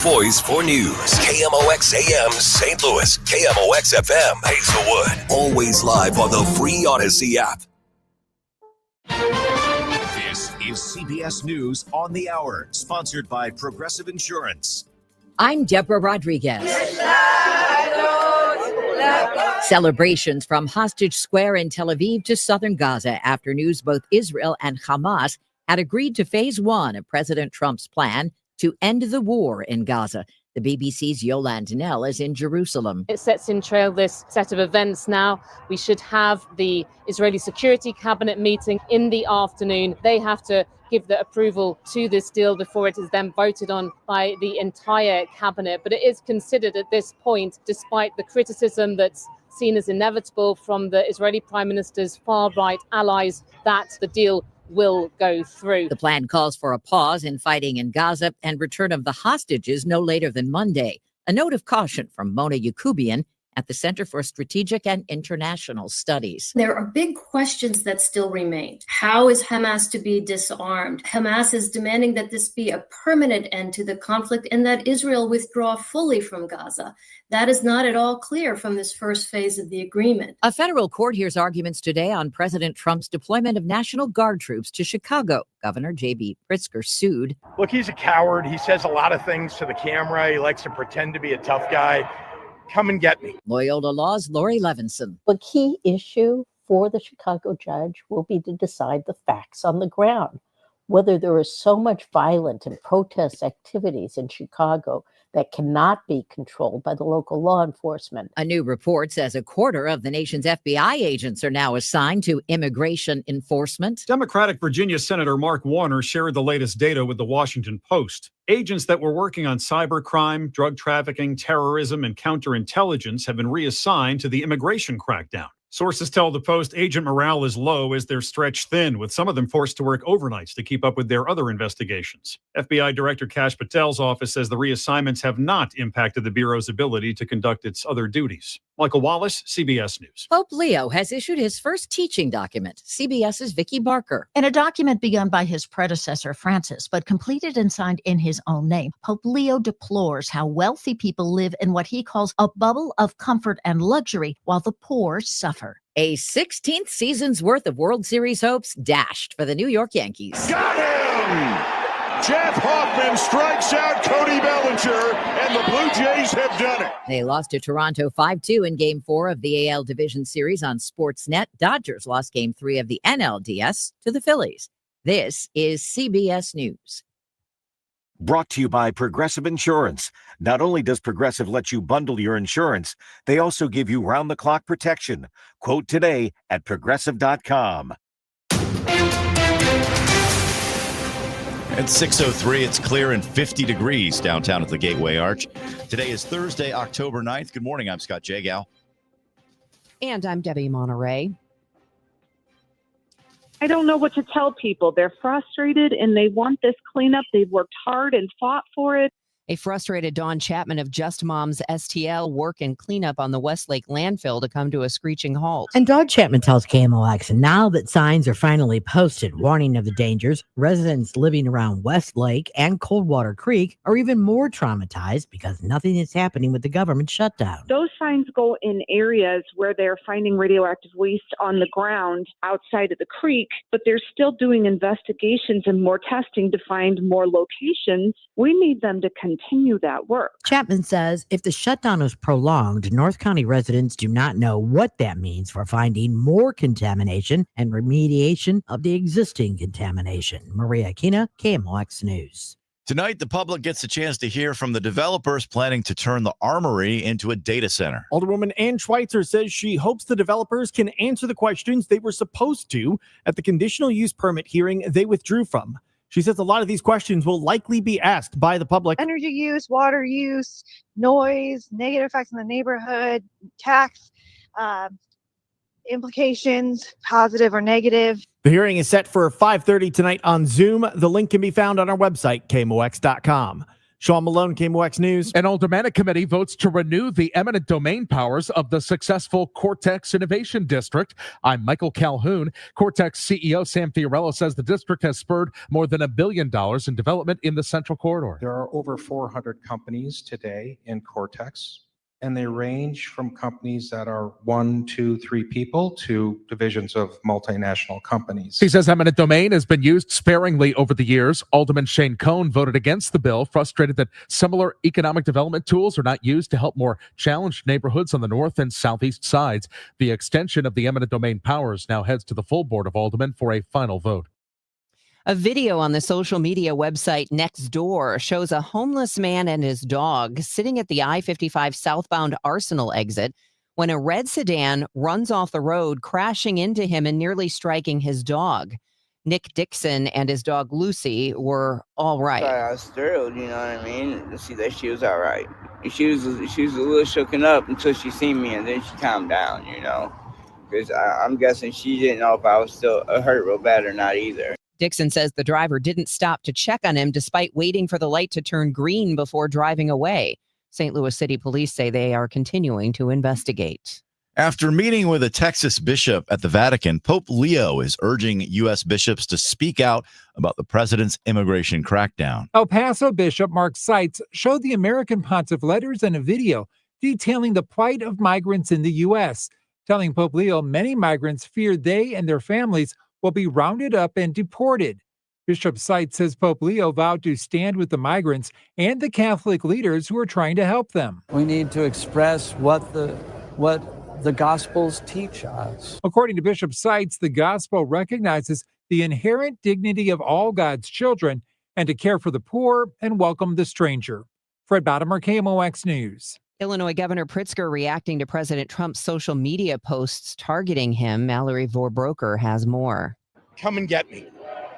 Voice for News. KMOX AM St. Louis. KMOX FM Hazelwood. Always live on the free Odyssey app. This is CBS News on the Hour, sponsored by Progressive Insurance. I'm Deborah Rodriguez. Celebrations from Hostage Square in Tel Aviv to southern Gaza after news both Israel and Hamas had agreed to phase one of President Trump's plan to end the war in Gaza. The BBC's Yolande Nell is in Jerusalem. It sets in trail this set of events now. We should have the Israeli Security Cabinet meeting in the afternoon. They have to give the approval to this deal before it is then voted on by the entire cabinet. But it is considered at this point, despite the criticism that's seen as inevitable from the Israeli Prime Minister's far-right allies, that the deal will go through. The plan calls for a pause in fighting in Gaza and return of the hostages no later than Monday. A note of caution from Mona Yakubian at the Center for Strategic and International Studies. There are big questions that still remain. How is Hamas to be disarmed? Hamas is demanding that this be a permanent end to the conflict and that Israel withdraw fully from Gaza. That is not at all clear from this first phase of the agreement. A federal court hears arguments today on President Trump's deployment of National Guard troops to Chicago. Governor J.B. Pritzker sued. Look, he's a coward. He says a lot of things to the camera. He likes to pretend to be a tough guy. Come and get me. Loyola Law's Lori Levinson. The key issue for the Chicago judge will be to decide the facts on the ground, whether there is so much violent and protest activities in Chicago that cannot be controlled by the local law enforcement. A new report says a quarter of the nation's FBI agents are now assigned to immigration enforcement. Democratic Virginia Senator Mark Warner shared the latest data with the Washington Post. Agents that were working on cybercrime, drug trafficking, terrorism, and counterintelligence have been reassigned to the immigration crackdown. Sources tell the Post agent morale is low as they're stretched thin, with some of them forced to work overnights to keep up with their other investigations. FBI Director Kash Patel's office says the reassignments have not impacted the Bureau's ability to conduct its other duties. Michael Wallace, CBS News. Pope Leo has issued his first teaching document. CBS's Vicki Barker. In a document begun by his predecessor, Francis, but completed and signed in his own name, Pope Leo deplores how wealthy people live in what he calls a bubble of comfort and luxury, while the poor suffer. A 16th season's worth of World Series hopes dashed for the New York Yankees. Got him! Jeff Hoffman strikes out Cody Bellinger, and the Blue Jays have done it. They lost to Toronto 5-2 in Game 4 of the AL Division Series on Sportsnet. Dodgers lost Game 3 of the NLDS to the Phillies. This is CBS News. Brought to you by Progressive Insurance. Not only does Progressive let you bundle your insurance, they also give you round-the-clock protection. Quote today at Progressive.com. At 6:03, it's clear and 50 degrees downtown at the Gateway Arch. Today is Thursday, October 9th. Good morning. I'm Scott Jagow. And I'm Debbie Monterrey. I don't know what to tell people. They're frustrated and they want this cleanup. They've worked hard and fought for it. A frustrated Dawn Chapman of Just Mom's STL work and cleanup on the Westlake landfill to come to a screeching halt. And Dawn Chapman tells KMOX, now that signs are finally posted warning of the dangers, residents living around Westlake and Coldwater Creek are even more traumatized because nothing is happening with the government shutdown. Those signs go in areas where they're finding radioactive waste on the ground outside of the creek, but they're still doing investigations and more testing to find more locations. We need them to continue that work. Chapman says if the shutdown is prolonged, North County residents do not know what that means for finding more contamination and remediation of the existing contamination. Maria Aquina, KMOX News. Tonight, the public gets a chance to hear from the developers planning to turn the Armory into a data center. Alderwoman Ann Schweitzer says she hopes the developers can answer the questions they were supposed to at the conditional use permit hearing they withdrew from. She says a lot of these questions will likely be asked by the public. Energy use, water use, noise, negative effects on the neighborhood, tax implications, positive or negative. The hearing is set for 5:30 tonight on Zoom. The link can be found on our website, KMOX.com. Sean Malone, KMOX News. An Aldermanic committee votes to renew the eminent domain powers of the successful Cortex Innovation District. I'm Michael Calhoun. Cortex CEO Sam Fiorello says the district has spurred more than $1 billion in development in the Central Corridor. There are over 400 companies today in Cortex, and they range from companies that are 1, 2, 3 people to divisions of multinational companies. He says eminent domain has been used sparingly over the years. Alderman Shane Cohn voted against the bill, frustrated that similar economic development tools are not used to help more challenged neighborhoods on the north and southeast sides. The extension of the eminent domain powers now heads to the full Board of Aldermen for a final vote. A video on the social media website Nextdoor shows a homeless man and his dog sitting at the I-55 southbound Arsenal exit when a red sedan runs off the road, crashing into him and nearly striking his dog. Nick Dixon and his dog Lucy were all right. I was thrilled, you know what I mean, to see that she was all right. She was a little shooken up until she seen me, and then she calmed down, you know, because I'm guessing she didn't know if I was still hurt real bad or not either. Dixon says the driver didn't stop to check on him despite waiting for the light to turn green before driving away. St. Louis City Police say they are continuing to investigate. After meeting with a Texas bishop at the Vatican, Pope Leo is urging U.S. bishops to speak out about the president's immigration crackdown. El Paso Bishop Mark Seitz showed the American Pontiff letters and a video detailing the plight of migrants in the U.S., telling Pope Leo many migrants fear they and their families will be rounded up and deported. Bishop Seitz says Pope Leo vowed to stand with the migrants and the Catholic leaders who are trying to help them. We need to express what the Gospels teach us. According to Bishop Seitz, the gospel recognizes the inherent dignity of all God's children and to care for the poor and welcome the stranger. Fred Bottomer, KMOX News. Illinois Governor Pritzker reacting to President Trump's social media posts targeting him. Mallory Vorbroker has more. Come and get me.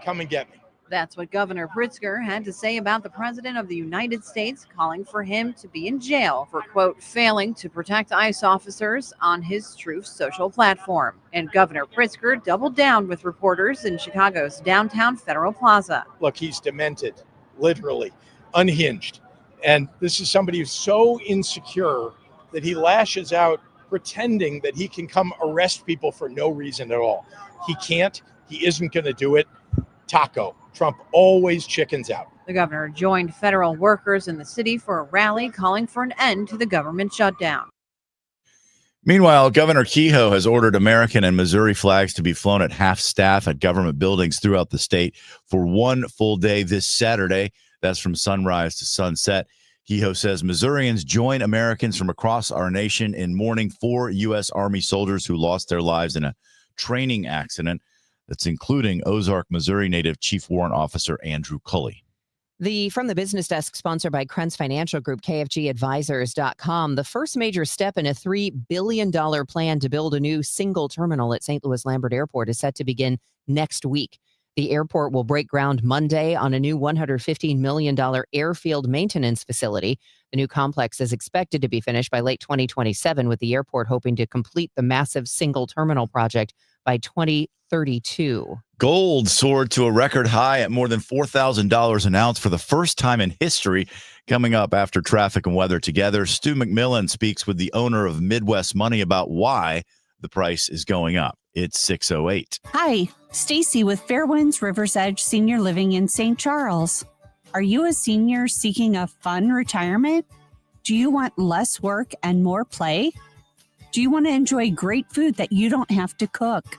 Come and get me. That's what Governor Pritzker had to say about the President of the United States, calling for him to be in jail for, quote, failing to protect ICE officers on his Truth Social platform. And Governor Pritzker doubled down with reporters in Chicago's downtown Federal Plaza. Look, he's demented, literally, unhinged. And this is somebody who's so insecure that he lashes out pretending that he can come arrest people for no reason at all. He can't. He isn't going to do it. Taco. Trump always chickens out. The governor joined federal workers in the city for a rally calling for an end to the government shutdown. Meanwhile, Governor Kehoe has ordered American and Missouri flags to be flown at half staff at government buildings throughout the state for one full day this Saturday. That's from sunrise to sunset. Kehoe says Missourians join Americans from across our nation in mourning 4 U.S. Army soldiers who lost their lives in a training accident that's including Ozark, Missouri native Chief Warrant Officer Andrew Culley. From the business desk, sponsored by Krenz Financial Group, KFGadvisors.com, the first major step in a $3 billion plan to build a new single terminal at St. Louis Lambert Airport is set to begin next week. The airport will break ground Monday on a new $115 million airfield maintenance facility. The new complex is expected to be finished by late 2027, with the airport hoping to complete the massive single terminal project by 2032. Gold soared to a record high at more than $4,000 an ounce for the first time in history. Coming up after traffic and weather together, Stu McMillan speaks with the owner of Midwest Money about why the price is going up. It's 6:08. Hi, Stacy with Fairwinds Rivers Edge Senior Living in St. Charles. Are you a senior seeking a fun retirement? Do you want less work and more play? Do you want to enjoy great food that you don't have to cook?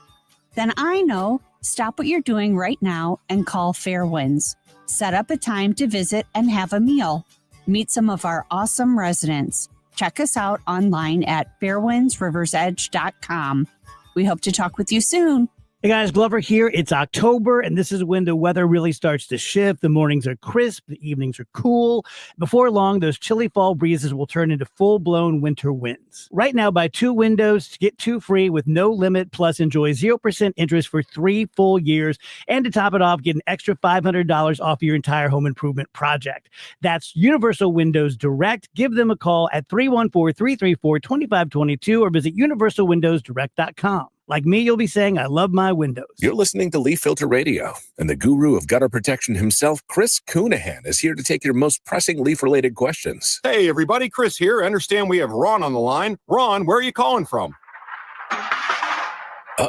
Then I know. Stop what you're doing right now and call Fairwinds. Set up a time to visit and have a meal. Meet some of our awesome residents. Check us out online at fairwindsriversedge.com. We hope to talk with you soon. Hey guys, Glover here. It's October, and this is when the weather really starts to shift. The mornings are crisp, the evenings are cool. Before long, those chilly fall breezes will turn into full-blown winter winds. Right now, buy 2 windows to get 2 free with no limit, plus enjoy 0% interest for 3 full years. And to top it off, get an extra $500 off your entire home improvement project. That's Universal Windows Direct. Give them a call at 314-334-2522 or visit universalwindowsdirect.com. Like me, you'll be saying, I love my windows. You're listening to Leaf Filter Radio, and the guru of gutter protection himself, Chris Coonahan, is here to take your most pressing leaf-related questions. Hey, everybody, Chris here. I understand we have Ron on the line. Ron, where are you calling from? Uh-oh.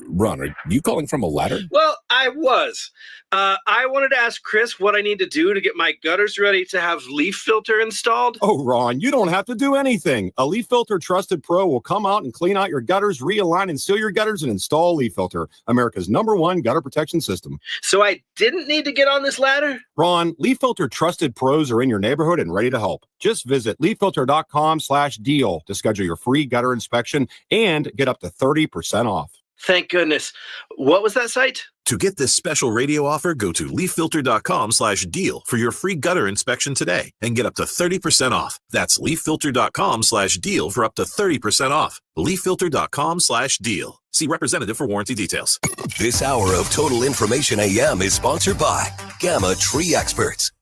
Ron, are you calling from a ladder? Well, I was. I wanted to ask Chris what I need to do to get my gutters ready to have leaf filter installed. Oh, Ron, you don't have to do anything. A Leaf Filter Trusted Pro will come out and clean out your gutters, realign and seal your gutters, and install Leaf Filter, America's #1 gutter protection system. So I didn't need to get on this ladder? Ron, Leaf Filter Trusted Pros are in your neighborhood and ready to help. Just visit leaffilter.com/deal to schedule your free gutter inspection and get up to 30% off. Thank goodness. What was that site? To get this special radio offer, go to leaffilter.com/deal for your free gutter inspection today and get up to 30% off. That's leaffilter.com/deal for up to 30% off. leaffilter.com/deal. See representative for warranty details. This hour of Total Information AM is sponsored by Gamma Tree Experts.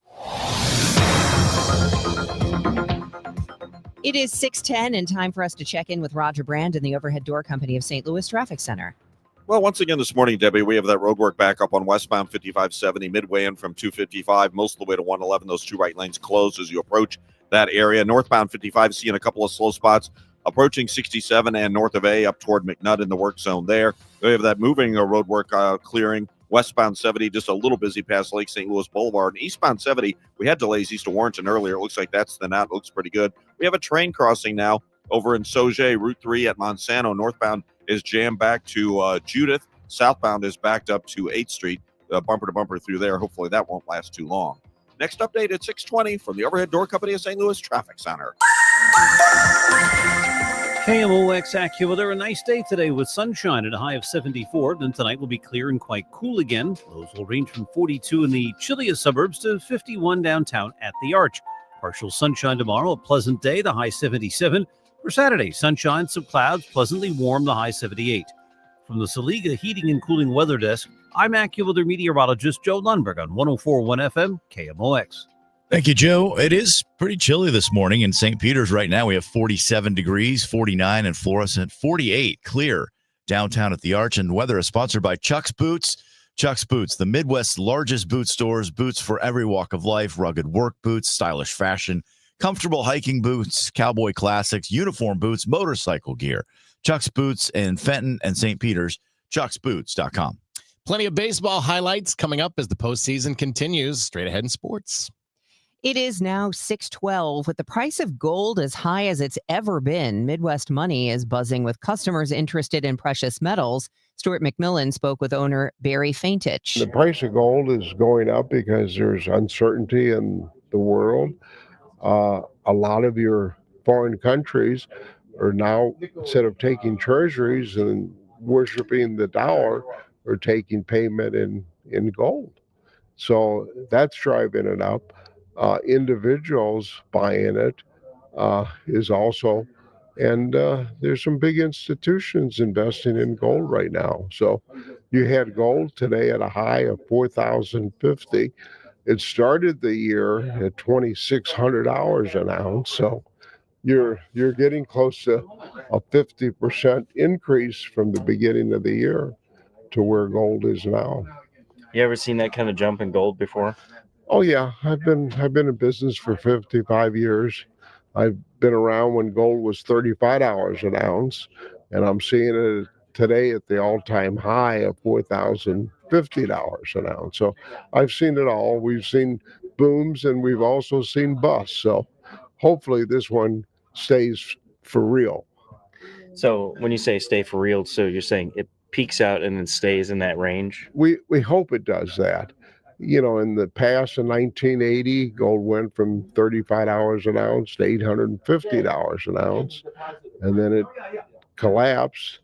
It is 6:10 and time for us to check in with Roger Brand and the Overhead Door Company of St. Louis Traffic Center. Well, once again this morning, Debbie, we have that roadwork back up on westbound 5570, midway in from 255, most of the way to 111. Those two right lanes closed as you approach that area. Northbound 55, seeing a couple of slow spots approaching 67 and north of A up toward McNutt in the work zone there. We have that moving roadwork clearing. Westbound 70, just a little busy past Lake St. Louis Boulevard. And eastbound 70, we had delays east of Warrenton earlier. It looks like that's the out. It looks pretty good. We have a train crossing now over in Sauget, Route 3 at Monsanto. Northbound is jammed back to Judith. Southbound is backed up to 8th Street, bumper to bumper through there. Hopefully that won't last too long. Next update at 6:20 from the Overhead Door Company of St. Louis Traffic Center. KMOX AccuWeather, a nice day today with sunshine at a high of 74. Then tonight will be clear and quite cool again. Lows will range from 42 in the chilliest suburbs to 51 downtown at the Arch. Partial sunshine tomorrow, a pleasant day, the high 77. For Saturday, sunshine, some clouds, pleasantly warm, the high 78. From the Saliga Heating and Cooling Weather Desk, I'm AccuWeather meteorologist Joe Lundberg on 104.1 FM KMOX. Thank you, Joe. It is pretty chilly this morning in St. Peter's right now. We have 47 degrees, 49 in Florissant, 48 clear downtown at the Arch. And weather is sponsored by Chuck's Boots. Chuck's Boots, the Midwest's largest boot stores, boots for every walk of life, rugged work boots, stylish fashion, comfortable hiking boots, cowboy classics, uniform boots, motorcycle gear. Chuck's Boots in Fenton and St. Peter's, chucksboots.com. Plenty of baseball highlights coming up as the postseason continues. Straight ahead in sports. It is now 6:12. With the price of gold as high as it's ever been, Midwest Money is buzzing with customers interested in precious metals. Stuart McMillan spoke with owner Barry Faintich. The price of gold is going up because there's uncertainty in the world. A lot of your foreign countries are now, instead of taking treasuries and worshiping the dollar, are taking payment in gold. So that's driving it up. Individuals buying it is also, and there's some big institutions investing in gold right now. So you had gold today at a high of $4,050. It started the year at $2,600 an ounce. So you're getting close to a 50% increase from the beginning of the year to where gold is now. You ever seen that kind of jump in gold before? Oh yeah, I've been in business for 55 years. I've been around when gold was $35 an ounce, and I'm seeing it today at the all-time high of $4,050 an ounce. So I've seen it all. We've seen booms and we've also seen busts. So hopefully this one stays for real. So when you say stay for real, so you're saying it peaks out and then stays in that range? We hope it does that. You know, in the past, in 1980, gold went from $35 an ounce to $850 an ounce, and then it collapsed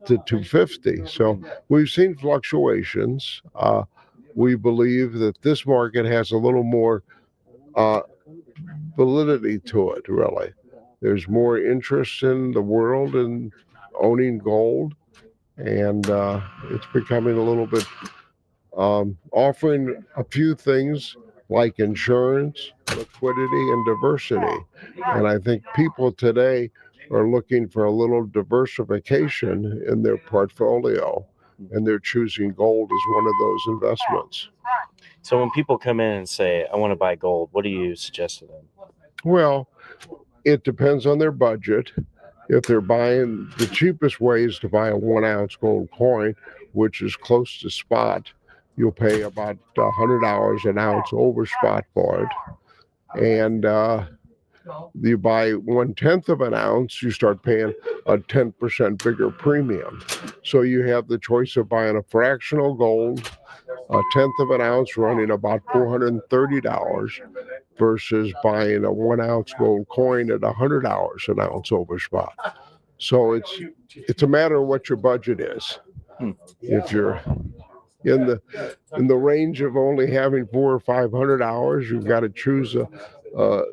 to $250. So we've seen fluctuations. We believe that this market has a little more validity to it, really. There's more interest in the world in owning gold, and it's becoming a little bit offering a few things like insurance, liquidity, and diversity. And I think people today are looking for a little diversification in their portfolio, and they're choosing gold as one of those investments. So when people come in and say, I want to buy gold, what do you suggest to them? Well, it depends on their budget. If they're buying, the cheapest way is to buy a 1 ounce gold coin, which is close to spot. You'll pay about $100 an ounce over spot for it. And you buy 1/10 of an ounce, you start paying a 10% bigger premium. So you have the choice of buying a fractional gold, a 1/10 of an ounce running about $430 versus buying a 1 ounce gold coin at $100 an ounce over spot. So it's a matter of what your budget is. If you're in the range of only having $400 or $500, you've got to choose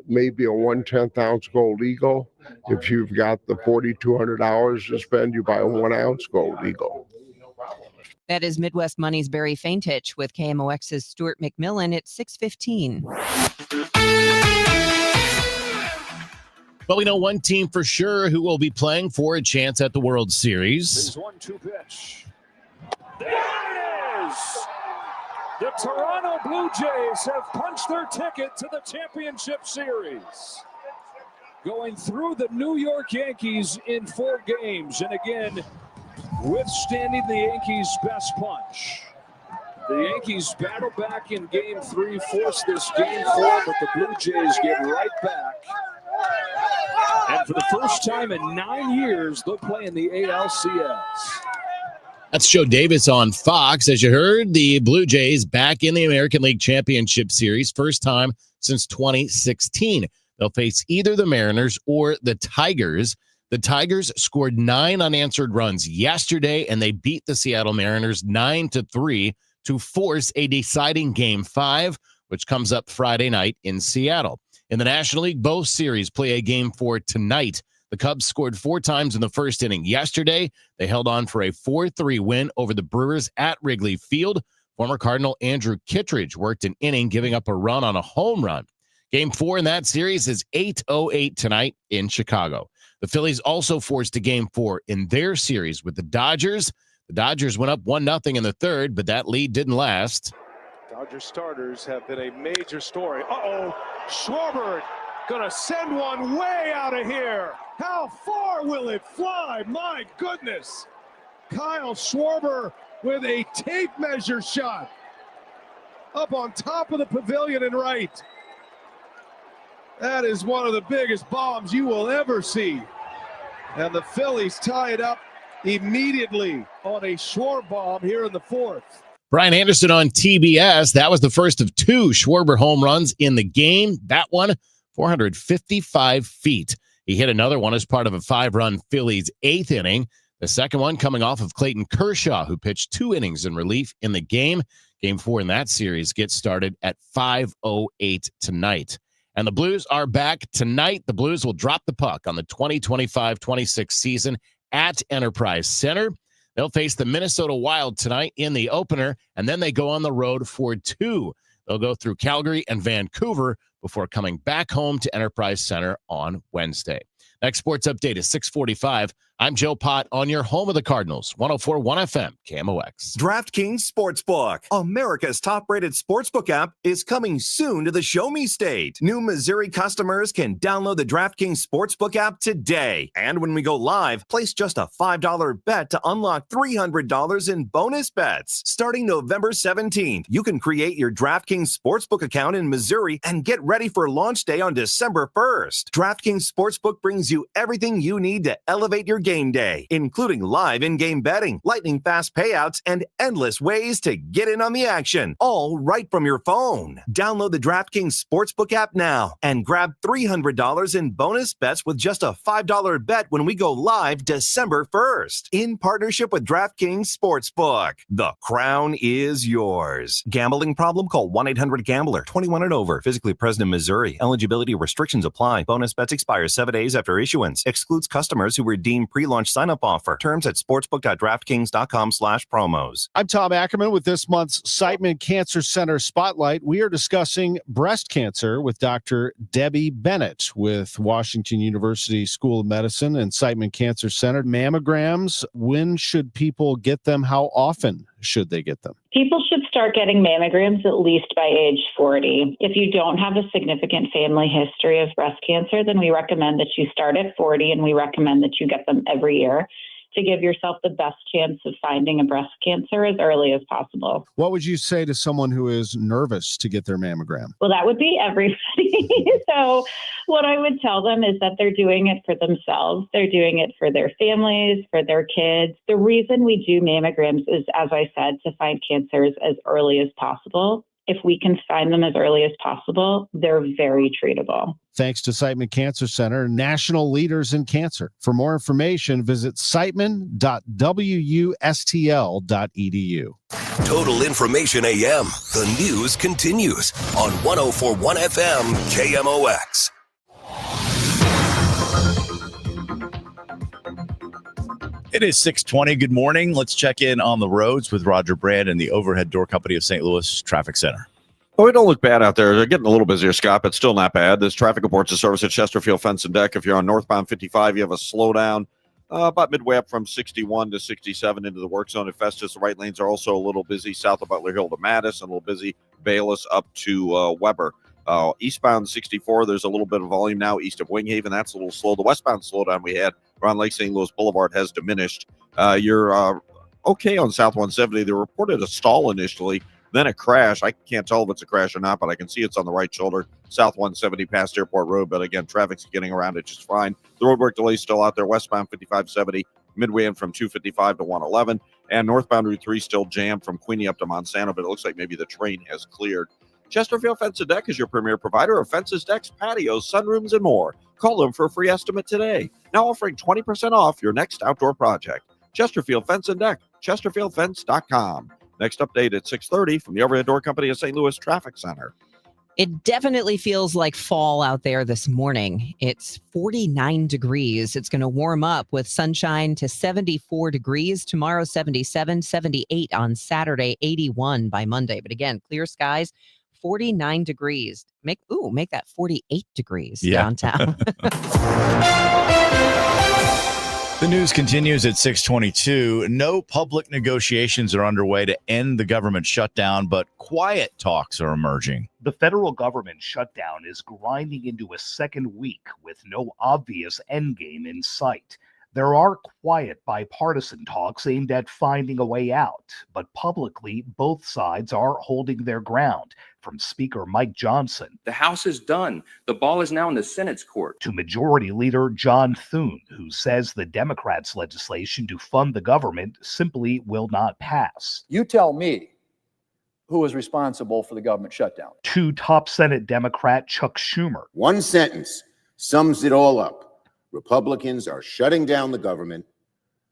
maybe a 1/10 ounce gold eagle. If you've got the $4,200 to spend, you buy a 1 ounce gold eagle. That is Midwest Money's Barry Faintich with KMOX's Stuart McMillan at 6:15. But we know one team for sure who will be playing for a chance at the World Series. There's 1-2 pitch. There it is! The Toronto Blue Jays have punched their ticket to the championship series. Going through the New York Yankees in 4 games. And again, withstanding the Yankees' best punch. The Yankees battle back in Game 3, force this Game 4, but the Blue Jays get right back. And for the first time in 9 years, they'll play in the ALCS. That's Joe Davis on Fox. As you heard, the Blue Jays back in the American League Championship Series, first time since 2016. They'll face either the Mariners or the Tigers. The Tigers scored 9 unanswered runs yesterday, and they beat the Seattle Mariners 9-3 to force a deciding Game 5, which comes up Friday night in Seattle. In the National League, both series play a Game 4 tonight. The Cubs scored 4 times in the first inning yesterday. They held on for a 4-3 win over the Brewers at Wrigley Field. Former Cardinal Andrew Kittredge worked an inning, giving up a run on a home run. Game 4 in that series is 8:08 tonight in Chicago. The Phillies also forced a Game 4 in their series with the Dodgers. The Dodgers went up 1-0 in the third, but that lead didn't last. Dodger starters have been a major story. Uh-oh, Schwarber gonna send one way out of here. How far will it fly? My goodness. Kyle Schwarber with a tape measure shot up on top of the pavilion and right. That is one of the biggest bombs you will ever see. And the Phillies tie it up immediately on a Schwarber bomb here in the 4th. Brian Anderson on TBS. That was the first of 2 Schwarber home runs in the game. That one, 455 feet. He hit another one as part of a 5-run Phillies 8th inning. The second one coming off of Clayton Kershaw, who pitched 2 innings in relief in the game. Game 4 in that series gets started at 5:08 tonight. And the Blues are back tonight. The Blues will drop the puck on the 2025-26 season at Enterprise Center. They'll face the Minnesota Wild tonight in the opener, and then they go on the road for 2. They'll go through Calgary and Vancouver before coming back home to Enterprise Center on Wednesday. Next sports update is 6:45. I'm Joe Pott on your home of the Cardinals, 104.1 FM, KMOX. DraftKings Sportsbook, America's top-rated sportsbook app, is coming soon to the Show Me State. New Missouri customers can download the DraftKings Sportsbook app today. And when we go live, place just a $5 bet to unlock $300 in bonus bets. Starting November 17th, you can create your DraftKings Sportsbook account in Missouri and get ready for launch day on December 1st. DraftKings Sportsbook brings you everything you need to elevate your game day, including live in-game betting, lightning fast payouts, and endless ways to get in on the action, all right from your phone. Download the DraftKings Sportsbook app now and grab $300 in bonus bets with just a $5 bet when we go live December 1st. In partnership with DraftKings Sportsbook, the crown is yours. Gambling problem? Call 1-800-GAMBLER. 21 and over. Physically present in Missouri. Eligibility restrictions apply. Bonus bets expire 7 days after issuance. Excludes customers who redeem pre-launch sign-up offer. Terms at sportsbook.draftkings.com/promos. I'm Tom Ackerman with this month's Siteman Cancer Center Spotlight. We are discussing breast cancer with Dr. Debbie Bennett with Washington University School of Medicine and Siteman Cancer Center. Mammograms, when should people get them? How often should they get them? People should start getting mammograms at least by age 40. If you don't have a significant family history of breast cancer, then we recommend that you start at 40, and we recommend that you get them every year to give yourself the best chance of finding a breast cancer as early as possible. What would you say to someone who is nervous to get their mammogram? Well, that would be everybody. So what I would tell them is that they're doing it for themselves. They're doing it for their families, for their kids. The reason we do mammograms is, as I said, to find cancers as early as possible. If we can find them as early as possible, they're very treatable. Thanks to Siteman Cancer Center, national leaders in cancer. For more information, visit siteman.wustl.edu. Total Information AM. The news continues on 104.1 FM KMOX. It is 6:20. Good morning. Let's check in on the roads with Roger Brand and the Overhead Door Company of St. Louis Traffic Center. Oh, it don't look bad out there. They're getting a little busier, Scott, but still not bad. This traffic reports a service at Chesterfield Fence and Deck. If you're on northbound 55, you have a slowdown about midway up from 61 to 67 into the work zone at Festus. The right lanes are also a little busy south of Butler Hill to Mattis, and a little busy Bayless up to Weber. Eastbound 64, there's a little bit of volume now east of Winghaven. That's a little slow. The westbound slowdown we had around Lake St. Louis Boulevard has diminished. You're okay on South 170. They reported a stall initially, then a crash. I can't tell if it's a crash or not, but I can see it's on the right shoulder, South 170 past Airport Road. But again, traffic's getting around it just fine. The roadwork delay is still out there, westbound 5570, midway in from 255 to 111, and northbound Route 3 still jammed from Queenie up to Monsanto, but it looks like maybe the train has cleared. Chesterfield Fence and Deck is your premier provider of fences, decks, patios, sunrooms, and more. Call them for a free estimate today. Now offering 20% off your next outdoor project. Chesterfield Fence and Deck, chesterfieldfence.com. Next update at 6:30 from the Overhead Door Company of St. Louis Traffic Center. It definitely feels like fall out there this morning. It's 49 degrees. It's going to warm up with sunshine to 74 degrees. Tomorrow, 77, 78 on Saturday, 81 by Monday. But again, clear skies, 49 degrees. Make that 48 degrees downtown. The news continues at 6:22. No public negotiations are underway to end the government shutdown, but quiet talks are emerging. The federal government shutdown is grinding into a second week with no obvious endgame in sight. There are quiet bipartisan talks aimed at finding a way out, but publicly, both sides are holding their ground. From Speaker Mike Johnson, the House is done. The ball is now in the Senate's court. To Majority Leader John Thune, who says the Democrats' legislation to fund the government simply will not pass. You tell me who is responsible for the government shutdown. To top Senate Democrat Chuck Schumer. One sentence sums it all up. Republicans are shutting down the government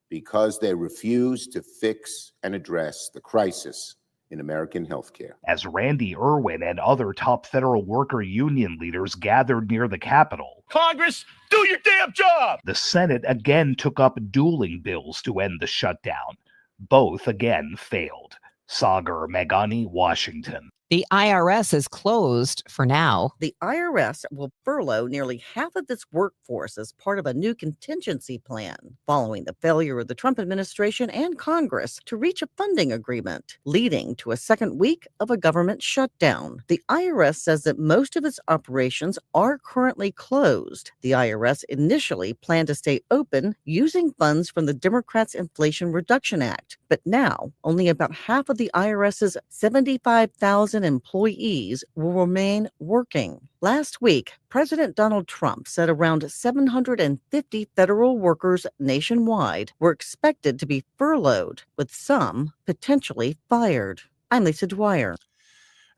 because they refuse to fix and address the crisis in American healthcare. As Randy Irwin and other top federal worker union leaders gathered near the Capitol, Congress, do your damn job! The Senate again took up dueling bills to end the shutdown. Both again failed. Sagar Meghani, Washington. The IRS is closed for now. The IRS will furlough nearly half of its workforce as part of a new contingency plan, following the failure of the Trump administration and Congress to reach a funding agreement, leading to a second week of a government shutdown. The IRS says that most of its operations are currently closed. The IRS initially planned to stay open using funds from the Democrats' Inflation Reduction Act, but now only about half of the IRS's 75,000 employees will remain working. Last week, President Donald Trump said around 750 federal workers nationwide were expected to be furloughed, with some potentially fired. I'm Lisa Dwyer.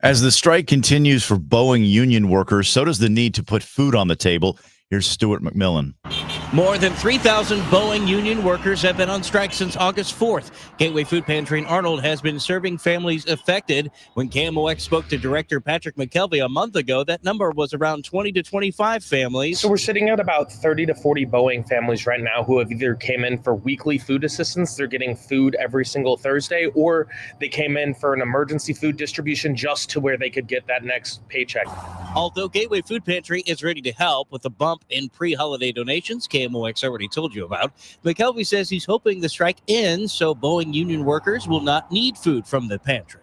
As the strike continues for Boeing union workers, so does the need to put food on the table. Here's Stuart McMillan. More than 3,000 Boeing union workers have been on strike since August 4th. Gateway Food Pantry in Arnold has been serving families affected. When KMOX spoke to Director Patrick McKelvey a month ago, that number was around 20 to 25 families. So we're sitting at about 30 to 40 Boeing families right now who have either came in for weekly food assistance, they're getting food every single Thursday, or they came in for an emergency food distribution just to where they could get that next paycheck. Although Gateway Food Pantry is ready to help with a bump in pre-holiday donations, KMOX already told you about, McKelvey says he's hoping the strike ends so Boeing union workers will not need food from the pantry.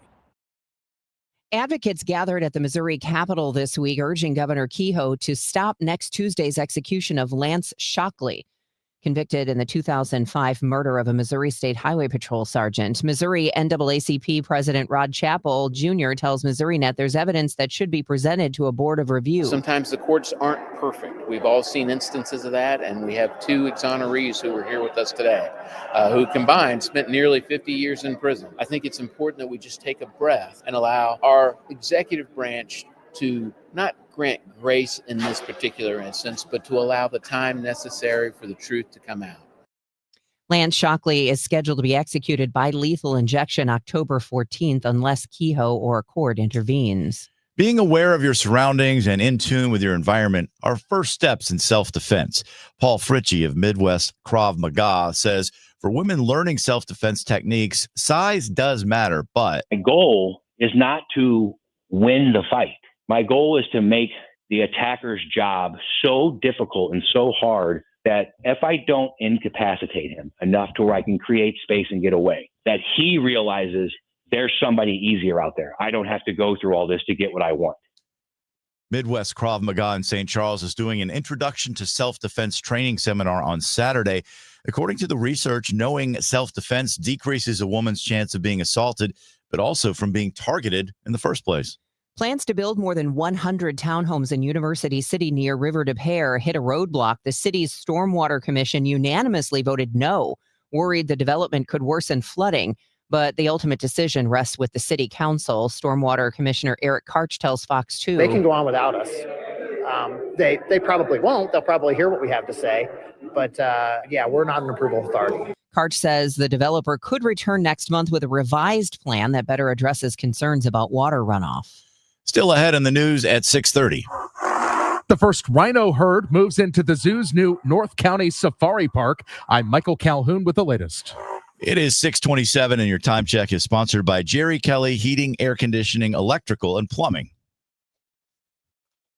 Advocates gathered at the Missouri Capitol this week urging Governor Kehoe to stop next Tuesday's execution of Lance Shockley, convicted in the 2005 murder of a Missouri State Highway Patrol sergeant. Missouri NAACP President Rod Chappell Jr. tells MissouriNet there's evidence that should be presented to a board of review. Sometimes the courts aren't perfect. We've all seen instances of that, and we have two exonerees who are here with us today, who combined spent nearly 50 years in prison. I think it's important that we just take a breath and allow our executive branch to not grant grace in this particular instance, but to allow the time necessary for the truth to come out. Lance Shockley is scheduled to be executed by lethal injection October 14th unless Kehoe or a court intervenes. Being aware of your surroundings and in tune with your environment are first steps in self-defense. Paul Fritchie of Midwest Krav Maga says for women learning self-defense techniques, size does matter, but my goal is not to win the fight. My goal is to make the attacker's job so difficult and so hard that if I don't incapacitate him enough to where I can create space and get away, that he realizes there's somebody easier out there. I don't have to go through all this to get what I want. Midwest Krav Maga in St. Charles is doing an introduction to self-defense training seminar on Saturday. According to the research, knowing self-defense decreases a woman's chance of being assaulted, but also from being targeted in the first place. Plans to build more than 100 townhomes in University City near River des Peres hit a roadblock. The city's Stormwater Commission unanimously voted no, worried the development could worsen flooding. But the ultimate decision rests with the city council. Stormwater Commissioner Eric Karch tells Fox 2. They can go on without us. They probably won't. They'll probably hear what we have to say. But yeah, we're not an approval authority. Karch says the developer could return next month with a revised plan that better addresses concerns about water runoff. Still ahead in the news at 6:30. The first rhino herd moves into the zoo's new North County Safari Park. I'm Michael Calhoun with the latest. It is 6:27 and your time check is sponsored by Jerry Kelly Heating, Air Conditioning, Electrical, and Plumbing.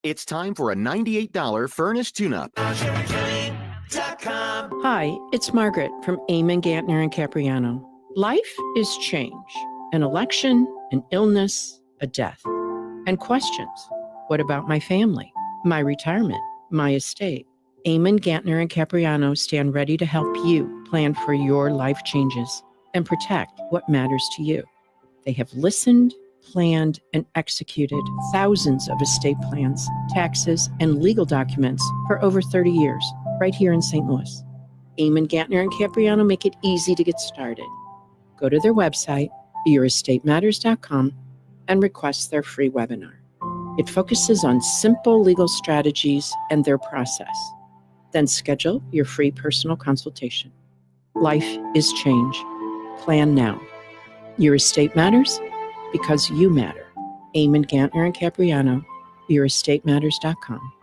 It's time for a $98 furnace tune-up. Hi, it's Margaret from Eamon, Gantner, and Capriano. Life is change. An election, an illness, a death. And questions. What about my family, my retirement, my estate? Eamon, Gantner, and Capriano stand ready to help you plan for your life changes and protect what matters to you. They have listened, planned, and executed thousands of estate plans, taxes, and legal documents for over 30 years, right here in St. Louis. Eamon, Gantner, and Capriano make it easy to get started. Go to their website, yourestateMatters.com, and request their free webinar. It focuses on simple legal strategies and their process. Then schedule your free personal consultation. Life is change. Plan now. Your estate matters because you matter. Eamon, Gantner, and Capriano, yourestateMatters.com.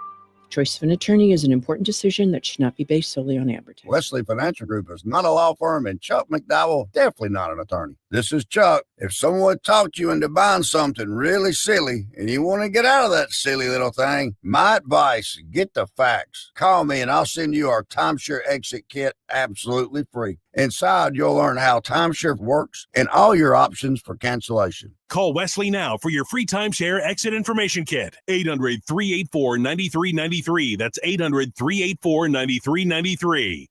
Choice of an attorney is an important decision that should not be based solely on advertising. Wesley Financial Group is not a law firm, and Chuck McDowell definitely not an attorney. This is Chuck. If someone talked you into buying something really silly and you want to get out of that silly little thing, my advice, get the facts. Call me and I'll send you our timeshare exit kit absolutely free. Inside, you'll learn how timeshare works and all your options for cancellation. Call Wesley now for your free timeshare exit information kit. 800-384-9393. That's 800-384-9393.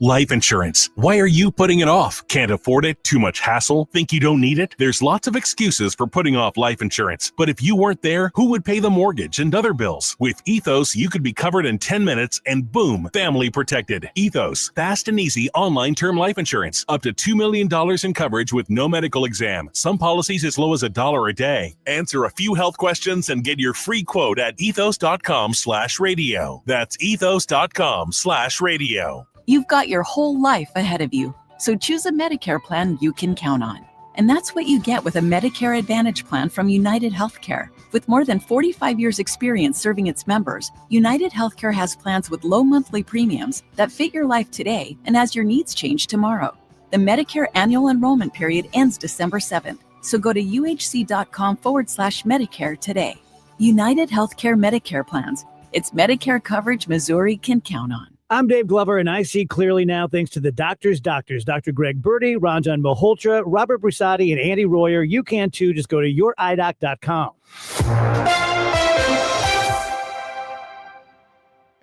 Life insurance. Why are you putting it off? Can't afford it? Too much hassle? Think you don't need it? There's lots of excuses for putting off life insurance. But if you weren't there, who would pay the mortgage and other bills? With Ethos, you could be covered in 10 minutes and boom, family protected. Ethos, fast and easy online term life insurance. Up to $2 million in coverage with no medical exam. Some policies as low as $1 a day. Answer a few health questions and get your free quote at ethos.com/radio. That's ethos.com/radio. You've got your whole life ahead of you, so choose a Medicare plan you can count on. And that's what you get with a Medicare Advantage plan from United Healthcare. With more than 45 years' experience serving its members, United Healthcare has plans with low monthly premiums that fit your life today and as your needs change tomorrow. The Medicare annual enrollment period ends December 7th, so go to uhc.com/Medicare today. United Healthcare Medicare plans. It's Medicare coverage Missouri can count on. I'm Dave Glover, and I see clearly now thanks to the doctors, Dr. Greg Birdie, Ranjan Malhotra, Robert Brusati, and Andy Royer. You can too. Just go to youridoc.com.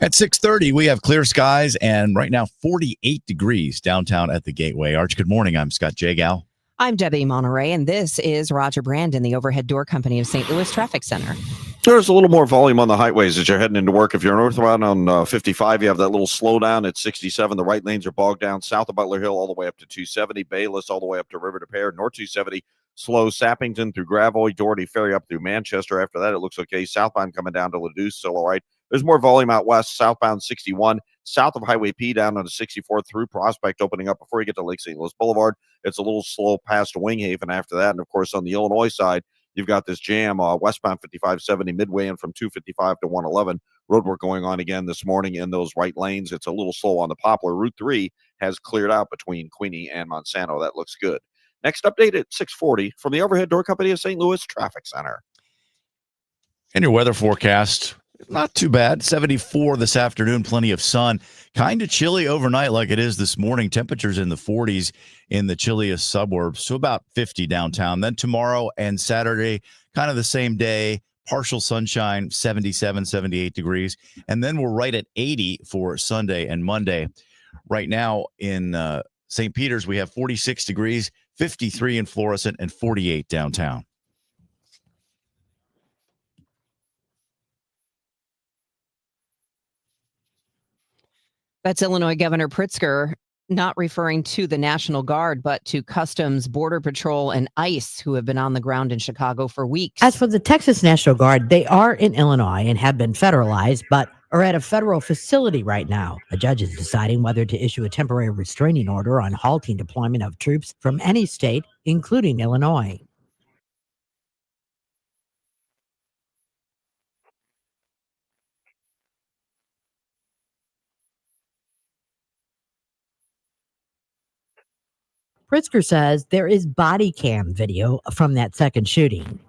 At 6:30, we have clear skies and right now 48 degrees downtown at the Gateway Arch. Good morning. I'm Scott Jagow. I'm Debbie Monterrey, and this is Roger Brandon, the Overhead Door Company of St. Louis Traffic Center. There's a little more volume on the highways as you're heading into work. If you're northbound on 55, you have that little slowdown at 67. The right lanes are bogged down south of Butler Hill all the way up to 270. Bayless all the way up to River to Pear. North 270 slow. Sappington through Gravois. Doherty Ferry up through Manchester. After that, it looks okay. Southbound coming down to Ladue, still all right. There's more volume out west. Southbound 61. South of Highway P down on the 64 through Prospect, opening up before you get to Lake St. Louis Boulevard. It's a little slow past Winghaven after that. And, of course, on the Illinois side, you've got this jam westbound 5570 midway in from 255 to 111. Roadwork going on again this morning in those right lanes. It's a little slow on the Poplar. Route 3 has cleared out between Queenie and Monsanto. That looks good. Next update at 6:40 from the Overhead Door Company of St. Louis Traffic Center. And your weather forecast, not too bad. 74 this afternoon, plenty of sun. Kind of chilly overnight like it is this morning. Temperatures in the 40s in the chilliest suburbs, so about 50 downtown. Then tomorrow and Saturday, kind of the same day, partial sunshine, 77, 78 degrees. And then we're right at 80 for Sunday and Monday. Right now in St. Peter's, we have 46 degrees, 53 in Florissant, and 48 downtown. That's Illinois Governor Pritzker, not referring to the National Guard, but to Customs, Border Patrol, and ICE, who have been on the ground in Chicago for weeks. As for the Texas National Guard, they are in Illinois and have been federalized, but are at a federal facility right now. A judge is deciding whether to issue a temporary restraining order on halting deployment of troops from any state, including Illinois. Pritzker says there is body cam video from that second shooting.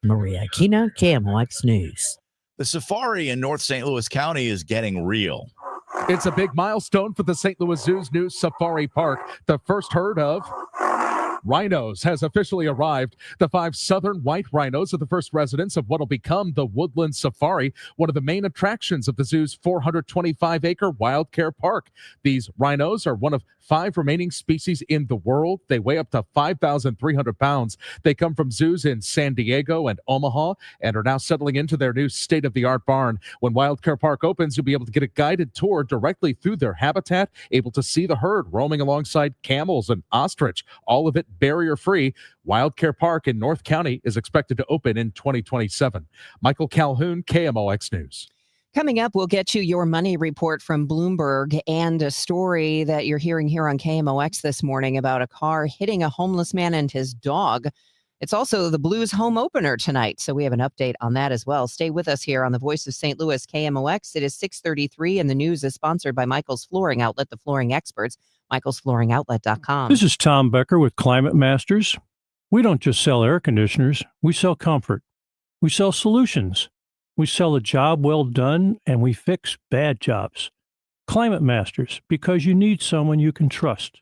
Maria Aquina, KMOX News. The safari in North St. Louis County is getting real. It's a big milestone for the St. Louis Zoo's new Safari Park. The first herd of rhinos has officially arrived. The 5 southern white rhinos are the first residents of what will become the Woodland Safari, one of the main attractions of the zoo's 425-acre wild care park. These rhinos are one of 5 remaining species in the world. They weigh up to 5,300 pounds. They come from zoos in San Diego and Omaha and are now settling into their new state-of-the-art barn. When Wild Care Park opens, you'll be able to get a guided tour directly through their habitat, able to see the herd roaming alongside camels and ostrich, all of it barrier-free. Wild Care Park in North County is expected to open in 2027. Michael Calhoun, KMOX News. Coming up, we'll get you your money report from Bloomberg and a story that you're hearing here on KMOX this morning about a car hitting a homeless man and his dog. It's also the Blues home opener tonight, so we have an update on that as well. Stay with us here on the Voice of St. Louis, KMOX. It is 6:33, and the news is sponsored by Michael's Flooring Outlet, the flooring experts, michaelsflooringoutlet.com. This is Tom Becker with Climate Masters. We don't just sell air conditioners, we sell comfort. We sell solutions. We sell a job well done, and we fix bad jobs. Climate Masters, because you need someone you can trust.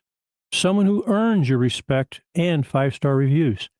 Someone who earns your respect and 5-star reviews.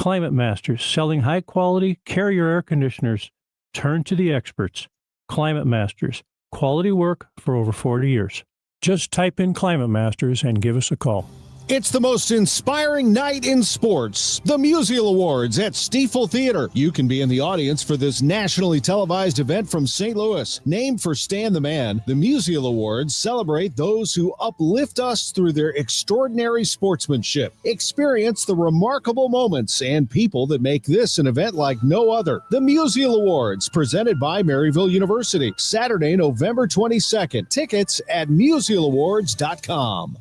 Climate Masters, selling high-quality Carrier air conditioners. Turn to the experts. Climate Masters, quality work for over 40 years. Just type in Climate Masters and give us a call. It's the most inspiring night in sports, the Musial Awards at Stiefel Theater. You can be in the audience for this nationally televised event from St. Louis. Named for Stan the Man, the Musial Awards celebrate those who uplift us through their extraordinary sportsmanship. Experience the remarkable moments and people that make this an event like no other. The Musial Awards, presented by Maryville University, Saturday, November 22nd. Tickets at musialawards.com.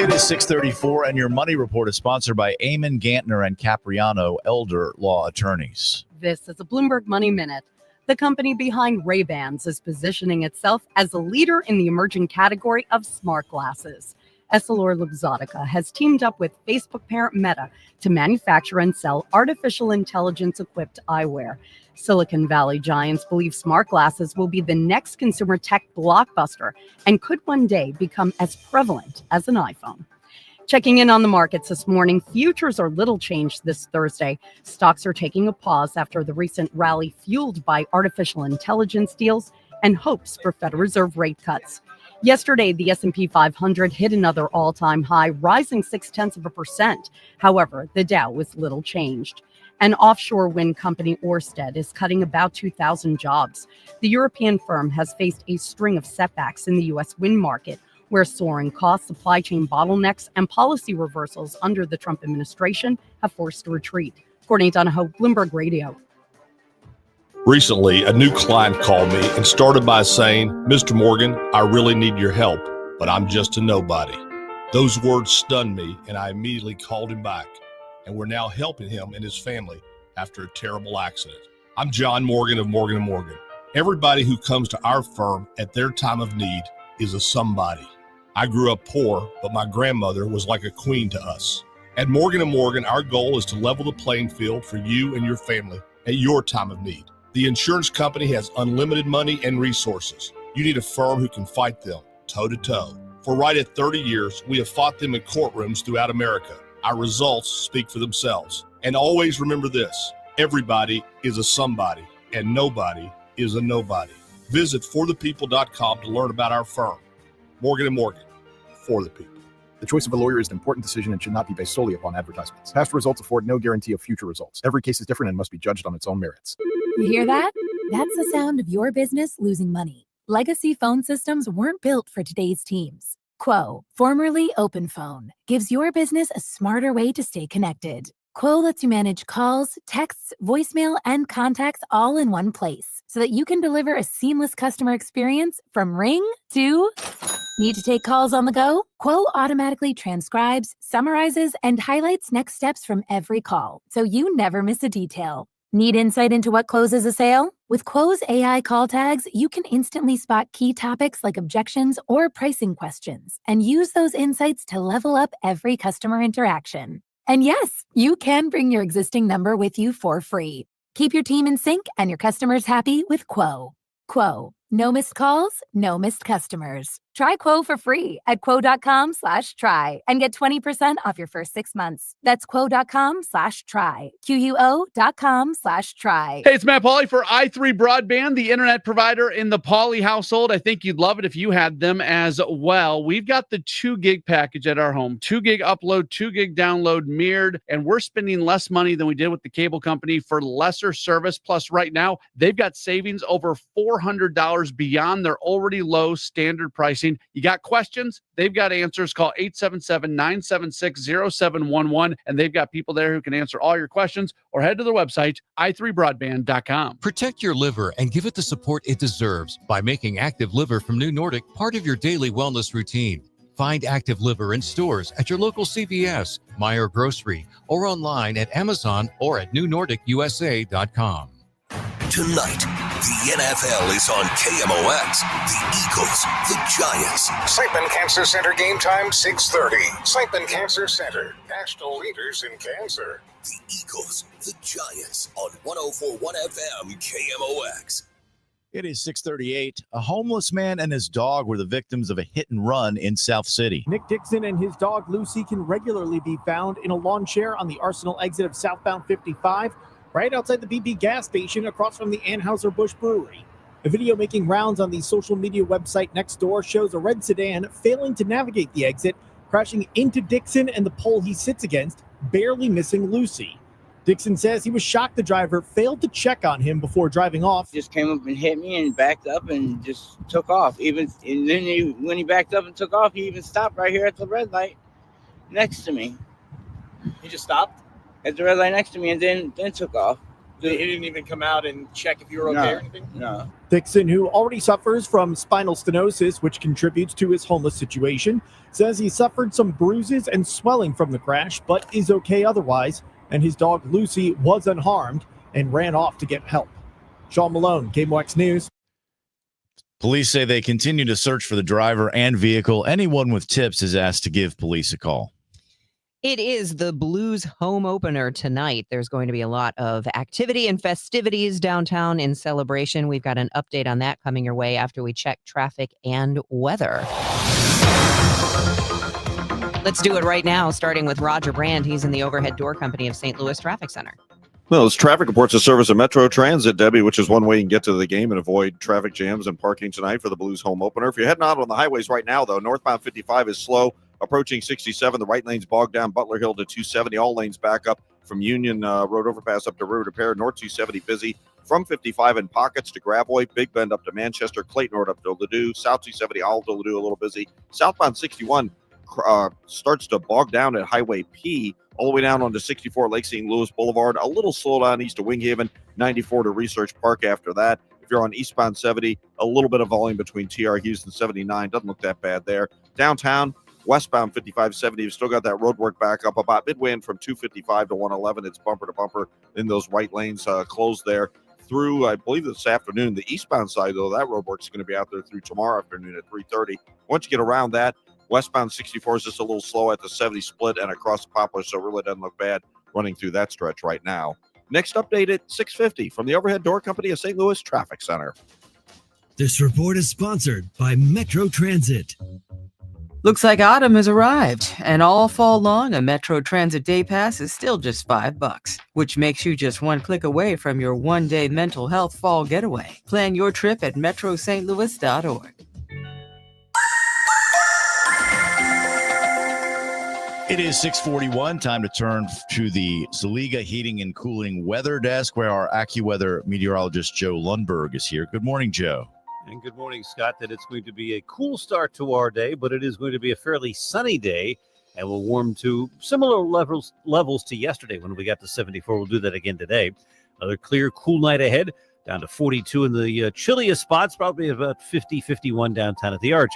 It is 6:34, and your money report is sponsored by Eamon Gantner and Capriano, elder law attorneys. This is a Bloomberg Money Minute. The company behind Ray-Bans is positioning itself as a leader in the emerging category of smart glasses. EssilorLuxottica has teamed up with Facebook parent Meta to manufacture and sell artificial intelligence-equipped eyewear. Silicon Valley giants believe smart glasses will be the next consumer tech blockbuster and could one day become as prevalent as an iPhone. Checking in on the markets this morning, futures are little changed this Thursday. Stocks are taking a pause after the recent rally fueled by artificial intelligence deals and hopes for Federal Reserve rate cuts. Yesterday, the S&P 500 hit another all-time high, rising 0.6%. However, the Dow was little changed. An offshore wind company, Ørsted, is cutting about 2,000 jobs. The European firm has faced a string of setbacks in the U.S. wind market, where soaring costs, supply chain bottlenecks, and policy reversals under the Trump administration have forced a retreat. Courtney Donahoe, Bloomberg Radio. Recently, a new client called me and started by saying, "Mr. Morgan, I really need your help, but I'm just a nobody." Those words stunned me, and I immediately called him back. And we're now helping him and his family after a terrible accident. I'm John Morgan of Morgan & Morgan. Everybody who comes to our firm at their time of need is a somebody. I grew up poor, but my grandmother was like a queen to us. At Morgan & Morgan, our goal is to level the playing field for you and your family at your time of need. The insurance company has unlimited money and resources. You need a firm who can fight them toe-to-toe. For right at 30 years, we have fought them in courtrooms throughout America. Our results speak for themselves. And always remember this: everybody is a somebody, and nobody is a nobody. Visit forthepeople.com to learn about our firm. Morgan & Morgan, for the people. The choice of a lawyer is an important decision and should not be based solely upon advertisements. Past results afford no guarantee of future results. Every case is different and must be judged on its own merits. You hear that? That's the sound of your business losing money. Legacy phone systems weren't built for today's teams. Quo, formerly OpenPhone, gives your business a smarter way to stay connected. Quo lets you manage calls, texts, voicemail, and contacts all in one place so that you can deliver a seamless customer experience from ring to... Need to take calls on the go? Quo automatically transcribes, summarizes, and highlights next steps from every call, so you never miss a detail. Need insight into what closes a sale? With Quo's AI call tags, you can instantly spot key topics like objections or pricing questions and use those insights to level up every customer interaction. And yes, you can bring your existing number with you for free. Keep your team in sync and your customers happy with Quo. Quo. No missed calls, no missed customers. Try Quo for free at quo.com/try and get 20% off your first 6 months. That's quo.com/try. QUO.com/try. Hey, it's Matt Pauley for i3 Broadband, the internet provider in the Pauley household. I think you'd love it if you had them as well. We've got the 2 gig package at our home, 2 gig upload, 2 gig download mirrored, and we're spending less money than we did with the cable company for lesser service. Plus, right now, they've got savings over $400 beyond their already low standard pricing. You got questions? They've got answers. Call 877-976-0711, and they've got people there who can answer all your questions, or head to their website, i3broadband.com. Protect your liver and give it the support it deserves by making Active Liver from New Nordic part of your daily wellness routine. Find Active Liver in stores at your local CVS, Meijer Grocery, or online at Amazon or at newnordicusa.com. Tonight, the NFL is on KMOX. The Eagles, the Giants. Seipan Cancer Center game time, 6:30. Seipan Cancer Center, national leaders in cancer. The Eagles, the Giants on 104.1 FM KMOX. It is 6:38. A homeless man and his dog were the victims of a hit and run in South City. Nick Dixon and his dog Lucy can regularly be found in a lawn chair on the Arsenal exit of southbound 55, right outside the BP gas station across from the Anheuser-Busch Brewery. A video making rounds on the social media website Nextdoor shows a red sedan failing to navigate the exit, crashing into Dixon and the pole he sits against, barely missing Lucy. Dixon says he was shocked the driver failed to check on him before driving off. Just came up and hit me and backed up and just took off. And then when he backed up and took off, he even stopped right here at the red light next to me. He just stopped? At the red light next to me and then took off. He didn't even come out and check if you were okay or anything? No. Dixon, who already suffers from spinal stenosis, which contributes to his homeless situation, says he suffered some bruises and swelling from the crash, but is okay otherwise. And his dog Lucy was unharmed and ran off to get help. Sean Malone, KMOX News. Police say they continue to search for the driver and vehicle. Anyone with tips is asked to give police a call. It is the Blues home opener tonight. There's going to be a lot of activity and festivities downtown in celebration. We've got an update on that coming your way after we check traffic and weather. Let's do it right now, starting with Roger Brand. He's in the Overhead Door Company of St. Louis Traffic Center. Well, it's traffic reports of service of Metro Transit, Debbie, which is one way you can get to the game and avoid traffic jams and parking tonight for the Blues home opener. If you're heading out on the highways right now, though, northbound 55 is slow, approaching 67. The right lane's bogged down, Butler Hill to 270. All lanes back up from Union Road overpass up to River to Pear. North 270 busy from 55 in pockets to Gravois, Big Bend up to Manchester, Clayton Road up to Ladue, South 270 all to Ladue, a little busy. Southbound 61 starts to bog down at Highway P, all the way down onto 64 Lake St. Louis Boulevard. A little slowdown east of Winghaven, 94 to Research Park after that. If you're on eastbound 70, a little bit of volume between TR Houston 79. Doesn't look that bad there. Downtown, westbound 5570, you've still got that road work back up about midway in from 255 to 111. It's bumper to bumper in those right lanes closed there through, I believe, this afternoon. The eastbound side, though, that road work's going to be out there through tomorrow afternoon at 3:30. Once you get around that, westbound 64 is just a little slow at the 70 split and across the Poplar, so it really doesn't look bad running through that stretch right now. Next update at 6:50 from the Overhead Door Company of St. Louis Traffic Center. This report is sponsored by Metro Transit. Looks like autumn has arrived, and all fall long, a Metro Transit Day Pass is still just $5, which makes you just one click away from your one-day mental health fall getaway. Plan your trip at metrostlouis.org. It is 6:41. Time to turn to the Saliga Heating and Cooling Weather Desk, where our AccuWeather meteorologist Joe Lundberg is here. Good morning, Joe. And good morning, Scott. That it's going to be a cool start to our day, but it is going to be a fairly sunny day, and will warm to similar levels to yesterday when we got to 74. We'll do that again today. Another clear, cool night ahead, down to 42 in the chilliest spots, probably about 50, 51 downtown at the Arch.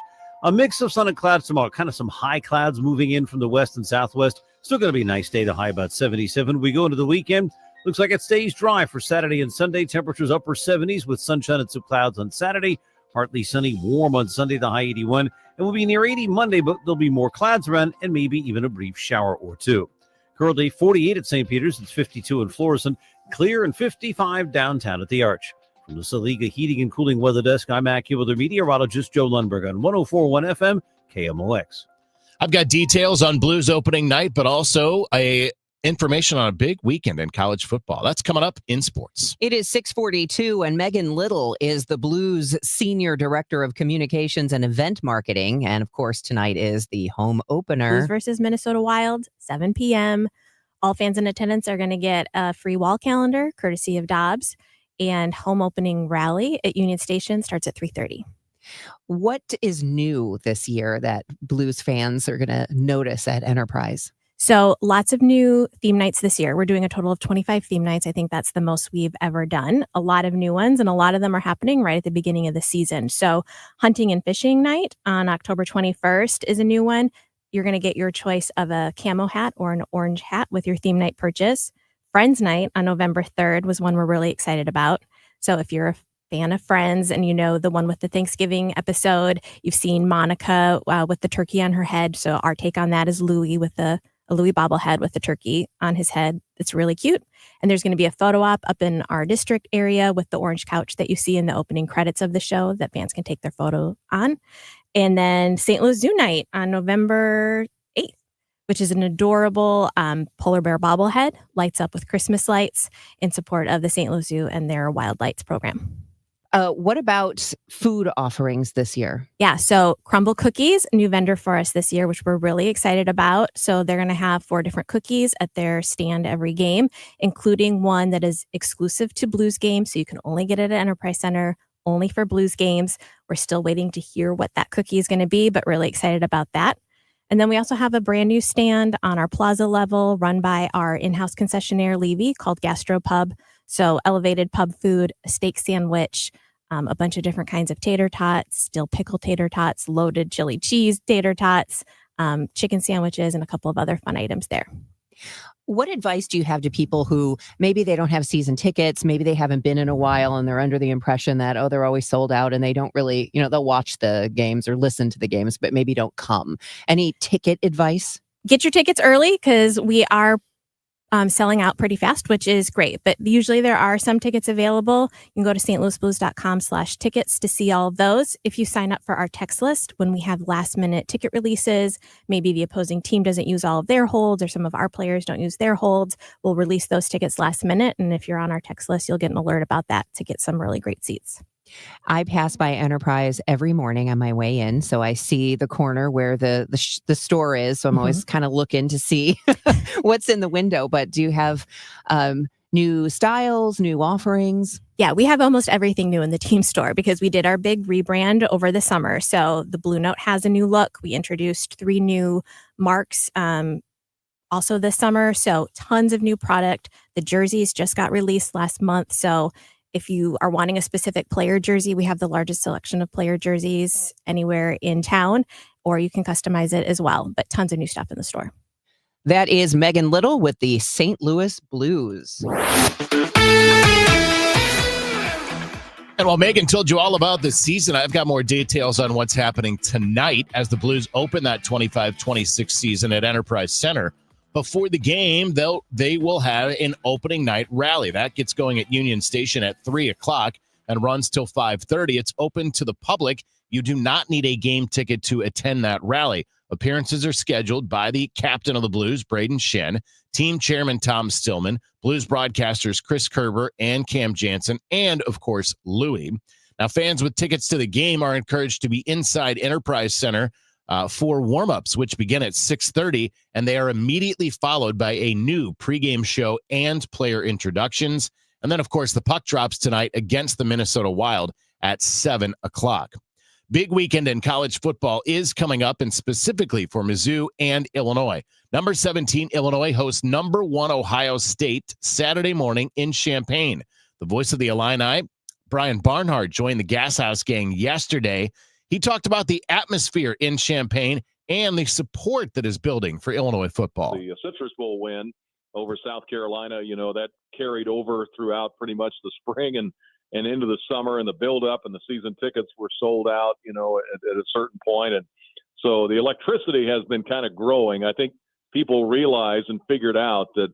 A mix of sun and clouds tomorrow, kind of some high clouds moving in from the west and southwest. Still going to be a nice day, the high about 77. We go into the weekend. Looks like it stays dry for Saturday and Sunday. Temperatures upper 70s with sunshine and some clouds on Saturday. Partly sunny, warm on Sunday, the high 81. And we'll be near 80 Monday, but there'll be more clouds around and maybe even a brief shower or two. Currently 48 at St. Peter's. It's 52 in Florissant. Clear and 55 downtown at the Arch. From the Saliga Heating and Cooling Weather Desk, I'm AccuWeather meteorologist Joe Lundberg on 104.1 FM KMOX. I've got details on Blues opening night, but also information on a big weekend in college football. That's coming up in sports. It is 6:42, and Megan Little is the Blues Senior Director of Communications and Event Marketing. And, of course, tonight is the home opener. Blues versus Minnesota Wild, 7 p.m. All fans in attendance are going to get a free wall calendar, courtesy of Dobbs. And home opening rally at Union Station starts at 3:30. What is new this year that Blues fans are going to notice at Enterprise? So lots of new theme nights this year. We're doing a total of 25 theme nights. I think that's the most we've ever done. A lot of new ones, and a lot of them are happening right at the beginning of the season. So hunting and fishing night on October 21st is a new one. You're going to get your choice of a camo hat or an orange hat with your theme night purchase. Friends Night on November 3rd was one we're really excited about. So if you're a fan of Friends and you know the one with the Thanksgiving episode, you've seen Monica with the turkey on her head. So our take on that is Louie with a a Louis bobblehead with a turkey on his head. It's really cute. And there's going to be a photo op up in our district area with the orange couch that you see in the opening credits of the show that fans can take their photo on. And then St. Louis Zoo Night on November 8th, which is an adorable polar bear bobblehead, lights up with Christmas lights in support of the St. Louis Zoo and their Wild Lights program. What about food offerings this year? Yeah, so Crumble Cookies, new vendor for us this year, which we're really excited about. So they're going to have 4 different cookies at their stand every game, including one that is exclusive to Blues games. So you can only get it at Enterprise Center, only for Blues games. We're still waiting to hear what that cookie is going to be, but really excited about that. And then we also have a brand new stand on our plaza level run by our in-house concessionaire Levy called Gastropub. So elevated pub food, a steak sandwich, a bunch of different kinds of tater tots, dill pickle tater tots, loaded chili cheese tater tots, chicken sandwiches, and a couple of other fun items there. What advice do you have to people who maybe they don't have season tickets, maybe they haven't been in a while and they're under the impression that, oh, they're always sold out and they don't really, they'll watch the games or listen to the games, but maybe don't come. Any ticket advice? Get your tickets early because we are selling out pretty fast, which is great. But usually there are some tickets available. You can go to stlouisblues.com/tickets to see all of those. If you sign up for our text list, when we have last minute ticket releases, maybe the opposing team doesn't use all of their holds or some of our players don't use their holds, we'll release those tickets last minute. And if you're on our text list, you'll get an alert about that to get some really great seats. I pass by Enterprise every morning on my way in, so I see the corner where the store is. So I'm always kind of looking to see what's in the window. But do you have new styles, new offerings? Yeah, we have almost everything new in the team store because we did our big rebrand over the summer. So the Blue Note has a new look. We introduced 3 new marks also this summer. So tons of new product. The jerseys just got released last month. So if you are wanting a specific player jersey, we have the largest selection of player jerseys anywhere in town, or you can customize it as well. But tons of new stuff in the store. That is Megan Little with the St. Louis Blues. And while Megan told you all about this season, I've got more details on what's happening tonight as the Blues open that 25-26 season at Enterprise Center. Before the game, they will have an opening night rally. That gets going at Union Station at 3 o'clock and runs till 5:30. It's open to the public. You do not need a game ticket to attend that rally. Appearances are scheduled by the captain of the Blues, Braden Shen, team chairman Tom Stillman, Blues broadcasters Chris Kerber and Cam Jansen, and, of course, Louie. Now, fans with tickets to the game are encouraged to be inside Enterprise Center for warm-ups, which begin at 6:30, and they are immediately followed by a new pregame show and player introductions. And then, of course, the puck drops tonight against the Minnesota Wild at 7 o'clock. Big weekend in college football is coming up, and specifically for Mizzou and Illinois. Number 17, Illinois hosts number 1 Ohio State Saturday morning in Champaign. The voice of the Illini, Brian Barnhart, joined the Gas House gang yesterday. He talked about the atmosphere in Champaign and the support that is building for Illinois football. The Citrus Bowl win over South Carolina, that carried over throughout pretty much the spring and into the summer, and the build-up and the season tickets were sold out, at a certain point. And so the electricity has been kind of growing. I think people realize and figured out that,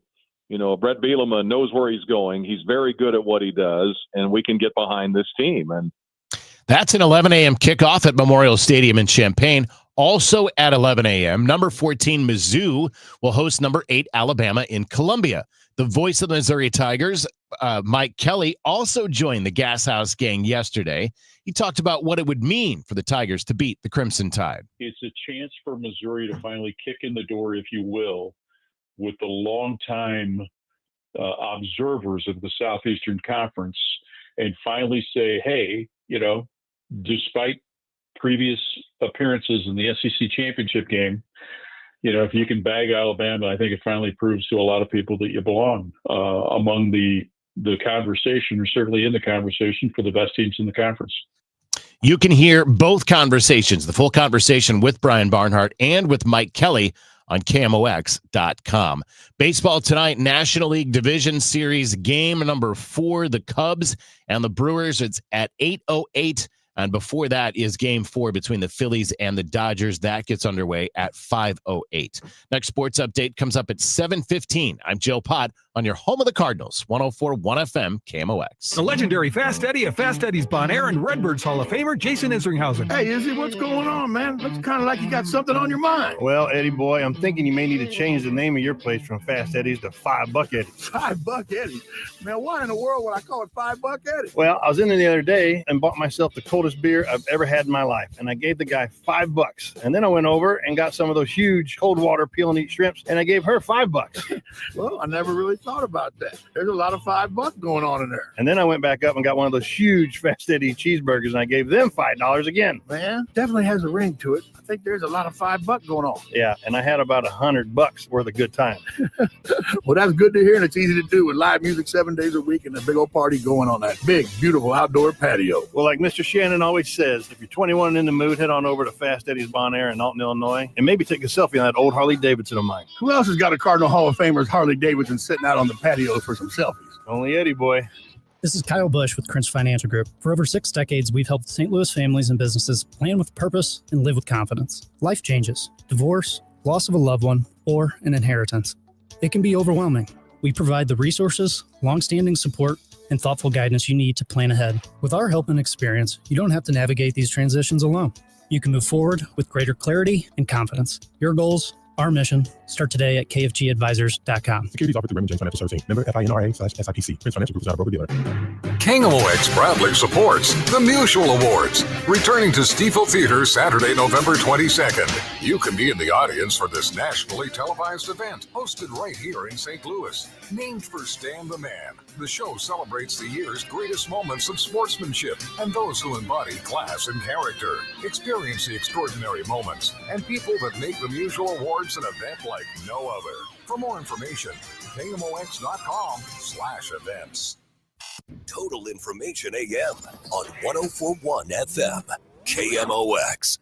Brett Bielema knows where he's going. He's very good at what he does, and we can get behind this team. And that's an 11 a.m. kickoff at Memorial Stadium in Champaign. Also at 11 a.m., number 14 Mizzou will host number 8 Alabama in Columbia. The voice of the Missouri Tigers, Mike Kelly, also joined the Gas House gang yesterday. He talked about what it would mean for the Tigers to beat the Crimson Tide. It's a chance for Missouri to finally kick in the door, if you will, with the longtime observers of the Southeastern Conference and finally say, hey, despite previous appearances in the SEC championship game, if you can bag Alabama, I think it finally proves to a lot of people that you belong among the conversation, or certainly in the conversation for the best teams in the conference. You can hear both conversations, the full conversation with Brian Barnhart and with Mike Kelly on KMOX.com. Baseball tonight, National League Division Series game number 4, the Cubs and the Brewers. It's at 8:08 And before that is game 4 between the Phillies and the Dodgers. That gets underway at 5:08. Next sports update comes up at 7:15. I'm Joe Pott on your home of the Cardinals, 104.1 FM, KMOX. The legendary Fast Eddie of Fast Eddie's Bon Air and Redbirds Hall of Famer Jason Isringhausen. Hey, Izzy, what's going on, man? Looks kind of like you got something on your mind. Well, Eddie boy, I'm thinking you may need to change the name of your place from Fast Eddie's to $5 Eddie's. $5 Eddie? Man, why in the world would I call it $5 Eddie? Well, I was in there the other day and bought myself the coldest beer I've ever had in my life, and I gave the guy $5. And then I went over and got some of those huge cold water peel and eat shrimps, and I gave her $5. Well, I never really thought about that. There's a lot of $5 going on in there. And then I went back up and got one of those huge Fast Eddie cheeseburgers, and I gave them $5 again. Man, definitely has a ring to it. I think there's a lot of $5 going on. Yeah, and I had about $100 worth of good time. Well, that's good to hear, and it's easy to do with live music 7 days a week and a big old party going on that big, beautiful outdoor patio. Well, like Mr. Shannon always says, if you're 21 and in the mood, head on over to Fast Eddie's Bon Air in Alton, Illinois, and maybe take a selfie on that old Harley Davidson of mine. Who else has got a Cardinal Hall of Famer's Harley Davidson sitting out on the patio for some selfies? Only Eddie boy. This is Kyle Bush with Crunch Financial Group. For over 6 decades, we've helped St. Louis families and businesses plan with purpose and live with confidence. Life changes, divorce, loss of a loved one, or an inheritance. It can be overwhelming. We provide the resources, long-standing support, and thoughtful guidance you need to plan ahead. With our help and experience, you don't have to navigate these transitions alone. You can move forward with greater clarity and confidence. Your goals, our mission. Start today at kfgadvisors.com. Securities offered through Raymond James Financial Services. Member FINRA/SIPC. Prince Financial Group is not a broker-dealer. KMOX proudly supports the Musial Awards, returning to Stiefel Theater Saturday, November 22nd. You can be in the audience for this nationally televised event, hosted right here in St. Louis. Named for Stan the Man, the show celebrates the year's greatest moments of sportsmanship and those who embody class and character. Experience the extraordinary moments and people that make the Musial Awards an event like no other. For more information, KMOX.com/events. Total Information AM on 104.1 FM, KMOX.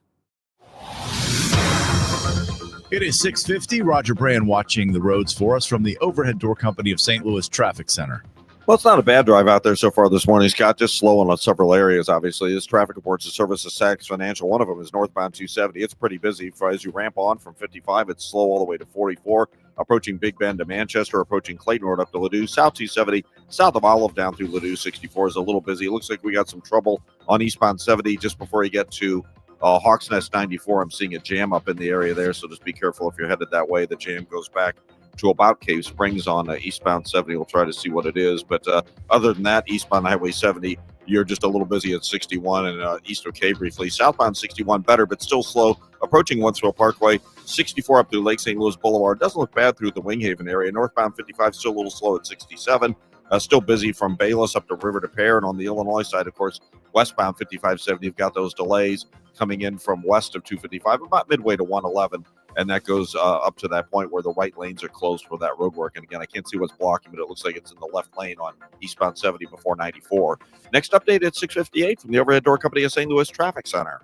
It is 6:50. Roger Brand watching the roads for us from the Overhead Door Company of St. Louis Traffic Center. Well, it's not a bad drive out there so far this morning, Scott. Just slow on several areas, obviously. This traffic reports the service of Saks Financial. One of them is northbound 270. It's pretty busy. As you ramp on from 55, it's slow all the way to 44. Approaching Big Bend to Manchester, approaching Clayton Road up to Ladue. South 270, south of Olive down through Ladue. 64 is a little busy. It looks like we got some trouble on eastbound 70 just before you get to Hawks Nest 94. I'm seeing a jam up in the area there, so just be careful if you're headed that way. The jam goes back to about Cave Springs on eastbound 70. We'll try to see what it is. But other than that, eastbound Highway 70, you're just a little busy at 61 and east of Cave briefly. Southbound 61 better, but still slow. Approaching Wentzville Parkway, 64 up through Lake St. Louis Boulevard. Doesn't look bad through the Winghaven area. Northbound 55 still a little slow at 67. Still busy from Bayless up to River to Pear. And on the Illinois side, of course, westbound 5570, you've got those delays coming in from west of 255, about midway to 111. And that goes up to that point where the right lanes are closed for that road work. And again, I can't see what's blocking, but it looks like it's in the left lane on eastbound 70 before 94. Next update at 6:58 from the Overhead Door Company of St. Louis Traffic Center.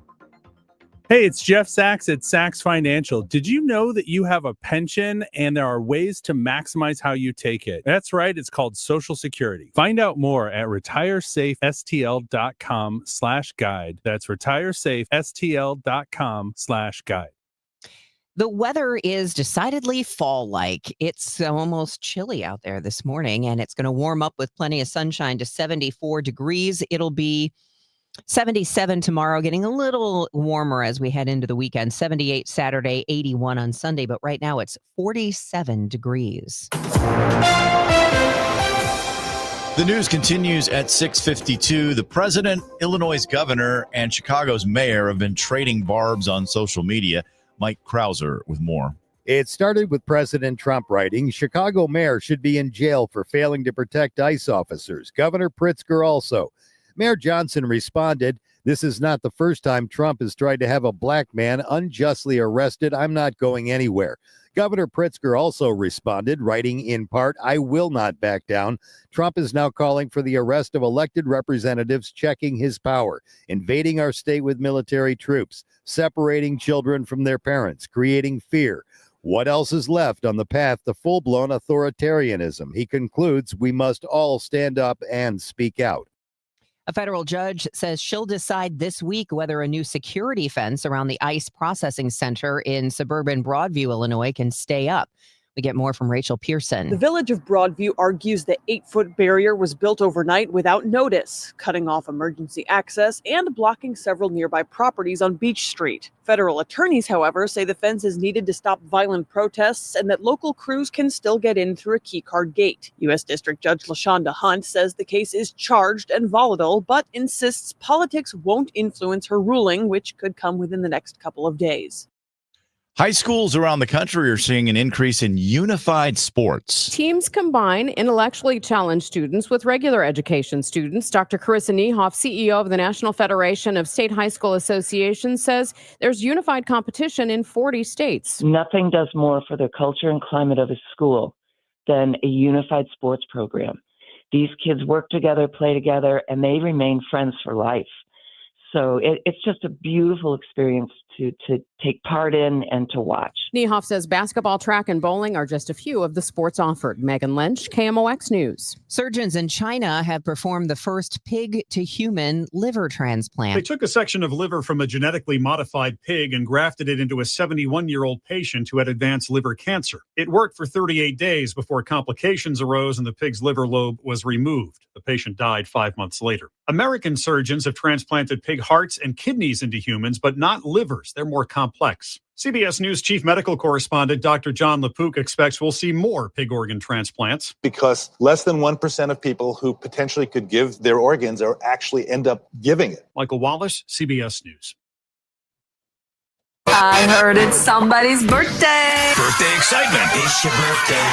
Hey, it's Jeff Sachs at Sachs Financial. Did you know that you have a pension and there are ways to maximize how you take it? That's right. It's called Social Security. Find out more at retiresafestl.com/guide. That's retiresafestl.com/guide. The weather is decidedly fall-like. It's almost chilly out there this morning, and it's going to warm up with plenty of sunshine to 74 degrees. It'll be 77 tomorrow, getting a little warmer as we head into the weekend. 78 Saturday, 81 on Sunday, but right now it's 47 degrees. The news continues at 6:52. The president, Illinois' governor, and Chicago's mayor have been trading barbs on social media. Mike Krauser with more. It started with President Trump writing, Chicago mayor should be in jail for failing to protect ICE officers. Governor Pritzker also. Mayor Johnson responded, this is not the first time Trump has tried to have a black man unjustly arrested. I'm not going anywhere. Governor Pritzker also responded, writing in part, I will not back down. Trump is now calling for the arrest of elected representatives checking his power, invading our state with military troops, separating children from their parents, creating fear. What else is left on the path to full-blown authoritarianism? He concludes, we must all stand up and speak out. A federal judge says she'll decide this week whether a new security fence around the ICE processing center in suburban Broadview, Illinois, can stay up. We get more from Rachel Pearson. The village of Broadview argues the 8-foot barrier was built overnight without notice, cutting off emergency access and blocking several nearby properties on Beach Street. Federal attorneys, however, say the fence is needed to stop violent protests and that local crews can still get in through a keycard gate. U.S. District Judge LaShonda Hunt says the case is charged and volatile, but insists politics won't influence her ruling, which could come within the next couple of days. High schools around the country are seeing an increase in unified sports. Teams combine intellectually challenged students with regular education students. Dr. Carissa Niehoff, CEO of the National Federation of State High School Associations, says there's unified competition in 40 states. Nothing does more for the culture and climate of a school than a unified sports program. These kids work together, play together, and they remain friends for life. So it's just a beautiful experience to take part in and to watch. Niehoff says basketball, track, and bowling are just a few of the sports offered. Megan Lynch, KMOX News. Surgeons in China have performed the first pig-to-human liver transplant. They took a section of liver from a genetically modified pig and grafted it into a 71-year-old patient who had advanced liver cancer. It worked for 38 days before complications arose and the pig's liver lobe was removed. The patient died 5 months later. American surgeons have transplanted pig hearts and kidneys into humans, but not livers. They're more complex. CBS News chief medical correspondent Dr. John LaPook expects we'll see more pig organ transplants. Because less than 1% of people who potentially could give their organs or actually end up giving it. Michael Wallace, CBS News. I heard it's somebody's birthday. Birthday excitement. It's your birthday.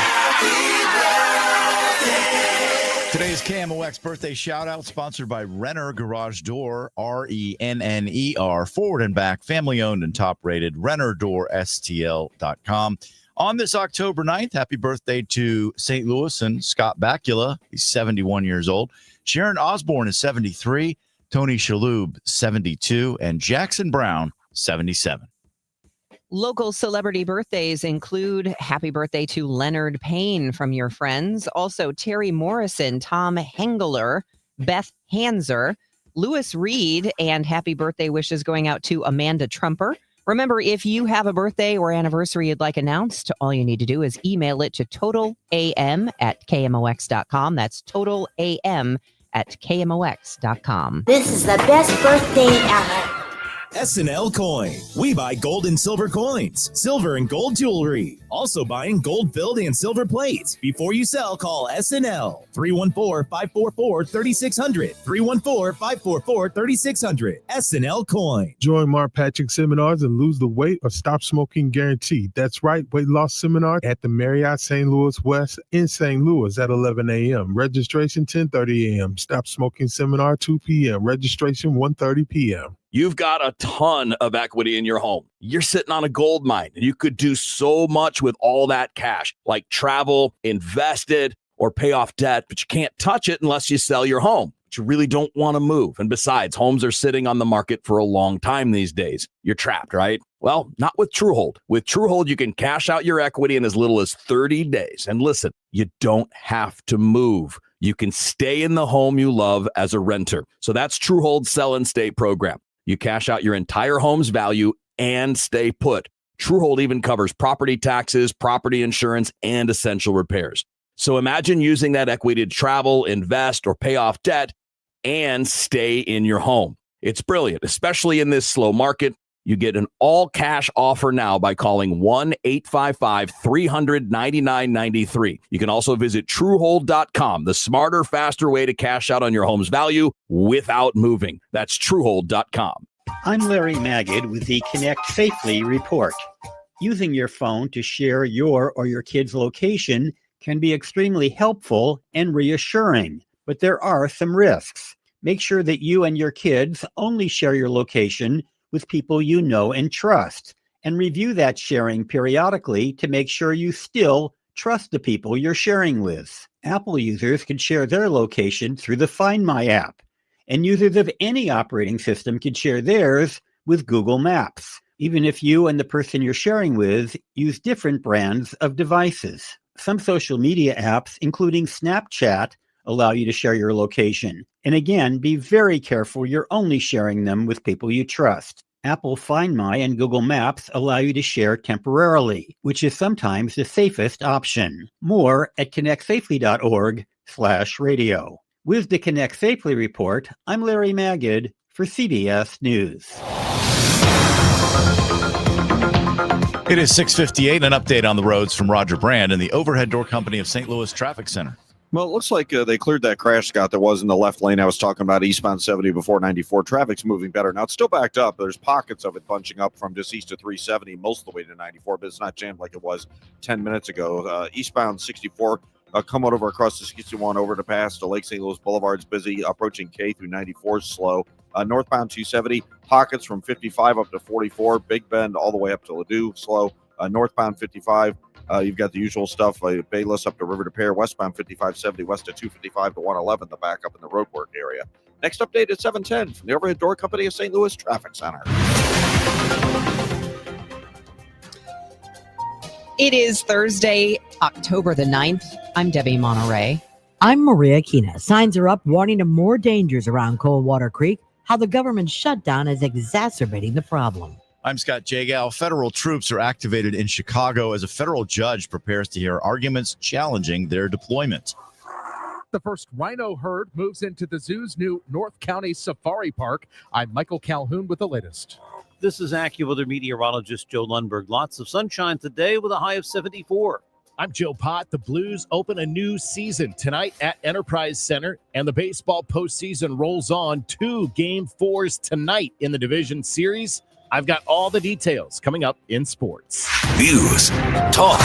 Today's KMOX birthday shout-out sponsored by Renner Garage Door, RENNER, forward and back, family-owned and top-rated, RennerDoorSTL.com. On this October 9th, happy birthday to St. Louis and Scott Bakula. He's 71 years old. Sharon Osborne is 73, Tony Shalhoub, 72, and Jackson Brown, 77. Local celebrity birthdays include happy birthday to Leonard Payne from your friends. Also, Terry Morrison, Tom Hengeler, Beth Hanser, Lewis Reed, and happy birthday wishes going out to Amanda Trumper. Remember, if you have a birthday or anniversary you'd like announced, all you need to do is email it to totalam@kmox.com. That's totalam@kmox.com. This is the best birthday ever. SNL Coin. We buy gold and silver coins, silver and gold jewelry. Also buying gold-filled and silver plates. Before you sell, call SNL. 314-544-3600. 314-544-3600. SNL Coin. Join Mark Patrick seminars and lose the weight or stop smoking guaranteed. That's right, weight loss seminar at the Marriott St. Louis West in St. Louis at 11 a.m. Registration 10:30 a.m. Stop smoking seminar 2 p.m. Registration 1:30 p.m. You've got a ton of equity in your home. You're sitting on a gold mine, and you could do so much with all that cash, like travel, invest it, or pay off debt, but you can't touch it unless you sell your home. But you really don't want to move. And besides, homes are sitting on the market for a long time these days. You're trapped, right? Well, not with TrueHold. With TrueHold, you can cash out your equity in as little as 30 days. And listen, you don't have to move. You can stay in the home you love as a renter. So that's TrueHold's Sell and Stay program. You cash out your entire home's value and stay put. TrueHold even covers property taxes, property insurance, and essential repairs. So imagine using that equity to travel, invest, or pay off debt and stay in your home. It's brilliant, especially in this slow market. You get an all-cash offer now by calling 1-855-300-9993. You can also visit TrueHold.com, the smarter, faster way to cash out on your home's value without moving. That's TrueHold.com. I'm Larry Magid with the Connect Safely report. Using your phone to share your or your kid's location can be extremely helpful and reassuring, but there are some risks. Make sure that you and your kids only share your location with people you know and trust, and review that sharing periodically to make sure you still trust the people you're sharing with. Apple users can share their location through the Find My app, and users of any operating system can share theirs with Google Maps, even if you and the person you're sharing with use different brands of devices. Some social media apps, including Snapchat, allow you to share your location. And again, be very careful you're only sharing them with people you trust. Apple Find My and Google Maps allow you to share temporarily, which is sometimes the safest option. More at connectsafely.org/radio. With the Connect Safely report, I'm Larry Magid for CBS News. It is 6:58. An update on the roads from Roger Brand and the Overhead Door Company of St. Louis Traffic Center. Well, it looks like they cleared that crash, Scott, that was in the left lane. I was talking about eastbound 70 before 94. Traffic's moving better. Now, it's still backed up. There's pockets of it bunching up from just east of 370 most of the way to 94, but it's not jammed like it was 10 minutes ago. Eastbound 64, coming over across the 61 over to pass to Lake St. Louis Boulevard's busy. Approaching K through 94 is slow. Northbound 270, pockets from 55 up to 44. Big Bend all the way up to Ladue, slow. Northbound 55, you've got the usual stuff, Bayless up to River de Pere, westbound 5570, west of 255 to 111, the backup in the roadwork area. Next update at 710 from the Overhead Door Company of St. Louis Traffic Center. It is Thursday, October the 9th. I'm Debbie Monterrey. I'm Maria Kina. Signs are up warning of more dangers around Coldwater Creek, how the government shutdown is exacerbating the problem. I'm Scott Jagow. Federal troops are activated in Chicago as a federal judge prepares to hear arguments challenging their deployment. The first rhino herd moves into the zoo's new North County Safari Park. I'm Michael Calhoun with the latest. This is AccuWeather meteorologist Joe Lundberg. Lots of sunshine today with a high of 74. I'm Joe Pott. The Blues open a new season tonight at Enterprise Center, and the baseball postseason rolls on. 2 Game 4s tonight in the division series. I've got all the details coming up in sports. News, talk,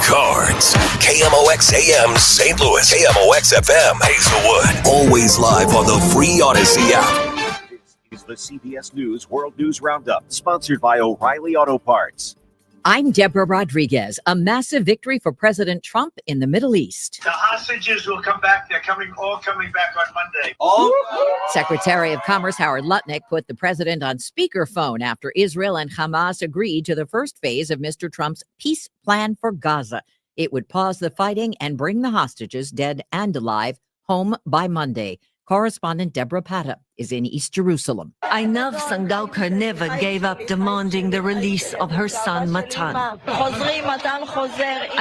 cards. KMOX AM St. Louis, KMOX FM Hazelwood. Always live on the free Odyssey app. This is the CBS News World News Roundup, sponsored by O'Reilly Auto Parts. I'm Deborah Rodriguez. A massive victory for President Trump in the Middle East. The hostages will come back. They're all coming back on Monday. Secretary of Commerce Howard Lutnick put the president on speakerphone after Israel and Hamas agreed to the first phase of Mr. Trump's peace plan for Gaza. It would pause the fighting and bring the hostages, dead and alive, home by Monday. Correspondent Deborah Patta is in East Jerusalem. Einav Sandauka never gave up demanding the release of her son Matan. I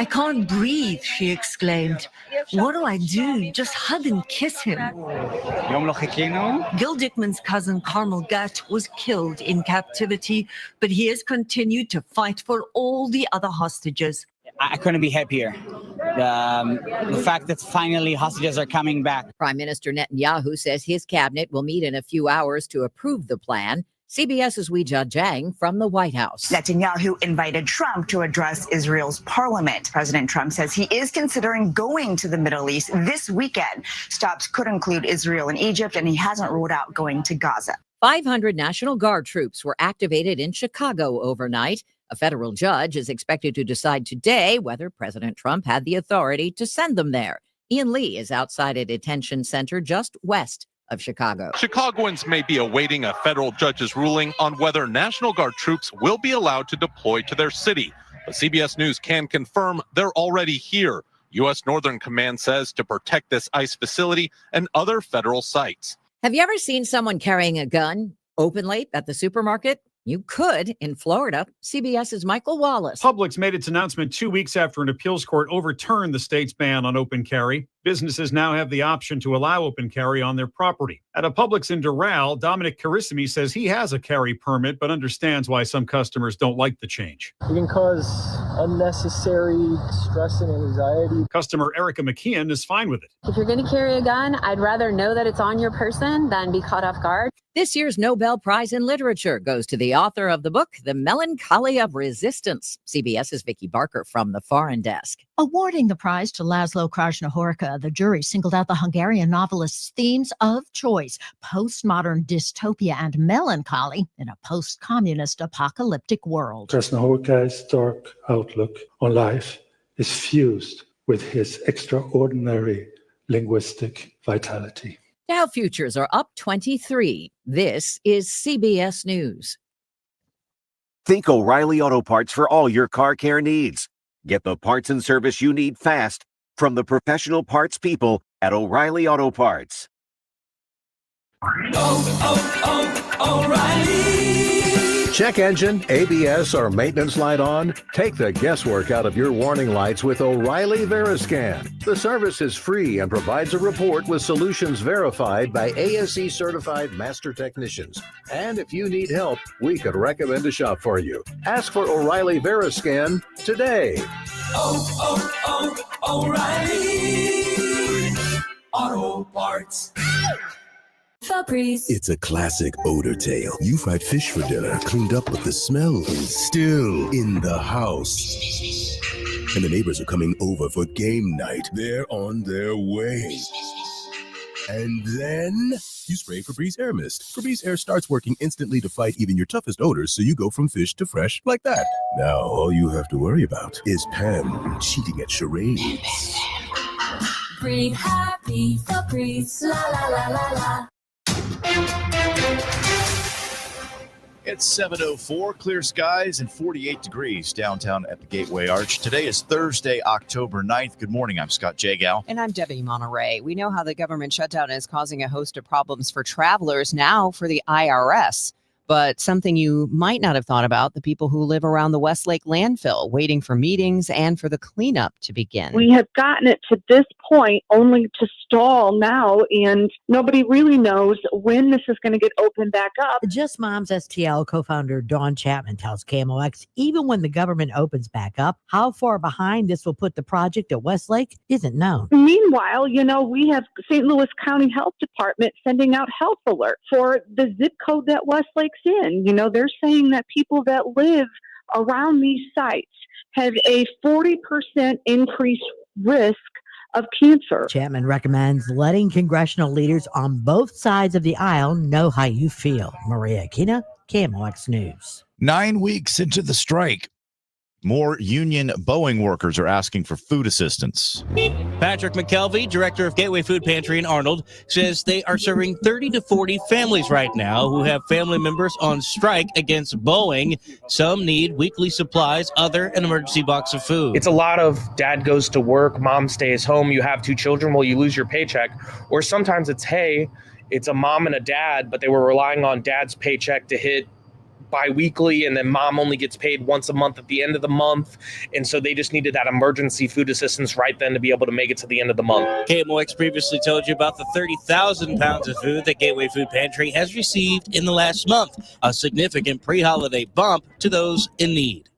can't breathe, she exclaimed. What do I do? Just hug and kiss him. Gil Dickman's cousin Carmel Gatt was killed in captivity, but he has continued to fight for all the other hostages. I couldn't be happier. The fact that finally hostages are coming back. Prime Minister Netanyahu says his cabinet will meet in a few hours to approve the plan. CBS's Weijia Jiang from the White House. Netanyahu invited Trump to address Israel's parliament. President Trump says he is considering going to the Middle East this weekend. Stops could include Israel and Egypt, and he hasn't ruled out going to Gaza. 500 National Guard troops were activated in Chicago overnight. A federal judge is expected to decide today whether President Trump had the authority to send them there. Ian Lee is outside a detention center just west of Chicago. Chicagoans may be awaiting a federal judge's ruling on whether National Guard troops will be allowed to deploy to their city. But CBS News can confirm they're already here. U.S. Northern Command says to protect this ICE facility and other federal sites. Have you ever seen someone carrying a gun openly at the supermarket? You could in Florida. CBS's Michael Wallace. Publix made its announcement 2 weeks after an appeals court overturned the state's ban on open carry. Businesses now have the option to allow open carry on their property. At a Publix in Doral, Dominic Carissimi says he has a carry permit, but understands why some customers don't like the change. It can cause unnecessary stress and anxiety. Customer Erica McKeon is fine with it. If you're going to carry a gun, I'd rather know that it's on your person than be caught off guard. This year's Nobel Prize in Literature goes to the author of the book, The Melancholy of Resistance. CBS's Vicki Barker from the Foreign Desk. Awarding the prize to Laszlo Krasznahorka, the jury singled out the Hungarian novelist's themes of choice, postmodern dystopia and melancholy in a post-communist apocalyptic world. Krasznahorka's dark outlook on life is fused with his extraordinary linguistic vitality. Dow futures are up 23. This is CBS News. Think O'Reilly Auto Parts for all your car care needs. Get the parts and service you need fast from the professional parts people at O'Reilly Auto Parts. Check engine, ABS, or maintenance light on? Take the guesswork out of your warning lights with O'Reilly Veriscan. The service is free and provides a report with solutions verified by ASE certified master technicians. And if you need help, we could recommend a shop for you. Ask for O'Reilly Veriscan today. O'Reilly Auto Parts. It's a classic odor tale. You fried fish for dinner, cleaned up, but the smell is still in the house. And the neighbors are coming over for game night. They're on their way. And then you spray Febreze Air Mist. Febreze Air starts working instantly to fight even your toughest odors, so you go from fish to fresh like that. Now all you have to worry about is Pam cheating at charades. Breathe happy, Febreze, la la la la la. It's 7:04, clear skies and 48 degrees downtown at the Gateway Arch. Today is Thursday, October 9th. Good morning. I'm Scott Jagow. And I'm Debbie Monterrey. We know how the government shutdown is causing a host of problems for travelers, now for the IRS. But something you might not have thought about, the people who live around the Westlake landfill, waiting for meetings and for the cleanup to begin. We have gotten it to this point only to stall now, and nobody really knows when this is going to get opened back up. Just Moms STL co-founder Dawn Chapman tells KMOX, even when the government opens back up, how far behind this will put the project at Westlake isn't known. Meanwhile, we have St. Louis County Health Department sending out health alerts for the zip code that Westlake's in. They're saying that people that live around these sites have a 40% increased risk of cancer. Chapman recommends letting congressional leaders on both sides of the aisle know how you feel. Maria Aquina, KMOX News. 9 weeks into the strike, more union Boeing workers are asking for food assistance. Patrick McKelvey, director of Gateway Food Pantry in Arnold, says they are serving 30 to 40 families right now who have family members on strike against Boeing. Some need weekly supplies, other an emergency box of food. It's a lot of dad goes to work, mom stays home, you have 2 children, well, you lose your paycheck. Or sometimes it's, hey, it's a mom and a dad, but they were relying on dad's paycheck to hit bi-weekly, and then mom only gets paid once a month at the end of the month, and so they just needed that emergency food assistance right then to be able to make it to the end of the month. KMOX previously told you about the 30,000 pounds of food that Gateway Food Pantry has received in the last month, a significant pre-holiday bump to those in need.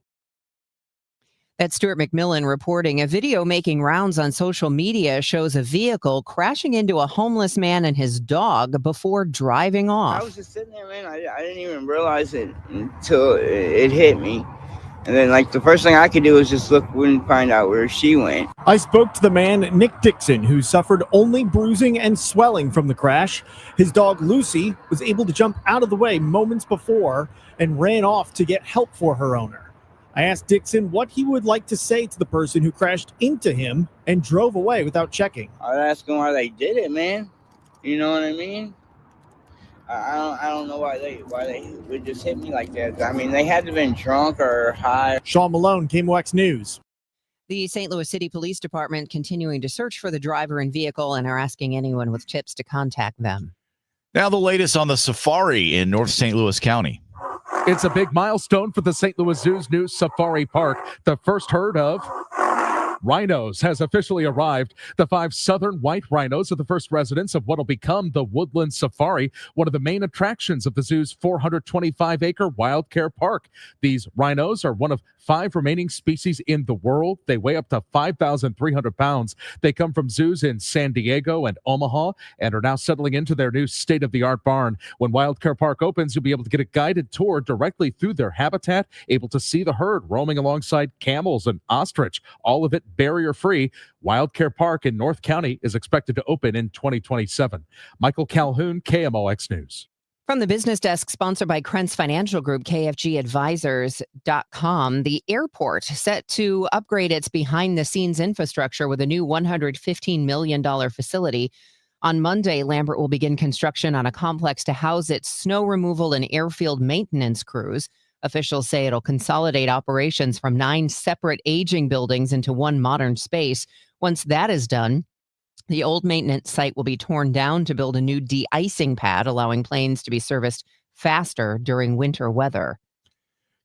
That's Stuart McMillan reporting. A video making rounds on social media shows a vehicle crashing into a homeless man and his dog before driving off. I was just sitting there, man. I didn't even realize it until it hit me. And then, the first thing I could do was just look and find out where she went. I spoke to the man, Nick Dixon, who suffered only bruising and swelling from the crash. His dog, Lucy, was able to jump out of the way moments before and ran off to get help for her owner. I asked Dixon what he would like to say to the person who crashed into him and drove away without checking. I'd ask them why they did it, man. You know what I mean? I don't know why they would just hit me like that. I mean, they had to have been drunk or high. Sean Malone, KMOX News. The St. Louis City Police Department continuing to search for the driver and vehicle and are asking anyone with tips to contact them. Now the latest on the safari in North St. Louis County. It's a big milestone for the St. Louis Zoo's new Safari Park. The first herd of rhinos has officially arrived. The 5 southern white rhinos are the first residents of what will become the Woodland Safari, one of the main attractions of the zoo's 425-acre wild care park. These rhinos are one of 5 remaining species in the world. They weigh up to 5,300 pounds. They come from zoos in San Diego and Omaha and are now settling into their new state-of-the-art barn. When Wild Care Park opens, you'll be able to get a guided tour directly through their habitat, able to see the herd roaming alongside camels and ostrich, all of it barrier-free. Wild Care Park in North County is expected to open in 2027. Michael Calhoun, KMOX News. From the business desk, sponsored by Krentz Financial Group, KFGadvisors.com, the airport set to upgrade its behind-the-scenes infrastructure with a new $115 million facility. On Monday, Lambert will begin construction on a complex to house its snow removal and airfield maintenance crews. Officials say it'll consolidate operations from 9 separate aging buildings into one modern space. Once that is done, The old maintenance site will be torn down to build a new de-icing pad, allowing planes to be serviced faster during winter weather.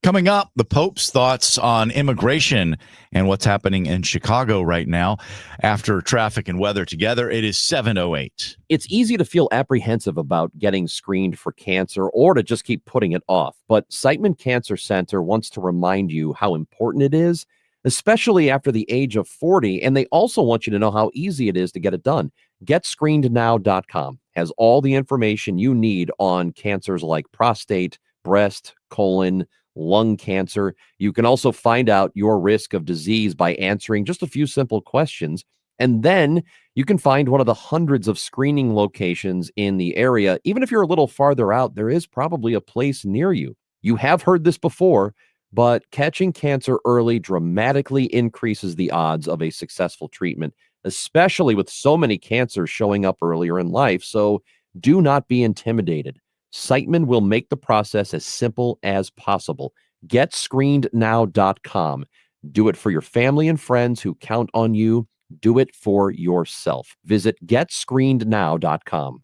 Coming up, the Pope's thoughts on immigration and what's happening in Chicago right now. After traffic and weather together, it is 7:08. It's easy to feel apprehensive about getting screened for cancer or to just keep putting it off. But Siteman Cancer Center wants to remind you how important it is, especially after the age of 40. And they also want you to know how easy it is to get it done. GetScreenedNow.com has all the information you need on cancers like prostate, breast, colon, lung cancer. You can also find out your risk of disease by answering just a few simple questions. And then you can find one of the hundreds of screening locations in the area. Even if you're a little farther out, there is probably a place near you. You have heard this before, but catching cancer early dramatically increases the odds of a successful treatment, especially with so many cancers showing up earlier in life. So do not be intimidated. Siteman will make the process as simple as possible. GetScreenedNow.com. Do it for your family and friends who count on you. Do it for yourself. Visit GetScreenedNow.com.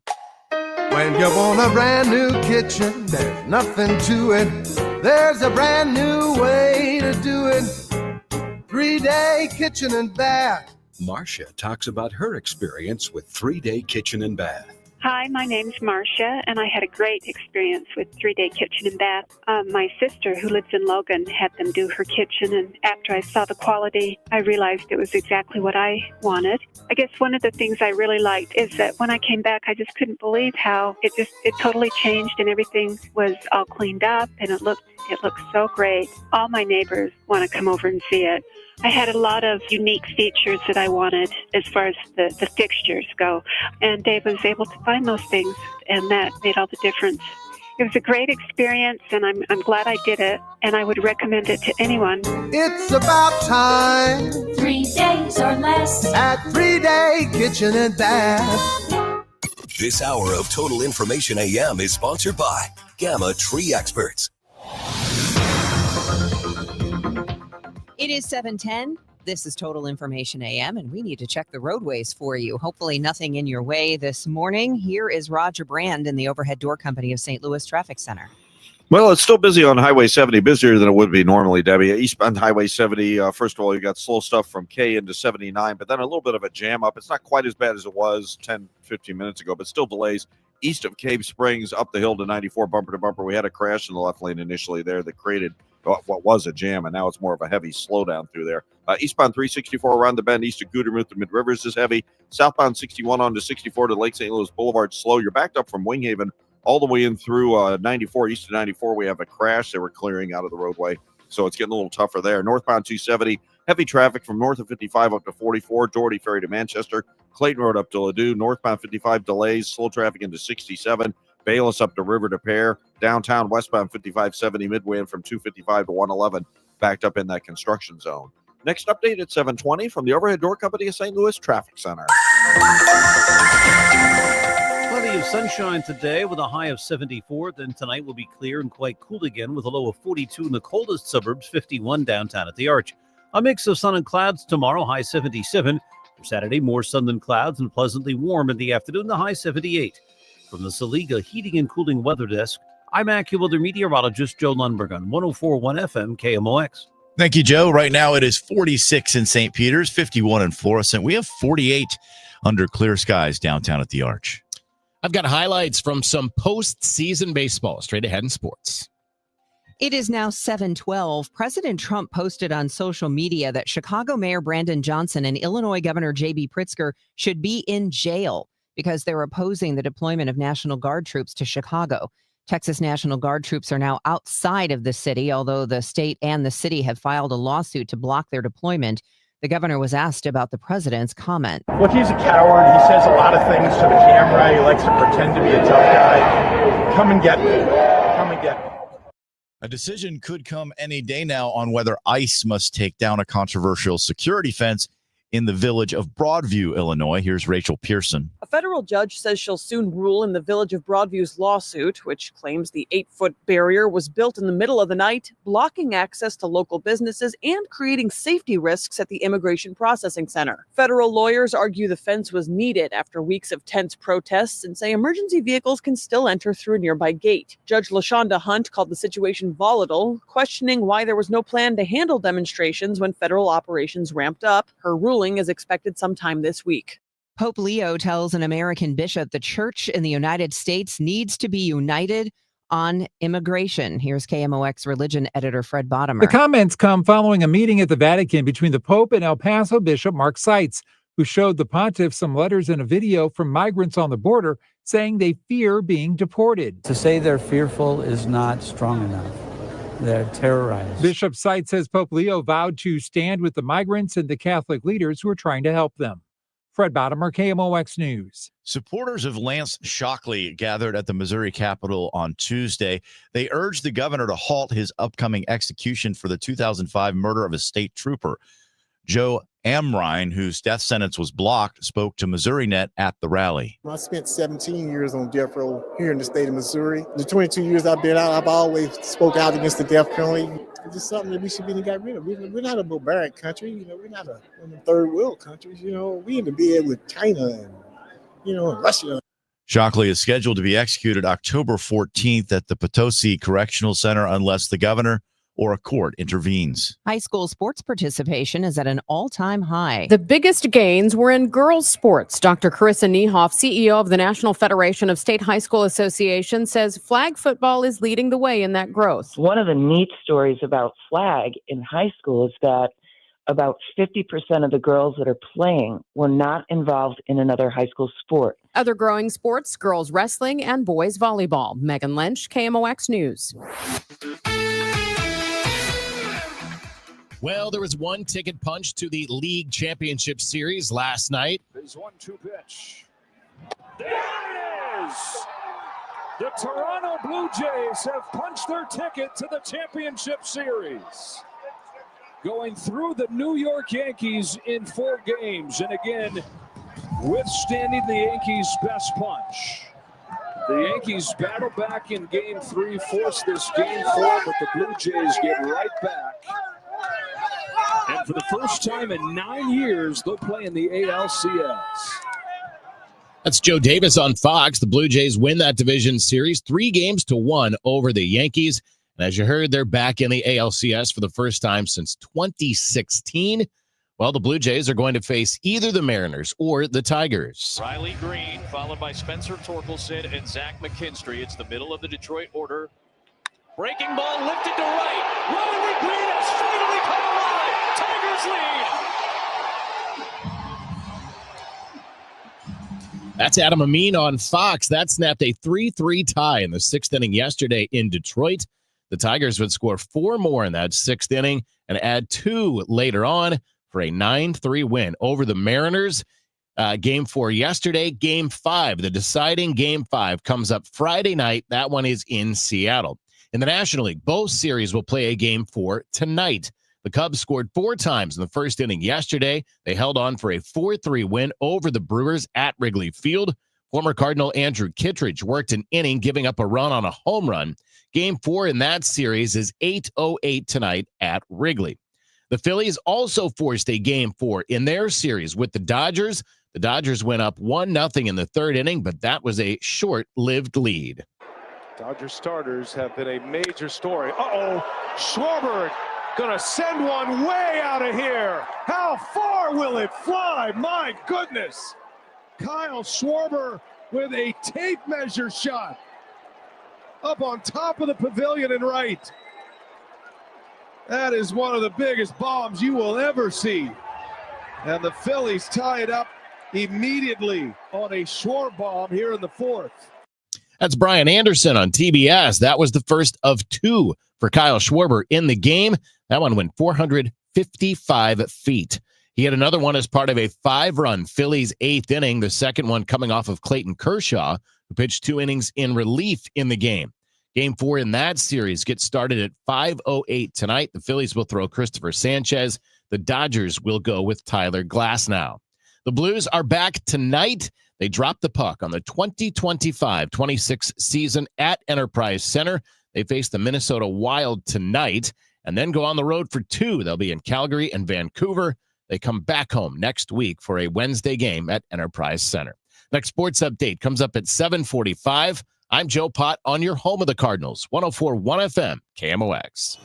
When you want a brand new kitchen, there's nothing to it. There's a brand new way to do it. 3-day kitchen and bath. Marcia talks about her experience with 3-day kitchen and bath. Hi, my name's Marcia, and I had a great experience with 3-day kitchen and bath. My sister, who lives in Logan, had them do her kitchen, and after I saw the quality, I realized it was exactly what I wanted. I guess one of the things I really liked is that when I came back, I just couldn't believe how it totally changed, and everything was all cleaned up, and it looked so great. All my neighbors want to come over and see it. I had a lot of unique features that I wanted as far as the fixtures go, and Dave was able to find those things, and that made all the difference. It was a great experience, and I'm glad I did it, and I would recommend it to anyone. It's about time. 3 days or less at 3-day kitchen and bath. This hour of Total Information AM is sponsored by Gamma Tree Experts. It is 7:10. This is Total Information AM, and we need to check the roadways for you. Hopefully nothing in your way this morning. Here is Roger Brand in the Overhead Door Company of St. Louis Traffic Center. Well, it's still busy on Highway 70, busier than it would be normally, Debbie. Eastbound Highway 70, first of all, you got slow stuff from K into 79, but then a little bit of a jam up. It's not quite as bad as it was 10, 15 minutes ago, but still delays. East of Cave Springs, up the hill to 94, bumper to bumper. We had a crash in the left lane initially there that created what was a jam, and now it's more of a heavy slowdown through there. Eastbound 364 around the bend, east of Gudermouth to Mid-Rivers is heavy. Southbound 61 on to 64 to Lake St. Louis Boulevard, slow. You're backed up from Winghaven all the way in through 94. East of 94, we have a crash. They were clearing out of the roadway, so it's getting a little tougher there. Northbound 270, heavy traffic from north of 55 up to 44. Doherty Ferry to Manchester. Clayton Road up to Ladue. Northbound 55 delays, slow traffic into 67. Bayless up to River to Pear. Downtown westbound 5570 midway in from 255 to 111, backed up in that construction zone. Next update at 7:20 from the Overhead Door Company of St. Louis Traffic Center. Plenty of sunshine today with a high of 74. Then tonight will be clear and quite cool again with a low of 42 in the coldest suburbs, 51 downtown at the Arch. A mix of sun and clouds tomorrow, high 77. For Saturday, more sun than clouds and pleasantly warm in the afternoon, the high 78. From the Saliga Heating and Cooling Weather Desk, I'm AccuWeather meteorologist Joe Lundberg on 104.1 FM KMOX. Thank you, Joe. Right now it is 46 in St. Peter's, 51 in Florissant. We have 48 under clear skies downtown at the Arch. I've got highlights from some postseason baseball straight ahead in sports. It is now 7:12. President Trump posted on social media that Chicago Mayor Brandon Johnson and Illinois Governor J.B. Pritzker should be in jail because they're opposing the deployment of National Guard troops to Chicago. Texas National Guard troops are now outside of the city, although the state and the city have filed a lawsuit to block their deployment. The governor was asked about the president's comment. Look, he's a coward. He says a lot of things to the camera. He likes to pretend to be a tough guy. Come and get me. Come and get me. A decision could come any day now on whether ICE must take down a controversial security fence in the village of Broadview, Illinois. Here's Rachel Pearson. A federal judge says she'll soon rule in the village of Broadview's lawsuit, which claims the 8-foot barrier was built in the middle of the night, blocking access to local businesses and creating safety risks at the Immigration Processing Center. Federal lawyers argue the fence was needed after weeks of tense protests and say emergency vehicles can still enter through a nearby gate. Judge LaShonda Hunt called the situation volatile, questioning why there was no plan to handle demonstrations when federal operations ramped up. Her ruling is expected sometime this week. Pope Leo tells an American bishop the church in the United States needs to be united on immigration. Here's KMOX religion editor Fred Bottomer. The comments come following a meeting at the Vatican between the Pope and El Paso Bishop Mark Seitz, who showed the pontiff some letters and a video from migrants on the border saying they fear being deported. To say they're fearful is not strong enough. They're terrorized. Bishop Seitz says Pope Leo vowed to stand with the migrants and the Catholic leaders who are trying to help them. Fred Bottomer, KMOX News. Supporters of Lance Shockley gathered at the Missouri Capitol on Tuesday. They urged the governor to halt his upcoming execution for the 2005 murder of a state trooper. Joe Amrine, whose death sentence was blocked, spoke to MissouriNet at the rally. I spent 17 years on death row here in the state of Missouri. The 22 years I've been out, I've always spoke out against the death penalty. It's just something that we should be got rid of. We're not a barbaric country. We're not one of the third world countries. We in the bed with China and, Russia. Shockley is scheduled to be executed October 14th at the Potosi Correctional Center unless the governor or a court intervenes. High school sports participation is at an all-time high. The biggest gains were in girls' sports. Dr. Carissa Niehoff, CEO of the National Federation of State High School Associations, says flag football is leading the way in that growth. One of the neat stories about flag in high school is that about 50% of the girls that are playing were not involved in another high school sport. Other growing sports, girls wrestling and boys volleyball. Megan Lynch, KMOX News. Well, there was one ticket punch to the league championship series last night. There's 1-2 pitch. There it is! The Toronto Blue Jays have punched their ticket to the championship series. Going through the New York Yankees in 4 games, and again, withstanding the Yankees' best punch. The Yankees battle back in Game 3, force this Game 4, but the Blue Jays get right back. And for the first time in 9 years, they'll play in the ALCS. That's Joe Davis on Fox. The Blue Jays win that division series 3-1 over the Yankees. And as you heard, they're back in the ALCS for the first time since 2016. Well, the Blue Jays are going to face either the Mariners or the Tigers. Riley Green, followed by Spencer Torkelson and Zach McKinstry. It's the middle of the Detroit order. Breaking ball lifted to right. Riley Green is finally caught alive. Tigers lead. That's Adam Amin on Fox. That snapped a 3-3 tie in the 6th inning yesterday in Detroit. The Tigers would score 4 more in that 6th inning and add 2 later on for a 9-3 win over the Mariners. Game 4 yesterday. Game 5, the deciding Game 5, comes up Friday night. That one is in Seattle. In the National League, both series will play a Game 4 tonight. The Cubs scored 4 times in the first inning yesterday. They held on for a 4-3 win over the Brewers at Wrigley Field. Former Cardinal Andrew Kittredge worked an inning, giving up a run on a home run. Game 4 in that series is 8:08 tonight at Wrigley. The Phillies also forced a Game 4 in their series with the Dodgers. The Dodgers went up 1-0 in the 3rd inning, but that was a short-lived lead. Dodger starters have been a major story. Uh-oh, Schwarber gonna send one way out of here. How far will it fly? My goodness. Kyle Schwarber with a tape measure shot up on top of the pavilion and right. That is one of the biggest bombs you will ever see. And the Phillies tie it up immediately on a Schwarber bomb here in the 4th. That's Brian Anderson on TBS. That was the first of 2 for Kyle Schwarber in the game. That one went 455 feet. He had another one as part of a 5-run Phillies 8th inning, the second one coming off of Clayton Kershaw, who pitched 2 innings in relief in the game. Game 4 in that series gets started at 5:08 tonight. The Phillies will throw Christopher Sanchez. The Dodgers will go with Tyler Glasnow. The Blues are back tonight. They dropped the puck on the 2025-26 season at Enterprise Center. They face the Minnesota Wild tonight and then go on the road for 2. They'll be in Calgary and Vancouver. They come back home next week for a Wednesday game at Enterprise Center. Next sports update comes up at 7:45. I'm Joe Pott on your home of the Cardinals, 104.1 FM, KMOX.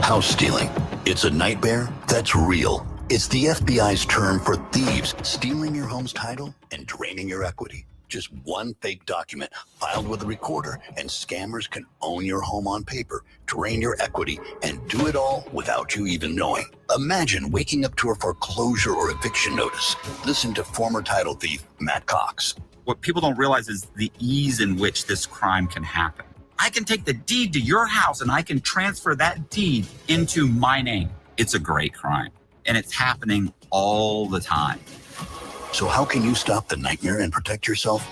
House stealing. It's a nightmare that's real. It's the FBI's term for thieves stealing your home's title and draining your equity. Just one fake document filed with a recorder, and scammers can own your home on paper, drain your equity, and do it all without you even knowing. Imagine waking up to a foreclosure or eviction notice. Listen to former title thief Matt Cox. What people don't realize is the ease in which this crime can happen. I can take the deed to your house and I can transfer that deed into my name. It's a great crime, and it's happening all the time. So how can you stop the nightmare and protect yourself?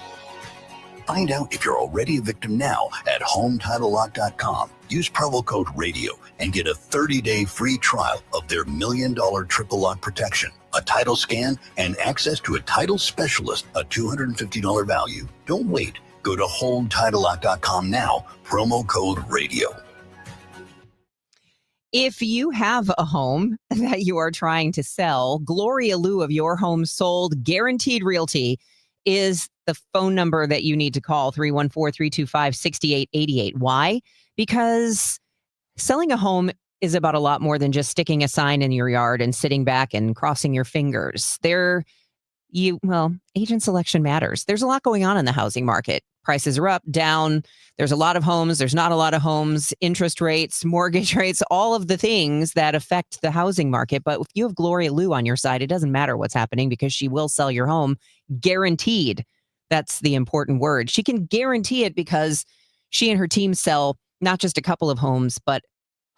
Find out if you're already a victim now at HomeTitleLock.com. Use promo code RADIO and get a 30-day free trial of their $1 million triple lock protection, a title scan, and access to a title specialist, a $250 value. Don't wait. Go to HomeTitleLock.com now, promo code RADIO. If you have a home that you are trying to sell, Gloria Liu of Your Home Sold Guaranteed Realty is the phone number that you need to call, 314-325-6888. Why? Because selling a home is about a lot more than just sticking a sign in your yard and sitting back and crossing your fingers. Agent selection matters. There's a lot going on in the housing market. Prices are up, down. There's a lot of homes. There's not a lot of homes. Interest rates, mortgage rates, all of the things that affect the housing market. But if you have Gloria Liu on your side, it doesn't matter what's happening because she will sell your home guaranteed. That's the important word. She can guarantee it because she and her team sell not just a couple of homes, but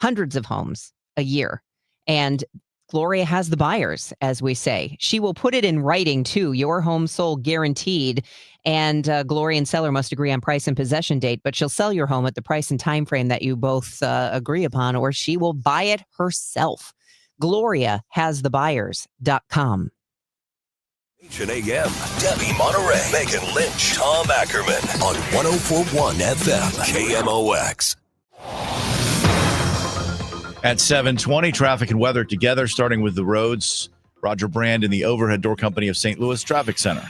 hundreds of homes a year. And Gloria has the buyers, as we say. She will put it in writing, too. Your home sold guaranteed. And Gloria and seller must agree on price and possession date, but she'll sell your home at the price and time frame that you both agree upon, or she will buy it herself. Gloria has the buyers.com. H&AM, Debbie Monterrey, Megan Lynch, Tom Ackerman on 104.1 FM, KMOX. At 7:20, traffic and weather together, starting with the roads. Roger Brand in the Overhead Door Company of St. Louis Traffic Center.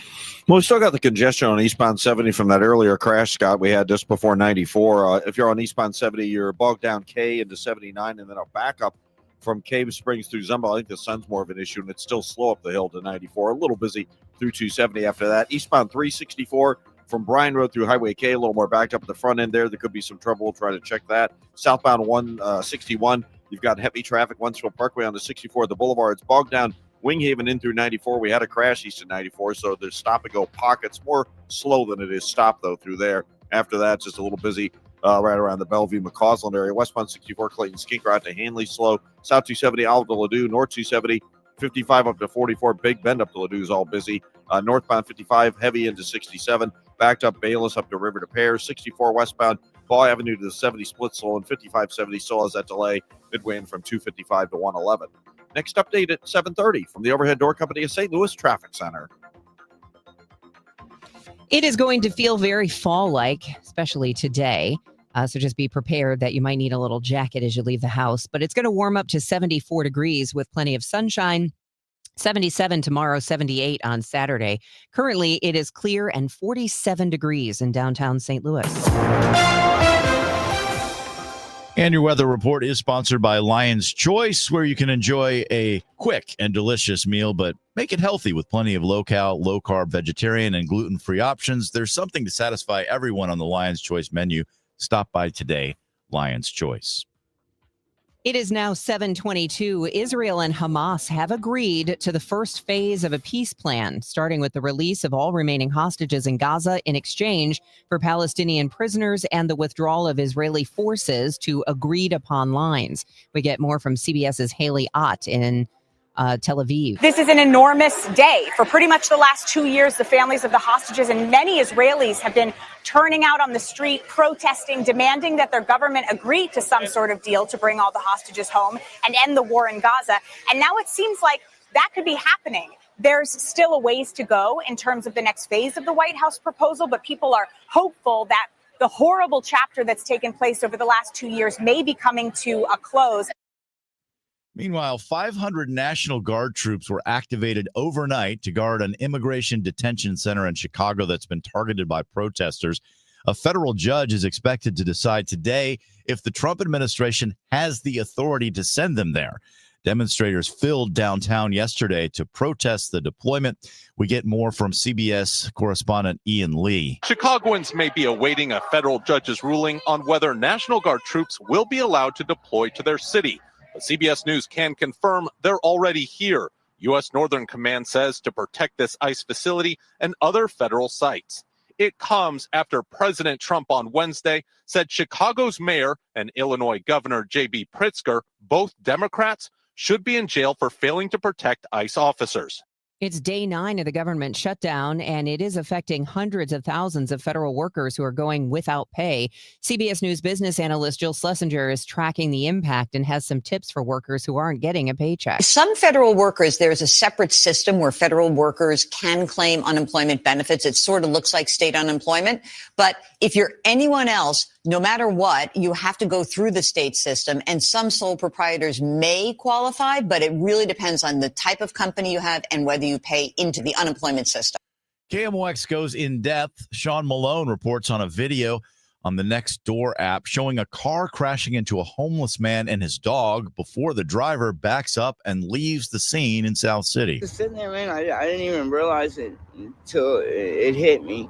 Well, we still got the congestion on eastbound 70 from that earlier crash, Scott, we had just before 94. If you're on eastbound 70, you're bogged down K into 79, and then a backup from Cave Springs through Zumba. I think the sun's more of an issue, and it's still slow up the hill to 94. A little busy through 270 after that. Eastbound 364 from Bryan Road through Highway K, a little more backed up at the front end there. There could be some trouble. We'll try to check that. Southbound 161, you've got heavy traffic, Wentzville Parkway on the 64 at the Boulevard. It's bogged down Winghaven in through 94. We had a crash east of 94, so there's stop-and-go pockets. More slow than it is stop, though, through there. After that, it's just a little busy right around the Bellevue-McCausland area. Westbound 64, Clayton-Skinker out to Hanley, slow. South 270, Olive to Ladue. North 270, 55 up to 44. Big Bend up to Ladue is all busy. Northbound 55, heavy into 67. Backed up Bayless up to River to Pear. 64 westbound, Ball Avenue to the 70, split slow. And 5570 still has that delay midway in from 255 to 111. Next update at 7:30 from the Overhead Door Company of St. Louis Traffic Center. It is going to feel very fall-like, especially today. So just be prepared that you might need a little jacket as you leave the house. But it's going to warm up to 74 degrees with plenty of sunshine. 77 tomorrow, 78 on Saturday. Currently, it is clear and 47 degrees in downtown St. Louis. And your weather report is sponsored by Lion's Choice, where you can enjoy a quick and delicious meal, but make it healthy with plenty of low-cal, low-carb, vegetarian, and gluten-free options. There's something to satisfy everyone on the Lion's Choice menu. Stop by today, Lion's Choice. It is now 7:22. Israel and Hamas have agreed to the first phase of a peace plan, starting with the release of all remaining hostages in Gaza in exchange for Palestinian prisoners and the withdrawal of Israeli forces to agreed upon lines. We get more from CBS's Haley Ott in Tel Aviv. This is an enormous day. For pretty much the last 2 years, the families of the hostages and many Israelis have been turning out on the street, protesting, demanding that their government agree to some sort of deal to bring all the hostages home and end the war in Gaza. And now it seems like that could be happening. There's still a ways to go in terms of the next phase of the White House proposal, but people are hopeful that the horrible chapter that's taken place over the last 2 years may be coming to a close. Meanwhile, 500 National Guard troops were activated overnight to guard an immigration detention center in Chicago that's been targeted by protesters. A federal judge is expected to decide today if the Trump administration has the authority to send them there. Demonstrators filled downtown yesterday to protest the deployment. We get more from CBS correspondent Ian Lee. Chicagoans may be awaiting a federal judge's ruling on whether National Guard troops will be allowed to deploy to their city. But CBS News can confirm they're already here. U.S. Northern Command says to protect this ICE facility and other federal sites. It comes after President Trump on Wednesday said Chicago's mayor and Illinois Governor J.B. Pritzker, both Democrats, should be in jail for failing to protect ICE officers. It's day 9 of the government shutdown, and it is affecting hundreds of thousands of federal workers who are going without pay. CBS News business analyst Jill Schlesinger is tracking the impact and has some tips for workers who aren't getting a paycheck. Some federal workers, there's a separate system where federal workers can claim unemployment benefits. It sort of looks like state unemployment. But if you're anyone else, no matter what, you have to go through the state system, and some sole proprietors may qualify, but it really depends on the type of company you have and whether you pay into the unemployment system. KMOX goes in depth. Sean Malone reports on a video on the Nextdoor app showing a car crashing into a homeless man and his dog before the driver backs up and leaves the scene in South City. Just sitting there, man, I didn't even realize it until it hit me.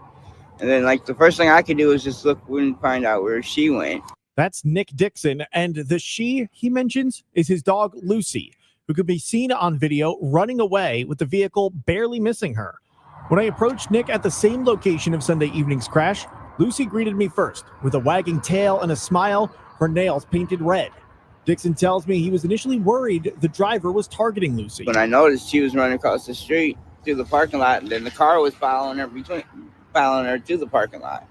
And then, the first thing I could do is just look and find out where she went. That's Nick Dixon, and the she he mentions is his dog, Lucy, who could be seen on video running away with the vehicle barely missing her. When I approached Nick at the same location of Sunday evening's crash, Lucy greeted me first with a wagging tail and a smile, her nails painted red. Dixon tells me he was initially worried the driver was targeting Lucy. When I noticed she was running across the street through the parking lot, and then the car was following her to the parking lot.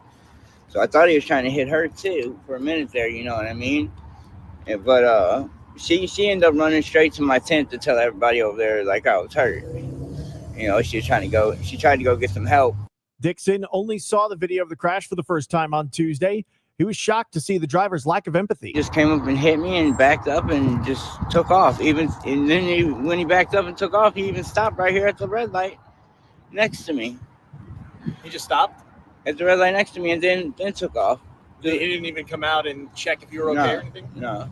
So I thought he was trying to hit her too for a minute there, you know what I mean? But she ended up running straight to my tent to tell everybody over there I was hurt. She tried to go get some help. Dixon only saw the video of the crash for the first time on Tuesday. He was shocked to see the driver's lack of empathy. Just came up and hit me and backed up and just took off. And then when he backed up and took off, he even stopped right here at the red light next to me. He just stopped at the red light next to me and then took off. He didn't even come out and check if you were okay or anything? No.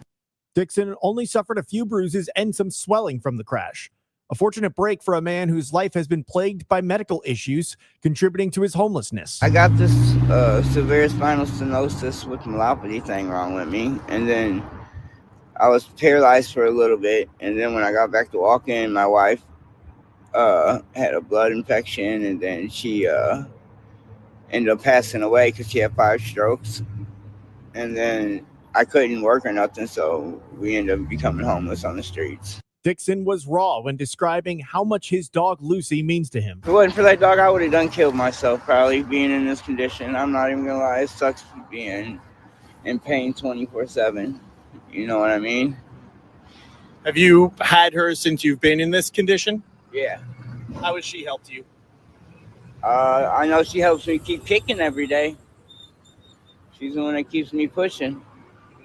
Dixon only suffered a few bruises and some swelling from the crash. A fortunate break for a man whose life has been plagued by medical issues, contributing to his homelessness. I got this severe spinal stenosis with myelopathy thing wrong with me. And then I was paralyzed for a little bit. And then when I got back to walking, my wife had a blood infection, and then she ended up passing away because she had 5 strokes. And then I couldn't work or nothing, so we ended up becoming homeless on the streets. Dixon was raw when describing how much his dog Lucy means to him. If it wasn't for that dog, I would have killed myself, probably, being in this condition. I'm not even gonna lie, it sucks being in pain 24/7. You know what I mean? Have you had her since you've been in this condition? Yeah. How has she helped you? I know she helps me keep kicking every day. She's the one that keeps me pushing.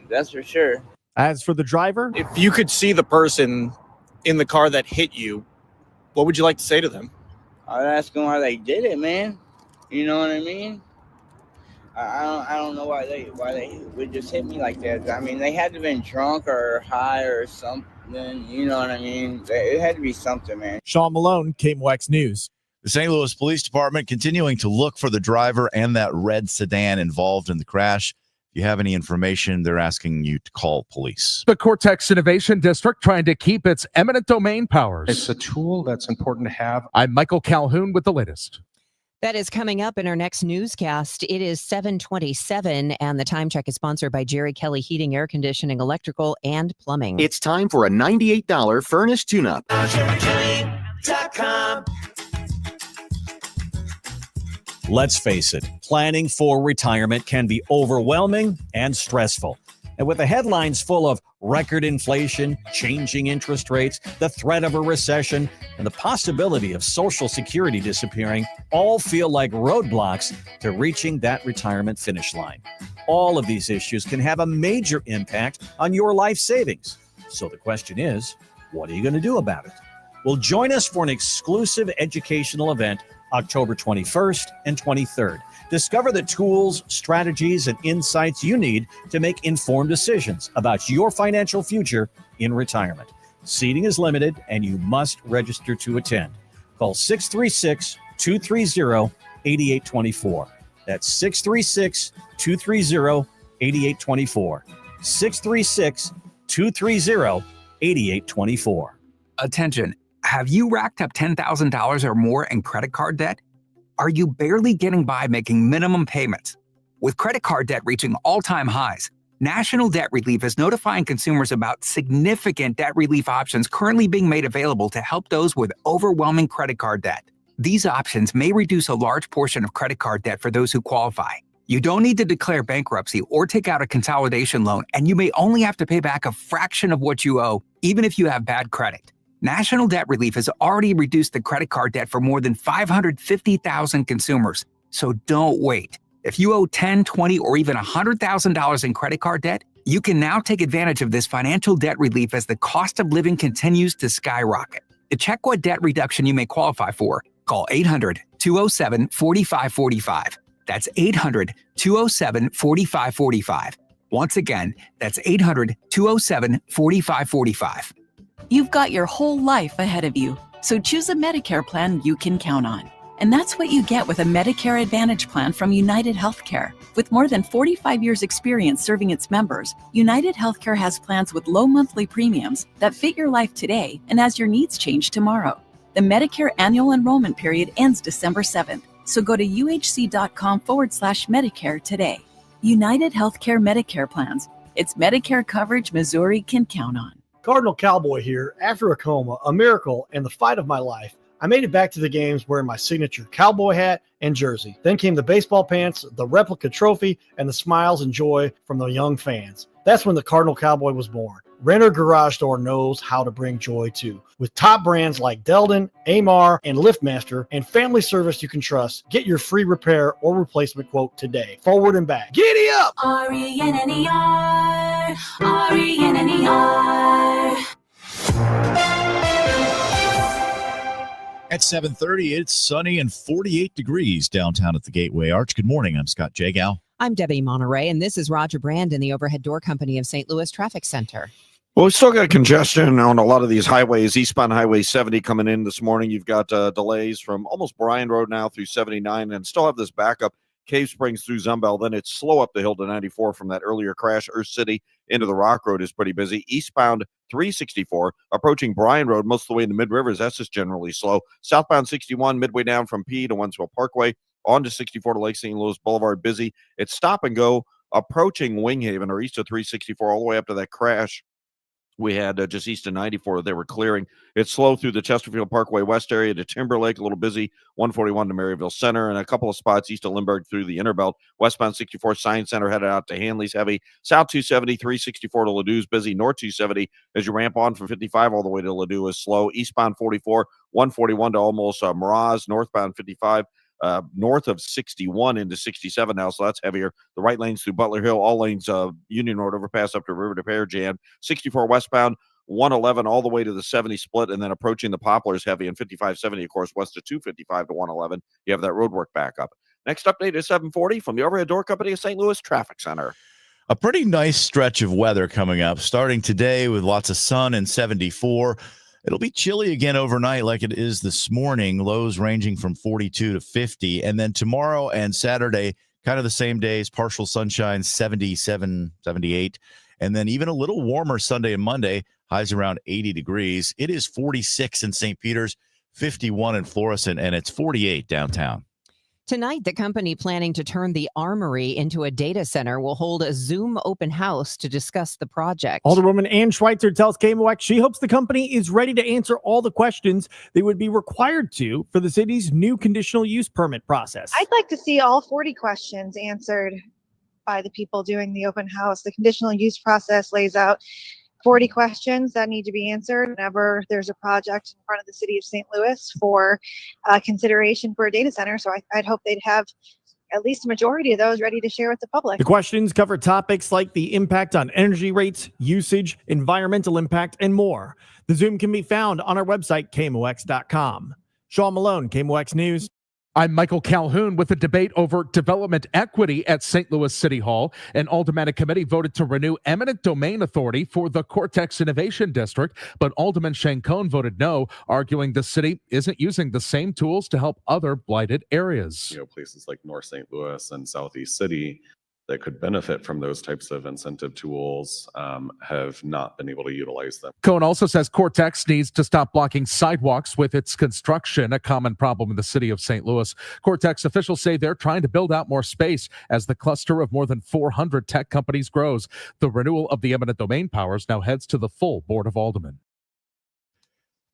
That's for sure. As for the driver, if you could see the person in the car that hit you, what would you like to say to them? I'd ask them why they did it, man. You know what I mean? I don't know why they would just hit me like that. I mean, they had to have been drunk or high or something. You know what I mean? It had to be something, man. Sean Malone, KMOX News. The St. Louis Police Department continuing to look for the driver and that red sedan involved in the crash. If you have any information, they're asking you to call police. The Cortex Innovation District trying to keep its eminent domain powers. It's a tool that's important to have. I'm Michael Calhoun with the latest. That is coming up in our next newscast. It is 7:27, and the time check is sponsored by Jerry Kelly Heating, Air Conditioning, Electrical, and Plumbing. It's time for a $98 furnace tune-up. Let's face it, planning for retirement can be overwhelming and stressful. And with the headlines full of record inflation, changing interest rates, the threat of a recession, and the possibility of Social Security disappearing, all feel like roadblocks to reaching that retirement finish line. All of these issues can have a major impact on your life savings. So the question is, what are you going to do about it? Well, join us for an exclusive educational event October 21st and 23rd. Discover the tools, strategies, and insights you need to make informed decisions about your financial future in retirement. Seating is limited, and you must register to attend. Call 636-230-8824. That's 636-230-8824. 636-230-8824. Attention. Have you racked up $10,000 or more in credit card debt? Are you barely getting by making minimum payments? With credit card debt reaching all-time highs, National Debt Relief is notifying consumers about significant debt relief options currently being made available to help those with overwhelming credit card debt. These options may reduce a large portion of credit card debt for those who qualify. You don't need to declare bankruptcy or take out a consolidation loan, and you may only have to pay back a fraction of what you owe, even if you have bad credit. National Debt Relief has already reduced the credit card debt for more than 550,000 consumers. So don't wait. If you owe $10, $20, or even $100,000 in credit card debt, you can now take advantage of this financial debt relief as the cost of living continues to skyrocket. To check what debt reduction you may qualify for, call 800-207-4545. That's 800-207-4545. Once again, that's 800-207-4545. You've got your whole life ahead of you, so choose a Medicare plan you can count on. And that's what you get with a Medicare Advantage plan from United Healthcare. With more than 45 years' experience serving its members, United Healthcare has plans with low monthly premiums that fit your life today and as your needs change tomorrow. The Medicare annual enrollment period ends December 7th, so go to uhc.com/Medicare today. United Healthcare Medicare plans. It's Medicare coverage Missouri can count on. Cardinal Cowboy here. After a coma, a miracle, and the fight of my life, I made it back to the games wearing my signature cowboy hat and jersey. Then came the baseball pants, the replica trophy, and the smiles and joy from the young fans. That's when the Cardinal Cowboy was born. Renner Garage Door knows how to bring joy too. With top brands like Delden, Amar, and LiftMaster, and family service you can trust, get your free repair or replacement quote today. Forward and back. Giddy up! R-E-N-N-E-R, R-E-N-N-E-R. At 7:30, it's sunny and 48 degrees downtown at the Gateway Arch. Good morning. I'm Scott Jagow. I'm Debbie Monterrey, and this is Roger Brand in the Overhead Door Company of St. Louis Traffic Center. Well, we still got congestion on a lot of these highways. Eastbound Highway 70 coming in this morning. You've got delays from almost Bryan Road now through 79, and still have this backup. Cave Springs through Zumbel. Then it's slow up the hill to 94 from that earlier crash. Earth City into the Rock Road is pretty busy. Eastbound 364 approaching Bryan Road most of the way into Mid Rivers. That's just generally slow. Southbound 61 midway down from P to Wentzville Parkway on to 64 to Lake St. Louis Boulevard busy. It's stop and go approaching Winghaven or east of 364 all the way up to that crash we had just east of 94. They were clearing. It's slow through the Chesterfield Parkway West area to Timberlake, a little busy, 141 to Maryville Center, and a couple of spots east of Lindbergh through the Interbelt. Westbound 64 Science Center headed out to Hanley's heavy. South 270, 364 to Ladou's busy. North 270 as you ramp on from 55 all the way to Ladou is slow. Eastbound 44, 141 to almost Miraz. Northbound 55. North of 61 into 67 now, so that's heavier. The right lanes through Butler Hill, all lanes Union Road overpass up to River to Pear Jam. 64 westbound, 111 all the way to the 70 split, and then approaching the Poplars heavy, and 5570, of course, west of 255 to 111. You have that roadwork back up. Next update is 740 from the Overhead Door Company of St. Louis Traffic Center. A pretty nice stretch of weather coming up, starting today with lots of sun and 74. It'll be chilly again overnight like it is this morning, lows ranging from 42 to 50. And then tomorrow and Saturday, kind of the same days, partial sunshine, 77, 78. And then even a little warmer Sunday and Monday, highs around 80 degrees. It is 46 in St. Peter's, 51 in Florissant, and it's 48 downtown. Tonight, the company planning to turn the Armory into a data center will hold a Zoom open house to discuss the project. Alderwoman Ann Schweitzer tells KMOX she hopes the company is ready to answer all the questions they would be required to for the city's new conditional use permit process. I'd like to see all 40 questions answered by the people doing the open house. The conditional use process lays out 40 questions that need to be answered whenever there's a project in front of the city of St. Louis for consideration for a data center. So I'd hope they'd have at least a majority of those ready to share with the public. The questions cover topics like the impact on energy rates, usage, environmental impact, and more. The Zoom can be found on our website, KMOX.com. Sean Malone, KMOX News. I'm Michael Calhoun with a debate over development equity at St. Louis City Hall. An aldermanic committee voted to renew eminent domain authority for the Cortex Innovation District, but Alderman Shancone voted no, arguing the city isn't using the same tools to help other blighted areas. Places like North St. Louis and Southeast City that could benefit from those types of incentive tools have not been able to utilize them. Cohn also says Cortex needs to stop blocking sidewalks with its construction, a common problem in the city of St. Louis. Cortex officials say they're trying to build out more space as the cluster of more than 400 tech companies grows. The renewal of the eminent domain powers now heads to the full Board of Aldermen.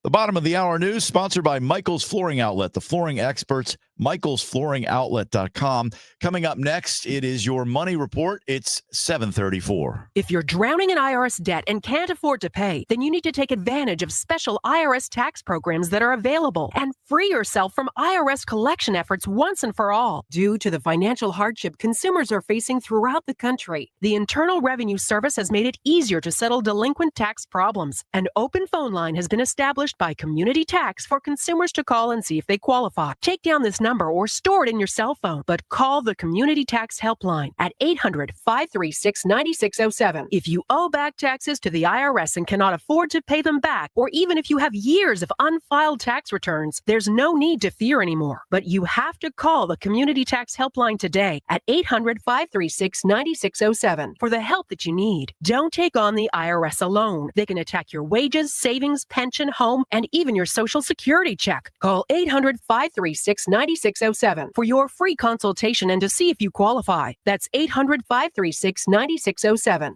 The bottom of the hour news sponsored by Michael's Flooring Outlet, the flooring experts, michaelsflooringoutlet.com. Coming up next, it is your money report. It's 7:34. If you're drowning in IRS debt and can't afford to pay, then you need to take advantage of special IRS tax programs that are available and free yourself from IRS collection efforts once and for all. Due to the financial hardship consumers are facing throughout the country, the Internal Revenue Service has made it easier to settle delinquent tax problems. An open phone line has been established by Community Tax for consumers to call and see if they qualify. Take down this number or store it in your cell phone, but call the Community Tax Helpline at 800-536-9607. If you owe back taxes to the IRS and cannot afford to pay them back, or even if you have years of unfiled tax returns, there's no need to fear anymore. But you have to call the Community Tax Helpline today at 800-536-9607 for the help that you need. Don't take on the IRS alone. They can attack your wages, savings, pension, home, and even your Social Security check. Call 800-536-9607 for your free consultation and to see if you qualify. That's 800-536-9607.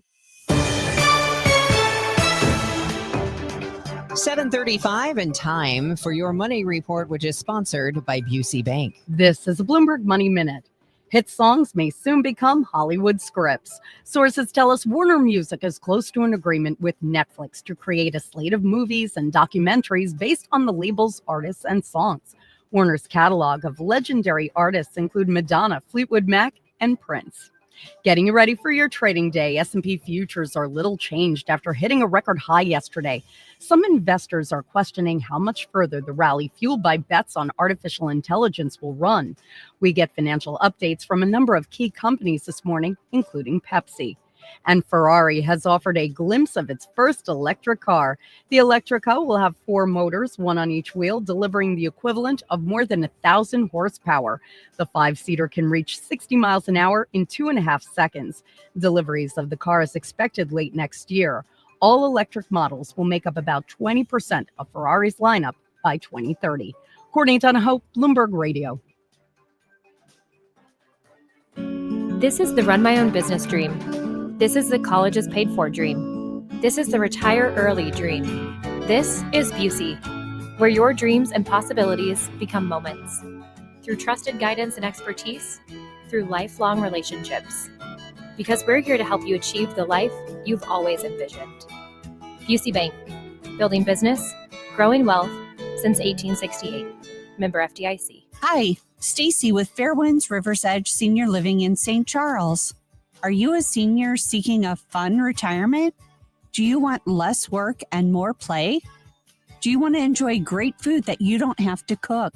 7:35 and time for your money report, which is sponsored by Busey Bank. This is a Bloomberg Money Minute. Hit songs may soon become Hollywood scripts. Sources tell us Warner Music is close to an agreement with Netflix to create a slate of movies and documentaries based on the label's artists and songs. Warner's catalog of legendary artists include Madonna, Fleetwood Mac, and Prince. Getting you ready for your trading day, S&P futures are little changed after hitting a record high yesterday. Some investors are questioning how much further the rally fueled by bets on artificial intelligence will run. We get financial updates from a number of key companies this morning, including Pepsi. And Ferrari has offered a glimpse of its first electric car. The Electrica will have 4 motors, one on each wheel, delivering the equivalent of more than 1,000 horsepower. The 5-seater can reach 60 miles an hour in 2.5 seconds. Deliveries of the car is expected late next year. All electric models will make up about 20% of Ferrari's lineup by 2030. Courtney Donahoe, Bloomberg Radio. This is the run my own business dream. This is the colleges paid for dream. This is the retire early dream. This is Busey, where your dreams and possibilities become moments. Through trusted guidance and expertise, through lifelong relationships. Because we're here to help you achieve the life you've always envisioned. Busey Bank, building business, growing wealth since 1868. Member FDIC. Hi, Stacy with Fairwinds River's Edge Senior Living in St. Charles. Are you a senior seeking a fun retirement? Do you want less work and more play? Do you want to enjoy great food that you don't have to cook?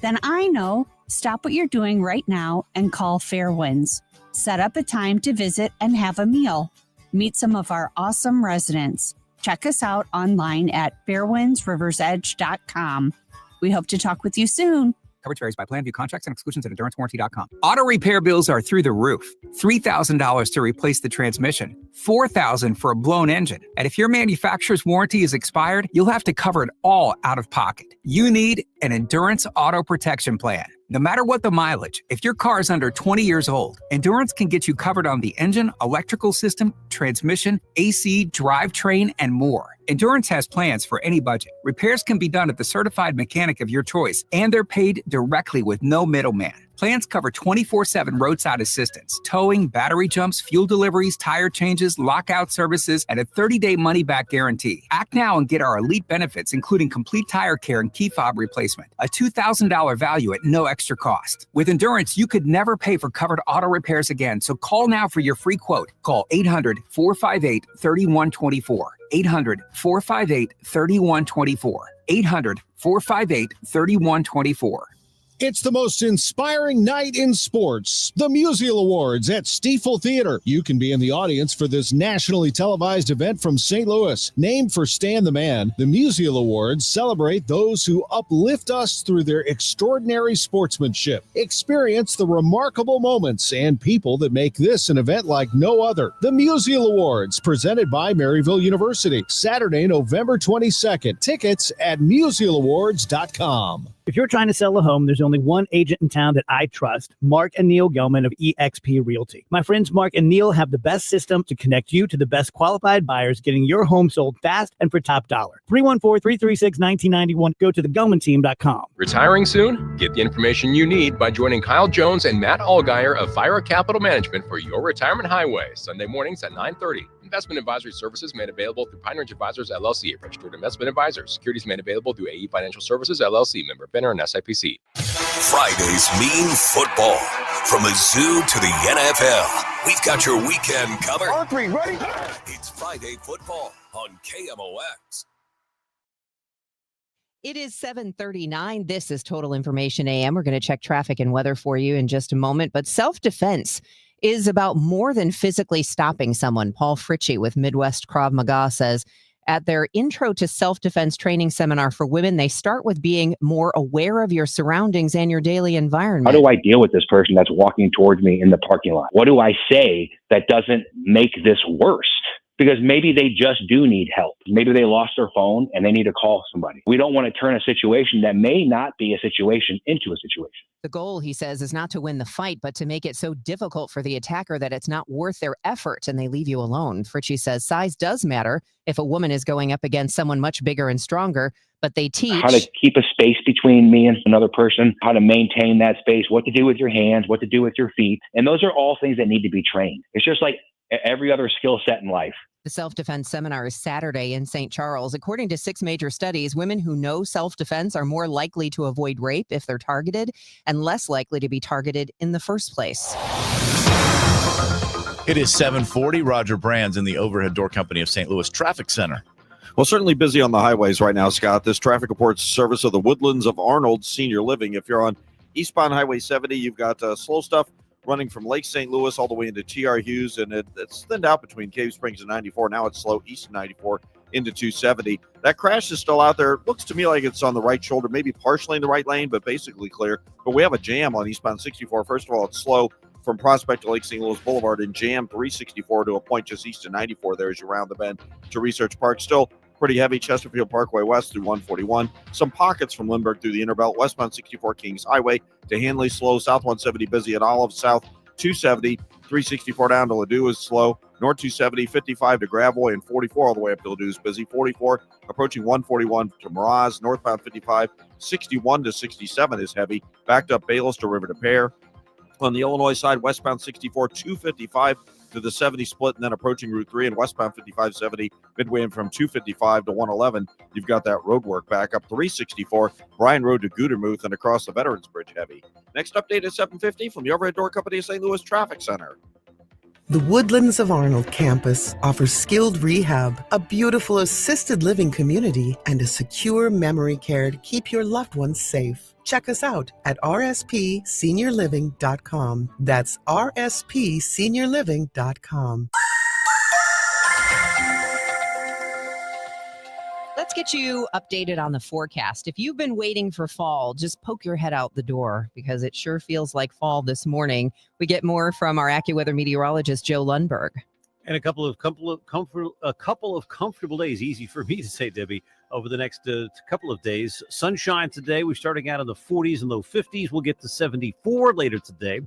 Then I know. Stop what you're doing right now and call Fairwinds. Set up a time to visit and have a meal. Meet some of our awesome residents. Check us out online at fairwindsriversedge.com. We hope to talk with you soon. Coverage varies by plan, view contracts and exclusions at endurancewarranty.com. Auto repair bills are through the roof. $3,000 to replace the transmission, $4,000 for a blown engine. And if your manufacturer's warranty is expired, you'll have to cover it all out of pocket. You need an Endurance Auto Protection Plan. No matter what the mileage, if your car is under 20 years old, Endurance can get you covered on the engine, electrical system, transmission, AC, drivetrain, and more. Endurance has plans for any budget. Repairs can be done at the certified mechanic of your choice, and they're paid directly with no middleman. Plans cover 24/7 roadside assistance, towing, battery jumps, fuel deliveries, tire changes, lockout services, and a 30-day money-back guarantee. Act now and get our elite benefits, including complete tire care and key fob replacement. A $2,000 value at no extra cost. With Endurance, you could never pay for covered auto repairs again, so call now for your free quote. Call 800-458-3124. 800-458-3124. 800-458-3124. It's the most inspiring night in sports, the Musial Awards at Stiefel Theater. You can be in the audience for this nationally televised event from St. Louis. Named for Stan the Man, the Musial Awards celebrate those who uplift us through their extraordinary sportsmanship. Experience the remarkable moments and people that make this an event like no other. The Musial Awards, presented by Maryville University, Saturday, November 22nd. Tickets at musialawards.com. If you're trying to sell a home, there's only one agent in town that I trust, Mark and Neil Gelman of eXp Realty. My friends Mark and Neil have the best system to connect you to the best qualified buyers, getting your home sold fast and for top dollar. 314-336-1991. Go to thegelmanteam.com. Retiring soon? Get the information you need by joining Kyle Jones and Matt Allgeier of Fire Capital Management for your retirement highway, Sunday mornings at 9:30. Investment advisory services made available through Pine Ridge Advisors, LLC, registered investment advisors. Securities made available through AE Financial Services, LLC, member FINRA and SIPC. Fridays mean football. From a zoo to the NFL, we've got your weekend covered. All three, ready? It's Friday football on KMOX. It is 7:39. This is Total Information AM. We're going to check traffic and weather for you in just a moment. But self-defense is about more than physically stopping someone. Paul Fritchie with Midwest Krav Maga says at their Intro to Self-Defense training seminar for women, they start with being more aware of your surroundings and your daily environment. How do I deal with this person that's walking towards me in the parking lot? What do I say that doesn't make this worse? Because maybe they just do need help. Maybe they lost their phone and they need to call somebody. We don't want to turn a situation that may not be a situation into a situation. The goal, he says, is not to win the fight, but to make it so difficult for the attacker that it's not worth their effort and they leave you alone. Fritchie says size does matter if a woman is going up against someone much bigger and stronger, but they teach how to keep a space between me and another person, how to maintain that space, what to do with your hands, what to do with your feet. And those are all things that need to be trained. It's just like every other skill set in life. The self-defense seminar is Saturday in St. Charles. According to 6 major studies, women who know self-defense are more likely to avoid rape if they're targeted and less likely to be targeted in the first place. It is 7:40. Roger Brands in the Overhead Door Company of St. Louis Traffic Center. Well, certainly busy on the highways right now, Scott. This traffic reports service of the Woodlands of Arnold Senior Living. If you're on eastbound Highway 70, you've got slow stuff running from Lake St. Louis all the way into T.R. Hughes, and it's thinned out between Cave Springs and 94. Now it's slow east of 94 into 270. That crash is still out there. It looks to me like it's on the right shoulder, maybe partially in the right lane, but basically clear. But we have a jam on eastbound 64. First of all, it's slow from Prospect to Lake St. Louis Boulevard and jam 364 to a point just east of 94 there as you round the bend to Research Park. Still pretty heavy Chesterfield Parkway west through 141. Some pockets from Lindbergh through the Intervelt. Westbound 64 Kings Highway to Hanley slow. South 170 busy at Olive. South 270, 364 down to Ladue is slow. North 270, 55 to Gravois, and 44 all the way up to Ladue is busy. 44 approaching 141 to Miraz. Northbound 55, 61 to 67 is heavy. Backed up Bayless to River to Pear. On the Illinois side, westbound 64, 255 to the 70 split, and then approaching Route 3, and westbound 5570 midway in from 255 to 111. You've got that road work back up 364, Bryan Road to Gudermuth, and across the Veterans Bridge heavy. Next update at 7:50 from the Overhead Door Company of St. Louis Traffic Center. The Woodlands of Arnold campus offers skilled rehab, a beautiful assisted living community, and a secure memory care to keep your loved ones safe. Check us out at rspseniorliving.com. That's rspseniorliving.com. Let's get you updated on the forecast. If you've been waiting for fall, just poke your head out the door because it sure feels like fall this morning. We get more from our AccuWeather meteorologist, Joe Lundberg. And a couple of comfortable days. Easy for me to say, Debbie. over the next couple of days. Sunshine today. We're starting out in the 40s and low 50s. We'll get to 74 later today.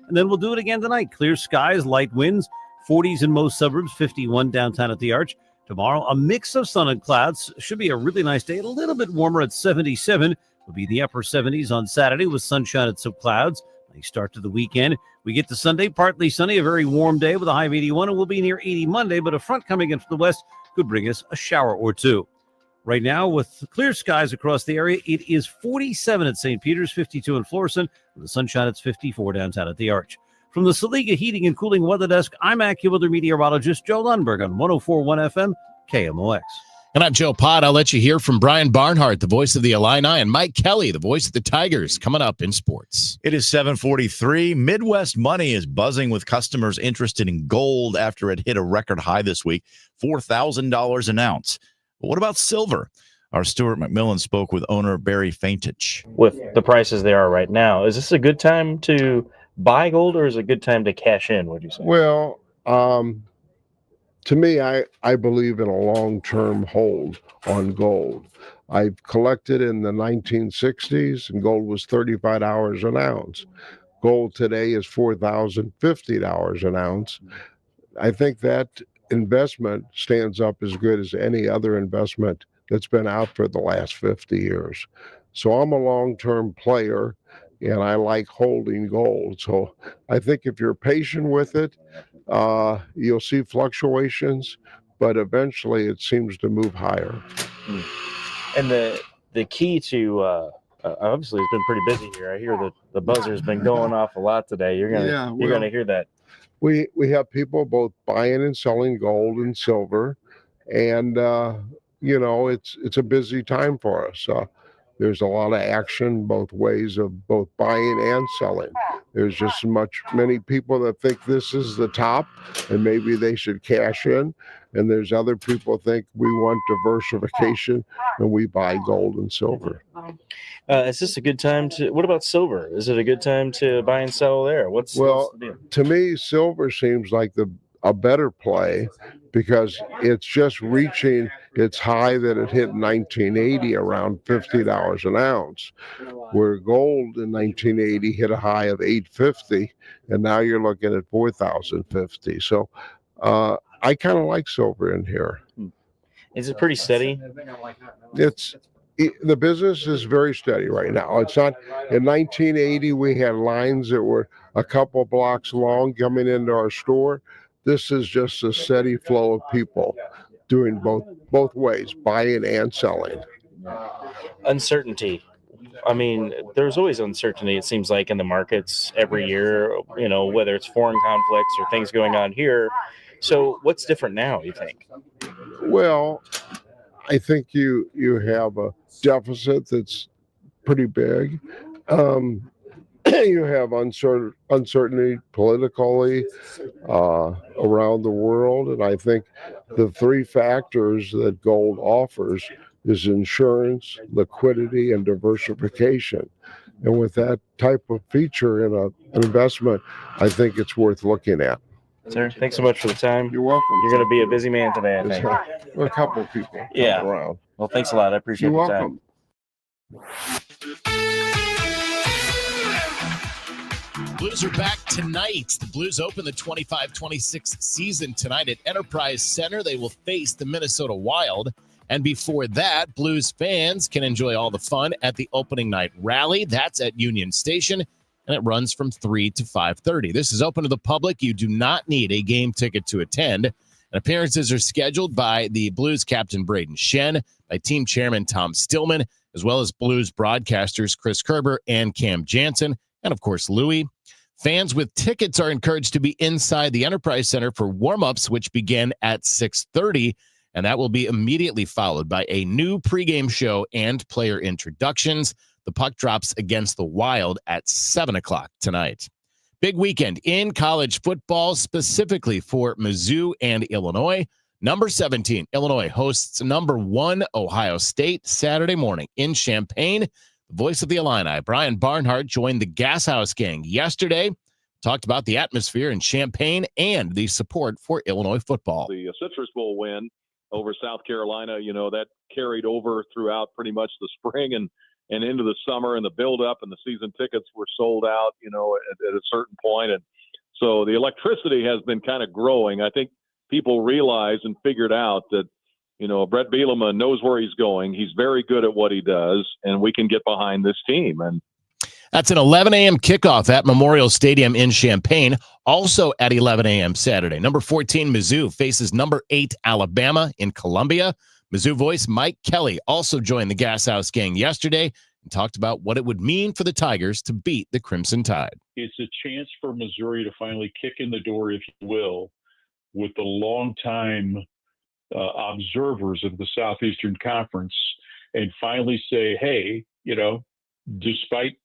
And then we'll do it again tonight. Clear skies, light winds, 40s in most suburbs, 51 downtown at the Arch. Tomorrow, a mix of sun and clouds. Should be a really nice day. A little bit warmer at 77. Will be the upper 70s on Saturday with sunshine and some clouds. Nice start to the weekend. We get to Sunday, partly sunny, a very warm day with a high of 81, and we'll be near 80 Monday, but a front coming in from the west could bring us a shower or two. Right now, with clear skies across the area, it is 47 at St. Peter's, 52 in Florissant. With the sunshine, it's 54 downtown at the Arch. From the Saliga Heating and Cooling Weather Desk, I'm AccuWeather meteorologist Joe Lundberg on 104.1 FM KMOX. And I'm Joe Pott. I'll let you hear from Brian Barnhart, the voice of the Illini, and Mike Kelly, the voice of the Tigers, coming up in sports. It is 7:43. Midwest Money is buzzing with customers interested in gold after it hit a record high this week, $4,000 an ounce. But what about silver? Our Stuart McMillan spoke with owner Barry Faintich. With the prices they are right now, is this a good time to buy gold or is it a good time to cash in, would you say? Well, to me, I believe in a long-term hold on gold. I've collected in the 1960s, and gold was $35 an ounce. Gold today is $4,050 an ounce. I think that investment stands up as good as any other investment that's been out for the last 50 years. So I'm a long-term player, and I like holding gold. So I think if you're patient with it, you'll see fluctuations, but eventually it seems to move higher. And the key to obviously it's been pretty busy here. I hear that the buzzer's been going off a lot today. You're gonna hear that. We have people both buying and selling gold and silver, and it's a busy time for us. There's a lot of action both ways of both buying and selling. There's just many people that think this is the top and maybe they should cash in. And there's other people think we want diversification and we buy gold and silver. Is this a good time what about silver? Is it a good time to buy and sell there? What's the deal? To me, silver seems like a better play because it's just reaching its high that it hit in 1980 around $50 an ounce, where gold in 1980 hit a high of $850, and now you're looking at $4,050. So I kind of like silver in here. Is it pretty steady? The business is very steady right now. It's not. In 1980, we had lines that were a couple blocks long coming into our store. This is just a steady flow of people doing both ways, buying and selling. Uncertainty. I mean, there's always uncertainty, it seems like, in the markets every year, whether it's foreign conflicts or things going on here. So what's different now, you think? Well, I think you have a deficit that's pretty big. You have uncertainty politically around the world, and I think the three factors that gold offers is insurance, liquidity, and diversification. And with that type of feature in an investment, I think it's worth looking at. Sir, thanks so much for the time. You're welcome. You're going to be a busy man today, I think. A couple of people around. Well, thanks a lot. I appreciate You're the time. welcome. Blues are back tonight. The Blues open the 25-26 season tonight at Enterprise Center. They will face the Minnesota Wild. And before that, Blues fans can enjoy all the fun at the opening night rally. That's at Union Station, and it runs from 3 to 5:30. This is open to the public. You do not need a game ticket to attend. And appearances are scheduled by the Blues captain Braden Shen, by team chairman Tom Stillman, as well as Blues broadcasters Chris Kerber and Cam Jansen, and of course Louie. Fans with tickets are encouraged to be inside the Enterprise Center for warm-ups, which begin at 6:30, and that will be immediately followed by a new pregame show and player introductions. The puck drops against the Wild at 7 o'clock tonight. Big weekend in college football, specifically for Mizzou and Illinois. Number 17, Illinois hosts number 1, Ohio State, Saturday morning in Champaign. The voice of the Illini, Brian Barnhart, joined the Gas House Gang yesterday, talked about the atmosphere in Champaign and the support for Illinois football. The Citrus Bowl win over South Carolina. That carried over throughout pretty much the spring and into the summer and the build-up, and the season tickets were sold out, at a certain point. And so the electricity has been kind of growing. I think people realize and figured out that, Brett Bielema knows where he's going. He's very good at what he does, and we can get behind this team. And that's an 11 a.m. kickoff at Memorial Stadium in Champaign. Also at 11 a.m. Saturday. Number 14, Mizzou faces number 8, Alabama in Columbia. Mizzou voice Mike Kelly also joined the Gas House Gang yesterday and talked about what it would mean for the Tigers to beat the Crimson Tide. It's a chance for Missouri to finally kick in the door, if you will, with the longtime observers of the Southeastern Conference and finally say, hey, despite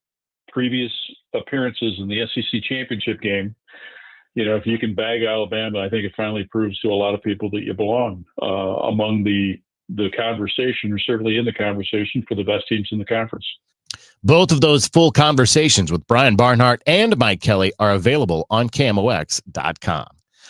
previous appearances in the SEC championship game, if you can bag Alabama, I think it finally proves to a lot of people that you belong among the conversation, or certainly in the conversation for the best teams in the conference. Both of those full conversations with Brian Barnhart and Mike Kelly are available on KMOX.com.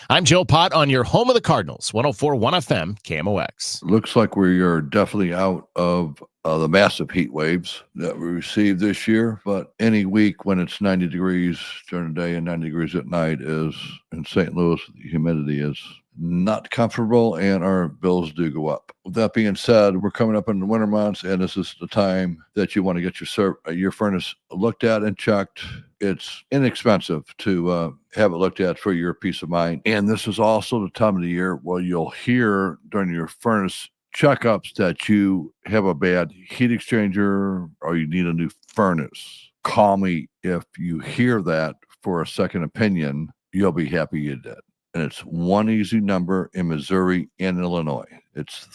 I'm Joe Pott on your home of the Cardinals, 104.1 FM, KMOX. Looks like we are definitely out of the massive heat waves that we received this year. But any week when it's 90 degrees during the day and 90 degrees at night is in St. Louis, the humidity is not comfortable, and our bills do go up. With that being said, we're coming up in the winter months, and this is the time that you want to get your furnace looked at and checked. It's inexpensive to have it looked at for your peace of mind. And this is also the time of the year where you'll hear during your furnace checkups that you have a bad heat exchanger or you need a new furnace. Call me if you hear that for a second opinion. You'll be happy you did. And it's one easy number in Missouri and Illinois. It's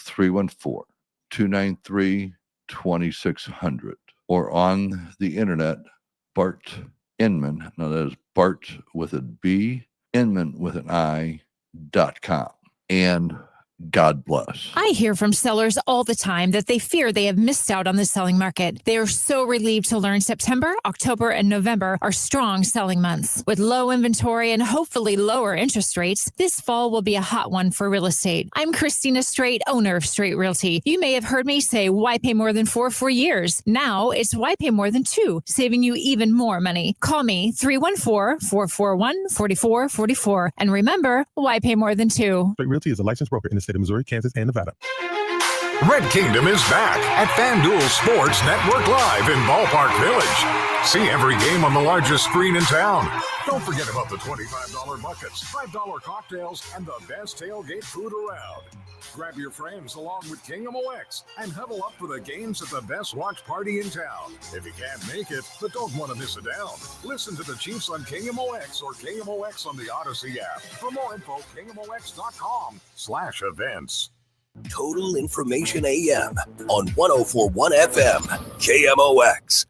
314-293-2600. Or on the internet, Bart Inman. Now that is Bart with a B, Inman with an I.com. And God bless. I hear from sellers all the time that they fear they have missed out on the selling market. They are so relieved to learn September, October, and November are strong selling months. With low inventory and hopefully lower interest rates, this fall will be a hot one for real estate. I'm Christina Straight, owner of Straight Realty. You may have heard me say, why pay more than 4 for years? Now it's why pay more than 2, saving you even more money. Call me 314-441-4444. And remember, why pay more than 2? Straight Realty is a licensed broker in the state of Missouri, Kansas, and Nevada. Red Kingdom is back at FanDuel Sports Network Live in Ballpark Village. See every game on the largest screen in town. Don't forget about the $25 buckets, $5 cocktails, and the best tailgate food around. Grab your friends along with KMOX and huddle up for the games at the best watch party in town. If you can't make it, but don't want to miss it down, listen to the Chiefs on KMOX or KMOX on the Odyssey app. For more info, KMOX.com/events. Total Information AM on 104.1 FM, KMOX.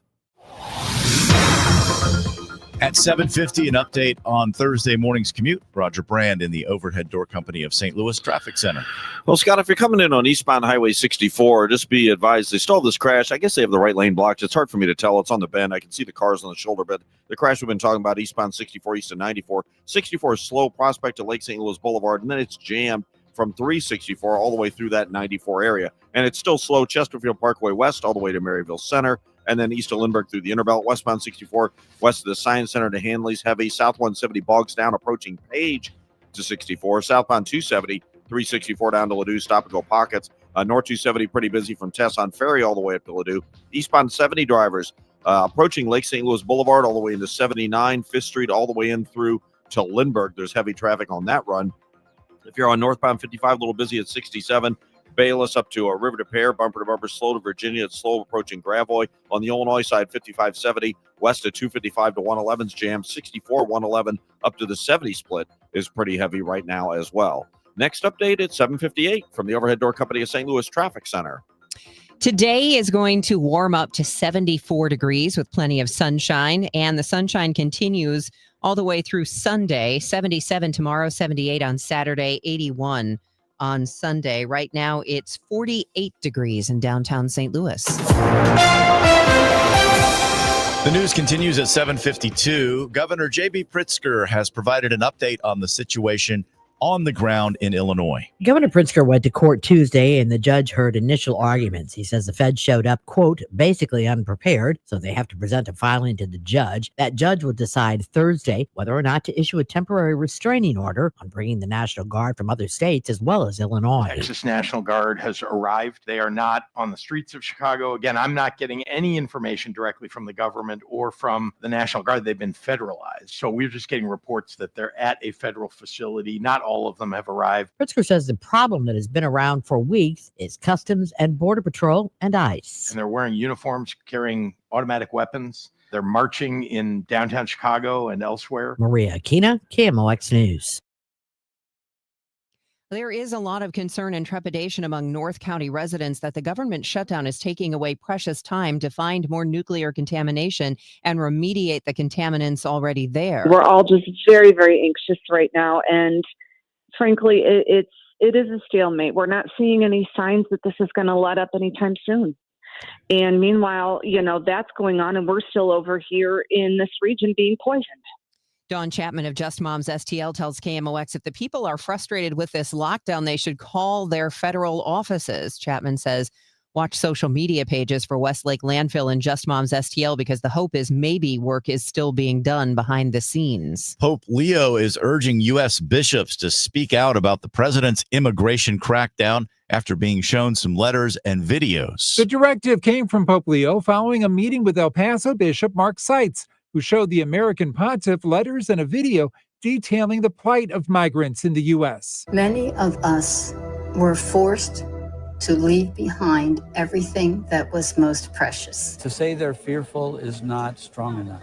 At 7:50, an update on Thursday morning's commute. Roger Brand in the Overhead Door Company of St. Louis Traffic Center. Well, Scott, if you're coming in on eastbound Highway 64, just be advised they still have this crash. I guess they have the right lane blocked. It's hard for me to tell. It's on the bend. I can see the cars on the shoulder, but the crash we've been talking about, eastbound 64 east of 94. 64 is slow, Prospect to Lake St. Louis Boulevard, and then it's jammed from 364 all the way through that 94 area. And it's still slow, Chesterfield Parkway West all the way to Maryville Center, and then east of Lindbergh through the Interbelt, westbound 64, west of the Science Center to Hanley's heavy, south 170 bogs down, approaching Page to 64, southbound 270, 364 down to Ladue, stop and go pockets, north 270 pretty busy from Tesson Ferry all the way up to Ladue, eastbound 70 drivers approaching Lake St. Louis Boulevard all the way into 79, 5th Street all the way in through to Lindbergh. There's heavy traffic on that run. If you're on northbound 55, a little busy at 67, Bayless up to a River to Pear, bumper to bumper, slow to Virginia. It's slow approaching Gravois. On the Illinois side, 5570, west of 255 to 111's jam. 64, 111 up to the 70 split is pretty heavy right now as well. Next update at 7:58 from the Overhead Door Company of St. Louis Traffic Center. Today is going to warm up to 74 degrees with plenty of sunshine, and the sunshine continues all the way through Sunday. 77 tomorrow, 78 on Saturday, 81 on Sunday. Right now, it's 48 degrees in downtown St. Louis. The news continues at 7:52. Governor J.B. Pritzker has provided an update on the situation on the ground in Illinois. Governor Pritzker went to court Tuesday and the judge heard initial arguments. He says the Fed showed up, quote, basically unprepared, so they have to present a filing to the judge. That judge will decide Thursday whether or not to issue a temporary restraining order on bringing the National Guard from other states as well as Illinois. Texas National Guard has arrived. They are not on the streets of Chicago. Again, I'm not getting any information directly from the government or from the National Guard. They've been federalized. So we're just getting reports that they're at a federal facility. Not all of them have arrived. Pritzker says the problem that has been around for weeks is Customs and Border Patrol and ICE. And they're wearing uniforms, carrying automatic weapons. They're marching in downtown Chicago and elsewhere. Maria Aquina, KMOX News. There is a lot of concern and trepidation among North County residents that the government shutdown is taking away precious time to find more nuclear contamination and remediate the contaminants already there. We're all just very, very anxious right now. And frankly, it is a stalemate. We're not seeing any signs that this is going to let up anytime soon. And meanwhile, that's going on and we're still over here in this region being poisoned. Dawn Chapman of Just Moms STL tells KMOX if the people are frustrated with this lockdown, they should call their federal offices. Chapman says, watch social media pages for Westlake Landfill and Just Moms STL because the hope is maybe work is still being done behind the scenes. Pope Leo is urging U.S. bishops to speak out about the president's immigration crackdown after being shown some letters and videos. The directive came from Pope Leo following a meeting with El Paso Bishop Mark Seitz, who showed the American pontiff letters and a video detailing the plight of migrants in the U.S. Many of us were forced to leave behind everything that was most precious. To say they're fearful is not strong enough.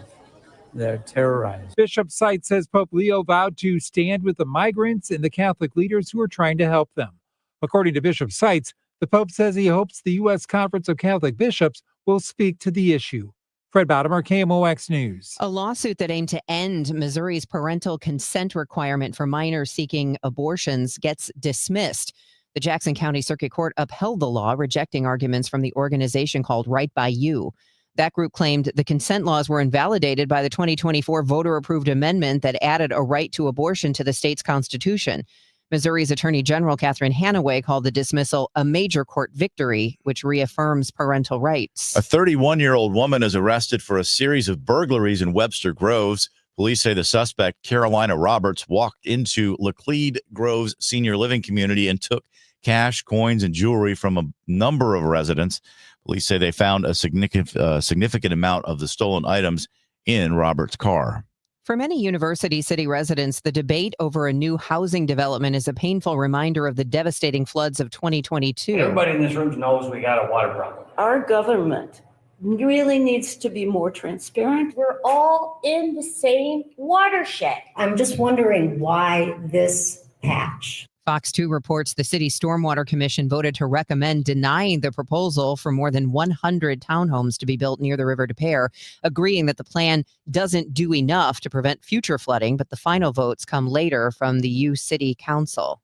They're terrorized. Bishop Seitz says Pope Leo vowed to stand with the migrants and the Catholic leaders who are trying to help them. According to Bishop Seitz, the Pope says he hopes the U.S. Conference of Catholic Bishops will speak to the issue. Fred Bottomer, KMOX News. A lawsuit that aimed to end Missouri's parental consent requirement for minors seeking abortions gets dismissed. The Jackson County Circuit Court upheld the law, rejecting arguments from the organization called Right by You. That group claimed the consent laws were invalidated by the 2024 voter-approved amendment that added a right to abortion to the state's constitution. Missouri's Attorney General Catherine Hanaway called the dismissal a major court victory, which reaffirms parental rights. A 31-year-old woman is arrested for a series of burglaries in Webster Groves. Police say the suspect, Carolina Roberts, walked into Laclede Groves Senior Living Community and took cash, coins, and jewelry from a number of residents. Police say they found a significant amount of the stolen items in Roberts' car. For many University City residents, the debate over a new housing development is a painful reminder of the devastating floods of 2022. Everybody in this room knows we got a water problem. Our government really needs to be more transparent. We're all in the same watershed. I'm just wondering why this patch. Fox 2 reports the city stormwater commission voted to recommend denying the proposal for more than 100 townhomes to be built near the River Des Peres, agreeing that the plan doesn't do enough to prevent future flooding, but the final votes come later from the U City Council.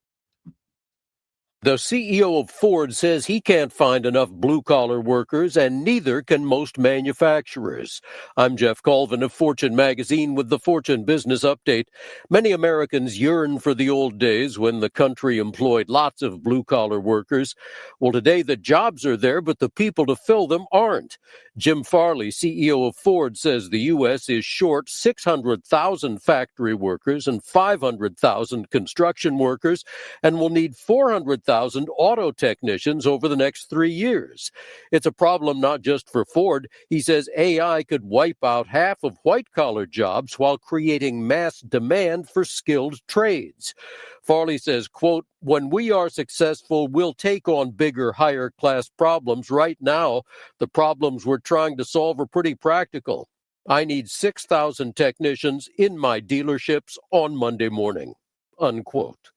The CEO of Ford says he can't find enough blue-collar workers, and neither can most manufacturers. I'm Jeff Colvin of Fortune magazine with the Fortune Business Update. Many Americans yearn for the old days when the country employed lots of blue-collar workers. Well, today the jobs are there, but the people to fill them aren't. Jim Farley, CEO of Ford, says the U.S. is short 600,000 factory workers and 500,000 construction workers, and will need 400,000 auto technicians over the next 3 years. It's a problem not just for Ford. He says AI could wipe out half of white-collar jobs while creating mass demand for skilled trades. Farley says, quote, when we are successful, we'll take on bigger, higher-class problems. Right now, the problems we're trying to solve are pretty practical. I need 6,000 technicians in my dealerships on Monday morning, unquote.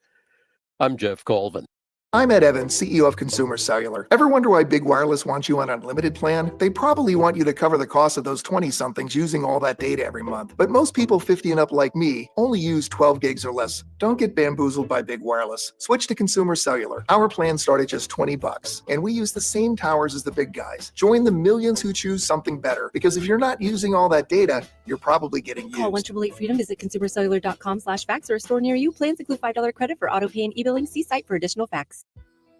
I'm Jeff Colvin. I'm Ed Evans, CEO of Consumer Cellular. Ever wonder why Big Wireless wants you on an unlimited plan? They probably want you to cover the cost of those 20-somethings using all that data every month. But most people 50 and up like me only use 12 gigs or less. Don't get bamboozled by Big Wireless. Switch to Consumer Cellular. Our plans start at just $20, and we use the same towers as the big guys. Join the millions who choose something better, because if you're not using all that data, you're probably getting used. Call 1-888-FREEDOM, visit consumercellular.com/facts or a store near you. Plans include $5 credit for auto pay and e-billing. See site for additional facts.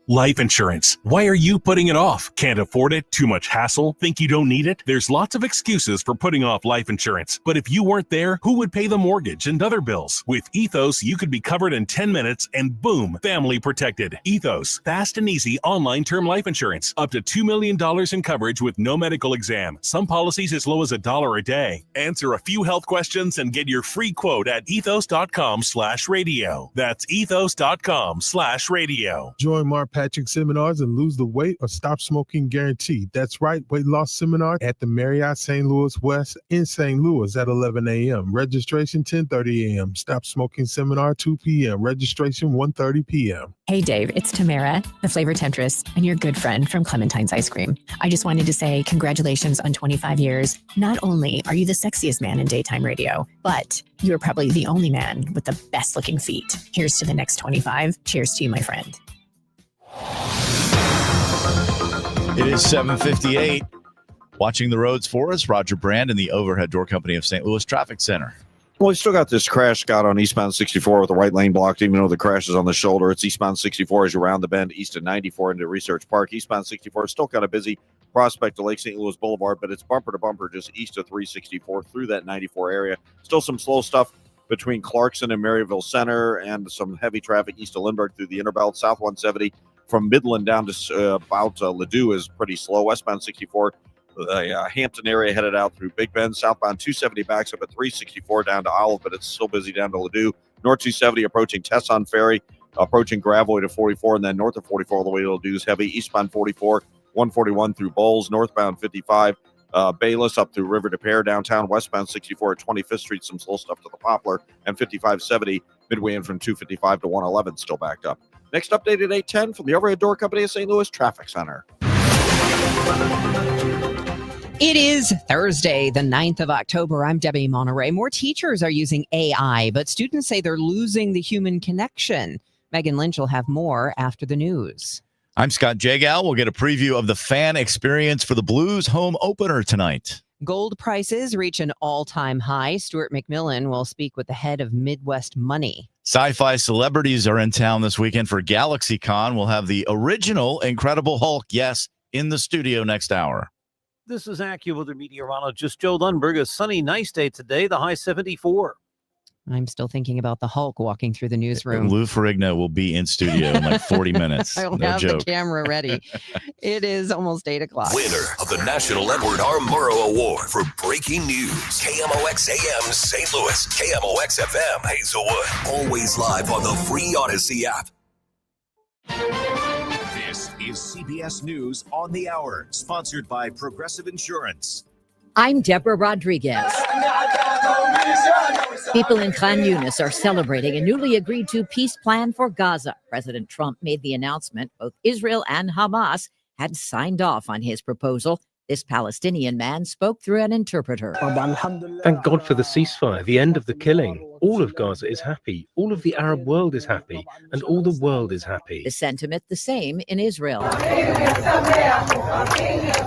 Life insurance. Why are you putting it off? Can't afford it? Too much hassle? Think you don't need it? There's lots of excuses for putting off life insurance. But if you weren't there, who would pay the mortgage and other bills? With Ethos, you could be covered in 10 minutes and boom, family protected. Ethos, fast and easy online term life insurance. Up to $2 million in coverage with no medical exam. Some policies as low as $1 a day. Answer a few health questions and get your free quote at ethos.com/radio. That's ethos.com/radio. Join Mark Patrick seminars and lose the weight or stop smoking guaranteed. That's right, weight loss seminar at the Marriott St. Louis West in St. Louis at 11 a.m. Registration 10:30 a.m. Stop smoking seminar 2 p.m. Registration 1:30 p.m. Hey Dave, it's Tamara, the flavor temptress, and your good friend from Clementine's Ice Cream. I just wanted to say congratulations on 25 years. Not only are you the sexiest man in daytime radio, but you're probably the only man with the best looking feet. Here's to the next 25. Cheers to you, my friend. It is 7:58. Watching the roads for us, Roger Brand in the Overhead Door Company of St. Louis Traffic Center. Well, we still got this crash, Scott, on eastbound 64 with the right lane blocked, even though the crash is on the shoulder. It's eastbound 64 as you round the bend east of 94 into Research Park. Eastbound 64 is still kind of busy. Prospect to Lake St. Louis Boulevard, but it's bumper to bumper just east of 364 through that 94 area. Still some slow stuff between Clarkson and Maryville Center, and some heavy traffic east of Lindbergh through the Interbelt. South 170 from Midland down to about Ladue is pretty slow. Westbound 64, the Hampton area headed out through Big Bend. Southbound 270 backs up at 364 down to Olive, but it's still busy down to Ladue. North 270 approaching Tesson Ferry, approaching Gravois to 44, and then north of 44 all the way to Ladue is heavy. Eastbound 44, 141 through Bowles. Northbound 55, Bayless up through River de Pere downtown. Westbound 64 at 25th Street, some slow stuff to the Poplar, and 5570 midway in from 255 to 111 still backed up. Next update at 8:10 from the Overhead Door Company of St. Louis Traffic Center. It is Thursday, the 9th of October. I'm Debbie Monterrey. More teachers are using AI, but students say they're losing the human connection. Megan Lynch will have more after the news. I'm Scott Jagow. We'll get a preview of the fan experience for the Blues home opener tonight. Gold prices reach an all-time high. Stuart McMillan will speak with the head of Midwest Money. Sci-fi celebrities are in town this weekend for GalaxyCon. We'll have the original Incredible Hulk, yes, in the studio next hour. This is AccuWeather meteorologist Joe Lundberg. A sunny, nice day today, the high 74. I'm still thinking about the Hulk walking through the newsroom. Lou Ferrigno will be in studio in like 40 minutes. I'll no have joke. the camera ready. It is almost 8 o'clock. Winner of the National Edward R. Murrow Award for Breaking News. KMOX AM St. Louis. KMOX FM Hazelwood. Always live on the free Odyssey app. This is CBS News on the Hour, sponsored by Progressive Insurance. I'm Deborah Rodriguez. People in Khan Yunis are celebrating a newly agreed to peace plan for Gaza. President Trump made the announcement both Israel and Hamas had signed off on his proposal. This Palestinian man spoke through an interpreter. Thank God for the ceasefire, the end of the killing. All of Gaza is happy. All of the Arab world is happy. And all the world is happy. The sentiment the same in Israel.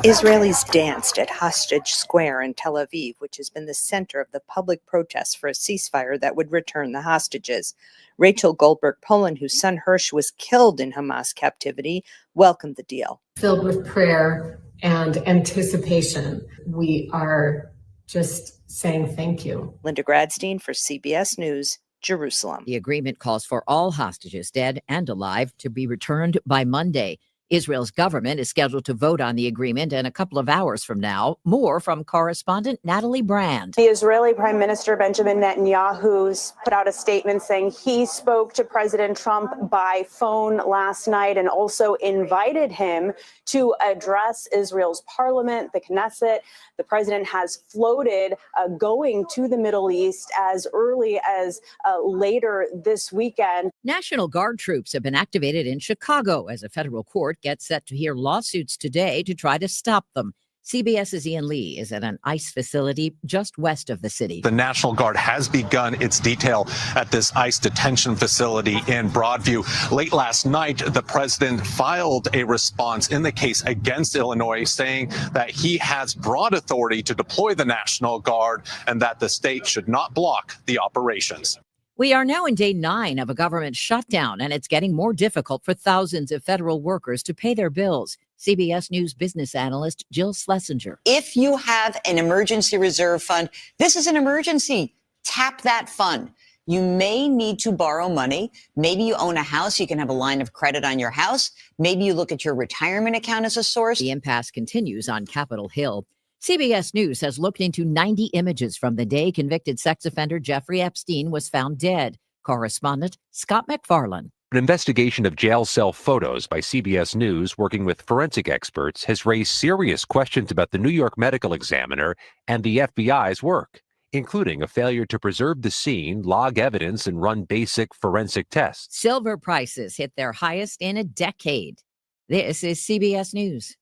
Israelis danced at Hostage Square in Tel Aviv, which has been the center of the public protests for a ceasefire that would return the hostages. Rachel Goldberg-Poland, whose son Hirsch was killed in Hamas captivity, welcomed the deal. Filled with prayer and anticipation. We are just saying thank you. Linda Gradstein for CBS News, Jerusalem. The agreement calls for all hostages, dead and alive, to be returned by Monday. Israel's government is scheduled to vote on the agreement in a couple of hours from now. More from correspondent Natalie Brand. The Israeli Prime Minister Benjamin Netanyahu put out a statement saying he spoke to President Trump by phone last night and also invited him to address Israel's parliament, the Knesset. The president has floated going to the Middle East as early as later this weekend. National Guard troops have been activated in Chicago as a federal court gets set to hear lawsuits today to try to stop them. CBS's Ian Lee is at an ICE facility just west of the city. The National Guard has begun its detail at this ICE detention facility in Broadview. Late last night, the president filed a response in the case against Illinois, saying that he has broad authority to deploy the National Guard and that the state should not block the operations. We are now in day 9 of a government shutdown, and it's getting more difficult for thousands of federal workers to pay their bills. CBS News business analyst Jill Schlesinger. If you have an emergency reserve fund, this is an emergency. Tap that fund. You may need to borrow money. Maybe you own a house. You can have a line of credit on your house. Maybe you look at your retirement account as a source. The impasse continues on Capitol Hill. CBS News has looked into 90 images from the day convicted sex offender Jeffrey Epstein was found dead. Correspondent Scott McFarlane. An investigation of jail cell photos by CBS News, working with forensic experts, has raised serious questions about the New York Medical Examiner and the FBI's work, including a failure to preserve the scene, log evidence, and run basic forensic tests. Silver prices hit their highest in a decade. This is CBS News.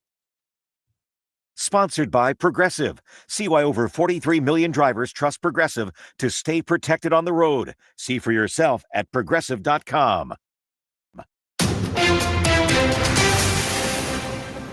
Sponsored by Progressive. See why over 43 million drivers trust Progressive to stay protected on the road. See for yourself at progressive.com.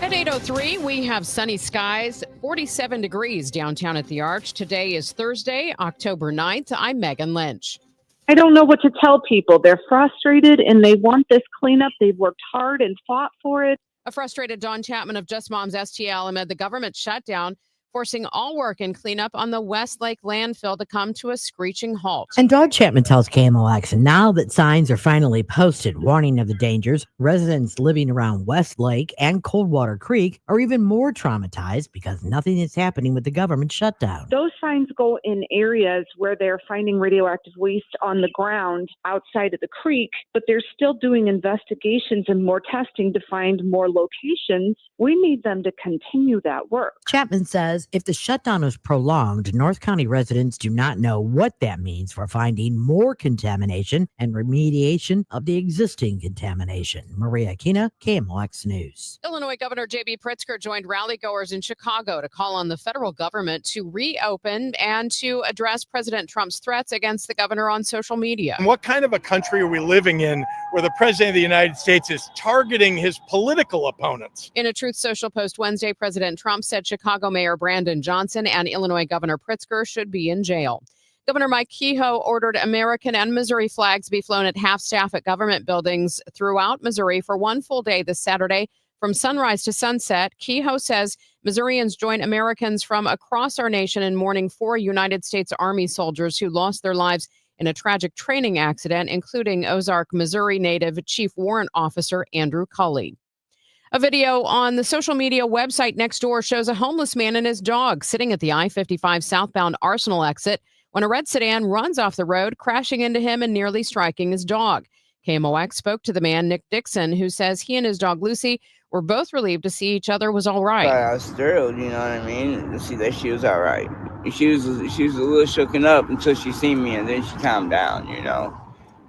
At 8:03, we have sunny skies, 47 degrees downtown at the Arch. Today is Thursday, October 9th. I'm Megan Lynch. I don't know what to tell people. They're frustrated and they want this cleanup. They've worked hard and fought for it. A frustrated Don Chapman of Just Moms STL amid the government shutdown, forcing all work and cleanup on the Westlake landfill to come to a screeching halt. And Don Chapman tells KMOX, now that signs are finally posted warning of the dangers, residents living around Westlake and Coldwater Creek are even more traumatized because nothing is happening with the government shutdown. Those signs go in areas where they're finding radioactive waste on the ground outside of the creek, but they're still doing investigations and more testing to find more locations. We need them to continue that work. Chapman says if the shutdown is prolonged, North County residents do not know what that means for finding more contamination and remediation of the existing contamination. Maria Aquina, KMOX News. Illinois Governor J.B. Pritzker joined rallygoers in Chicago to call on the federal government to reopen and to address President Trump's threats against the governor on social media. What kind of a country are we living in where the president of the United States is targeting his political opponents? In a Truth Social post Wednesday, President Trump said Chicago Mayor Brandon Johnson and Illinois Governor Pritzker should be in jail. Governor Mike Kehoe ordered American and Missouri flags be flown at half-staff at government buildings throughout Missouri for one full day this Saturday from sunrise to sunset. Kehoe says Missourians join Americans from across our nation in mourning 4 United States Army soldiers who lost their lives in a tragic training accident, including Ozark, Missouri native Chief Warrant Officer Andrew Culley. A video on the social media website Nextdoor shows a homeless man and his dog sitting at the I-55 southbound Arsenal exit when a red sedan runs off the road, crashing into him and nearly striking his dog. KMOX spoke to the man, Nick Dixon, who says he and his dog Lucy were both relieved to see each other was all right. I was thrilled, you know what I mean, to see that she was all right. She was a little shooken up until she seen me, and then she calmed down, you know,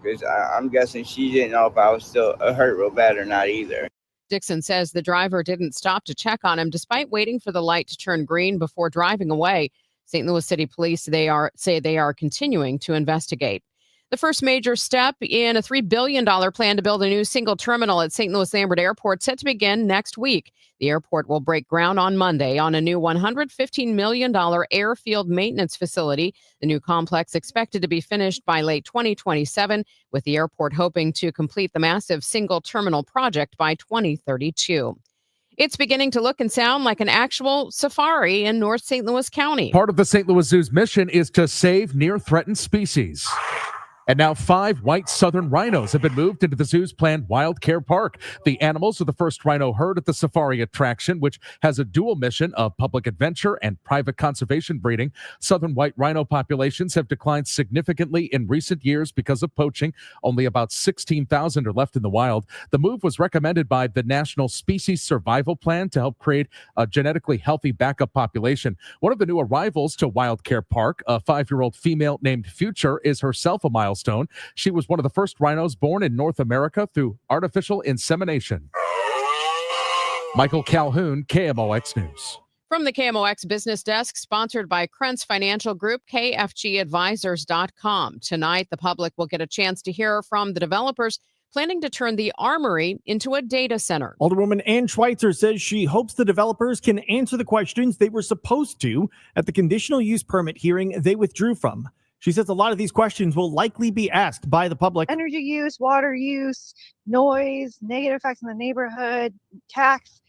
because I'm guessing she didn't know if I was still hurt real bad or not either. Dixon says the driver didn't stop to check on him despite waiting for the light to turn green before driving away. St. Louis City Police say they are continuing to investigate. The first major step in a $3 billion plan to build a new single terminal at St. Louis Lambert Airport set to begin next week. The airport will break ground on Monday on a new $115 million airfield maintenance facility. The new complex expected to be finished by late 2027, with the airport hoping to complete the massive single terminal project by 2032. It's beginning to look and sound like an actual safari in North St. Louis County. Part of the St. Louis Zoo's mission is to save near-threatened species. And now 5 white southern rhinos have been moved into the zoo's planned Wild Care Park. The animals are the first rhino herd at the safari attraction, which has a dual mission of public adventure and private conservation breeding. Southern white rhino populations have declined significantly in recent years because of poaching. Only about 16,000 are left in the wild. The move was recommended by the National Species Survival Plan to help create a genetically healthy backup population. One of the new arrivals to Wild Care Park, a 5-year-old female named Future, is herself a milestone. She was one of the first rhinos born in North America through artificial insemination. Michael Calhoun, KMOX News. From the KMOX Business Desk, sponsored by Krentz Financial Group, KFGadvisors.com. Tonight, the public will get a chance to hear from the developers planning to turn the Armory into a data center. Alderwoman Ann Schweitzer says she hopes the developers can answer the questions they were supposed to at the conditional use permit hearing they withdrew from. She says a lot of these questions will likely be asked by the public. Energy use, water use, noise, negative effects on the neighborhood, tax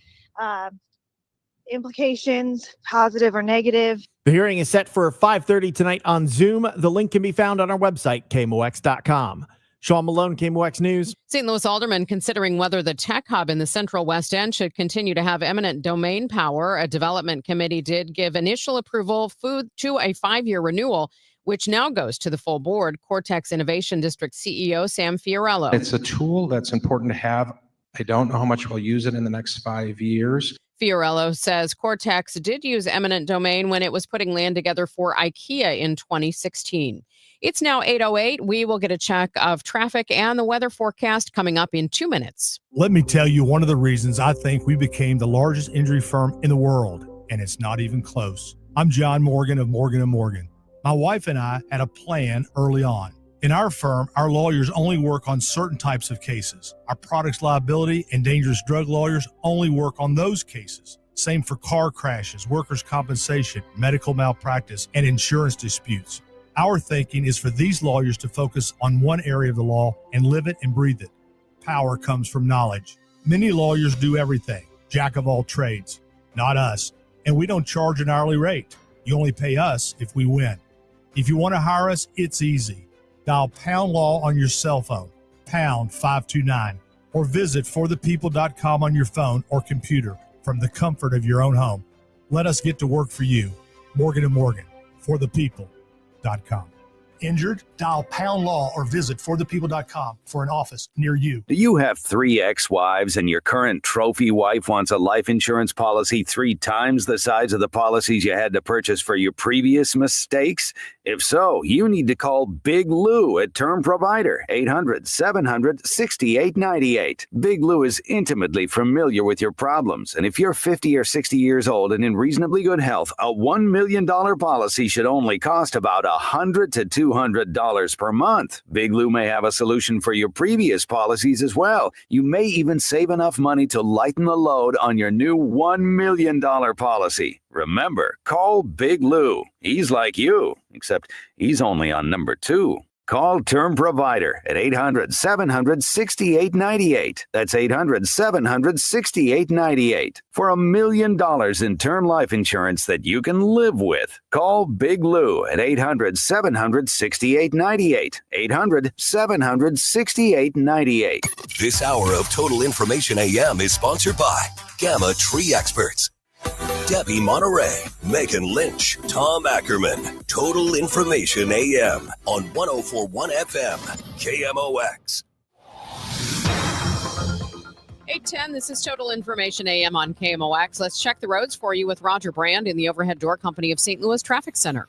implications, positive or negative. The hearing is set for 5:30 tonight on Zoom. The link can be found on our website, KMOX.com. Sean Malone, KMOX News. St. Louis aldermen considering whether the tech hub in the Central West End should continue to have eminent domain power. A development committee did give initial approval to a 5-year renewal, which now goes to the full board. Cortex Innovation District CEO Sam Fiorello. It's a tool that's important to have. I don't know how much we'll use it in the next 5 years. Fiorello says Cortex did use eminent domain when it was putting land together for IKEA in 2016. It's now 8:08. We will get a check of traffic and the weather forecast coming up in 2 minutes. Let me tell you one of the reasons I think we became the largest injury firm in the world, and it's not even close. I'm John Morgan of Morgan & Morgan. My wife and I had a plan early on. In our firm, our lawyers only work on certain types of cases. Our products liability and dangerous drug lawyers only work on those cases. Same for car crashes, workers' compensation, medical malpractice, and insurance disputes. Our thinking is for these lawyers to focus on one area of the law and live it and breathe it. Power comes from knowledge. Many lawyers do everything, jack of all trades, not us. And we don't charge an hourly rate. You only pay us if we win. If you want to hire us, it's easy. Dial Pound Law on your cell phone, pound 529, or visit forthepeople.com on your phone or computer from the comfort of your own home. Let us get to work for you. Morgan & Morgan, forthepeople.com. Injured? Dial Pound Law or visit forthepeople.com for an office near you. Do you have 3 ex-wives and your current trophy wife wants a life insurance policy 3 times the size of the policies you had to purchase for your previous mistakes? If so, you need to call Big Lou at Term Provider, 800-700-6898. Big Lou is intimately familiar with your problems, and if you're 50 or 60 years old and in reasonably good health, a $1 million policy should only cost about $100 to $200 per month. Big Lou may have a solution for your previous policies as well. You may even save enough money to lighten the load on your new $1 million policy. Remember, call Big Lou. He's like you, except he's only on number 2. Call Term Provider at 800-700-6898. That's 800-700-6898 for $1 million in term life insurance that you can live with. Call Big Lou at 800-700-6898. 800-700-6898. This hour of Total Information AM is sponsored by Gamma Tree Experts. Debbie Monterrey, Megan Lynch, Tom Ackerman. Total Information AM on 104.1 FM, KMOX. 8:10, this is Total Information AM on KMOX. Let's check the roads for you with Roger Brand in the Overhead Door Company of St. Louis Traffic Center.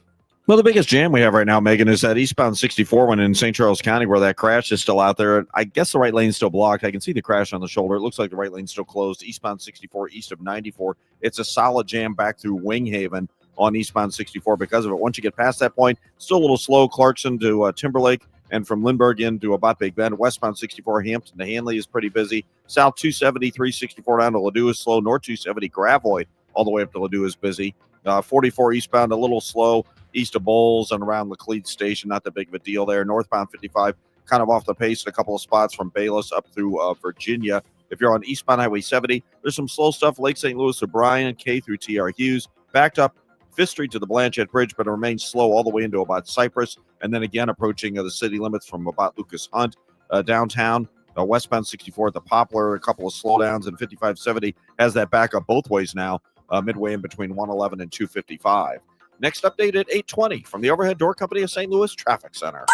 Well, the biggest jam we have right now, Megan, is that eastbound 64 one in St. Charles County where that crash is still out there. I guess the right lane's still blocked. I can see the crash on the shoulder. It looks like the right lane's still closed. Eastbound 64 east of 94. It's a solid jam back through Winghaven on eastbound 64 because of it. Once you get past that point, still a little slow. Clarkson to Timberlake and from Lindbergh in to about Big Bend. Westbound 64 Hampton to Hanley is pretty busy. South 270, 364 down to Ladue is slow. North 270 Gravois all the way up to Ladue is busy. 44 eastbound a little slow. East of Bowles and around Laclede Station, not that big of a deal there. Northbound 55, kind of off the pace in a couple of spots from Bayless up through Virginia. If you're on eastbound Highway 70, there's some slow stuff. Lake St. Louis to Bryan, K through TR Hughes. Backed up 5th Street to the Blanchette Bridge, but it remains slow all the way into about Cypress. And then again, approaching the city limits from about Lucas Hunt. Downtown, westbound 64 at the Poplar, a couple of slowdowns. And 5570 has that backup both ways now, midway in between 111 and 255. Next update at 8:20 from the Overhead Door Company of St. Louis Traffic Center.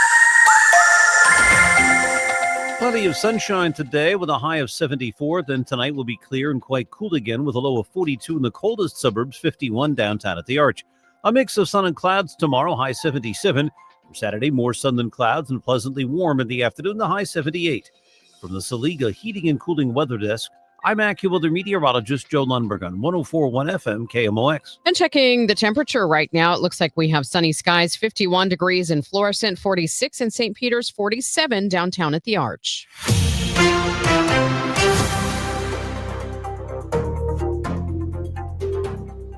Plenty of sunshine today with a high of 74. Then tonight will be clear and quite cool again with a low of 42 in the coldest suburbs, 51 downtown at the Arch. A mix of sun and clouds tomorrow, high 77. For Saturday, more sun than clouds and pleasantly warm in the afternoon, the high 78. From the Saliga Heating and Cooling Weather Desk, I'm AccuWeather meteorologist Joe Lundberg on 104.1 FM KMOX. And checking the temperature right now, it looks like we have sunny skies, 51 degrees in Florissant, 46 in St. Peter's, 47 downtown at the Arch.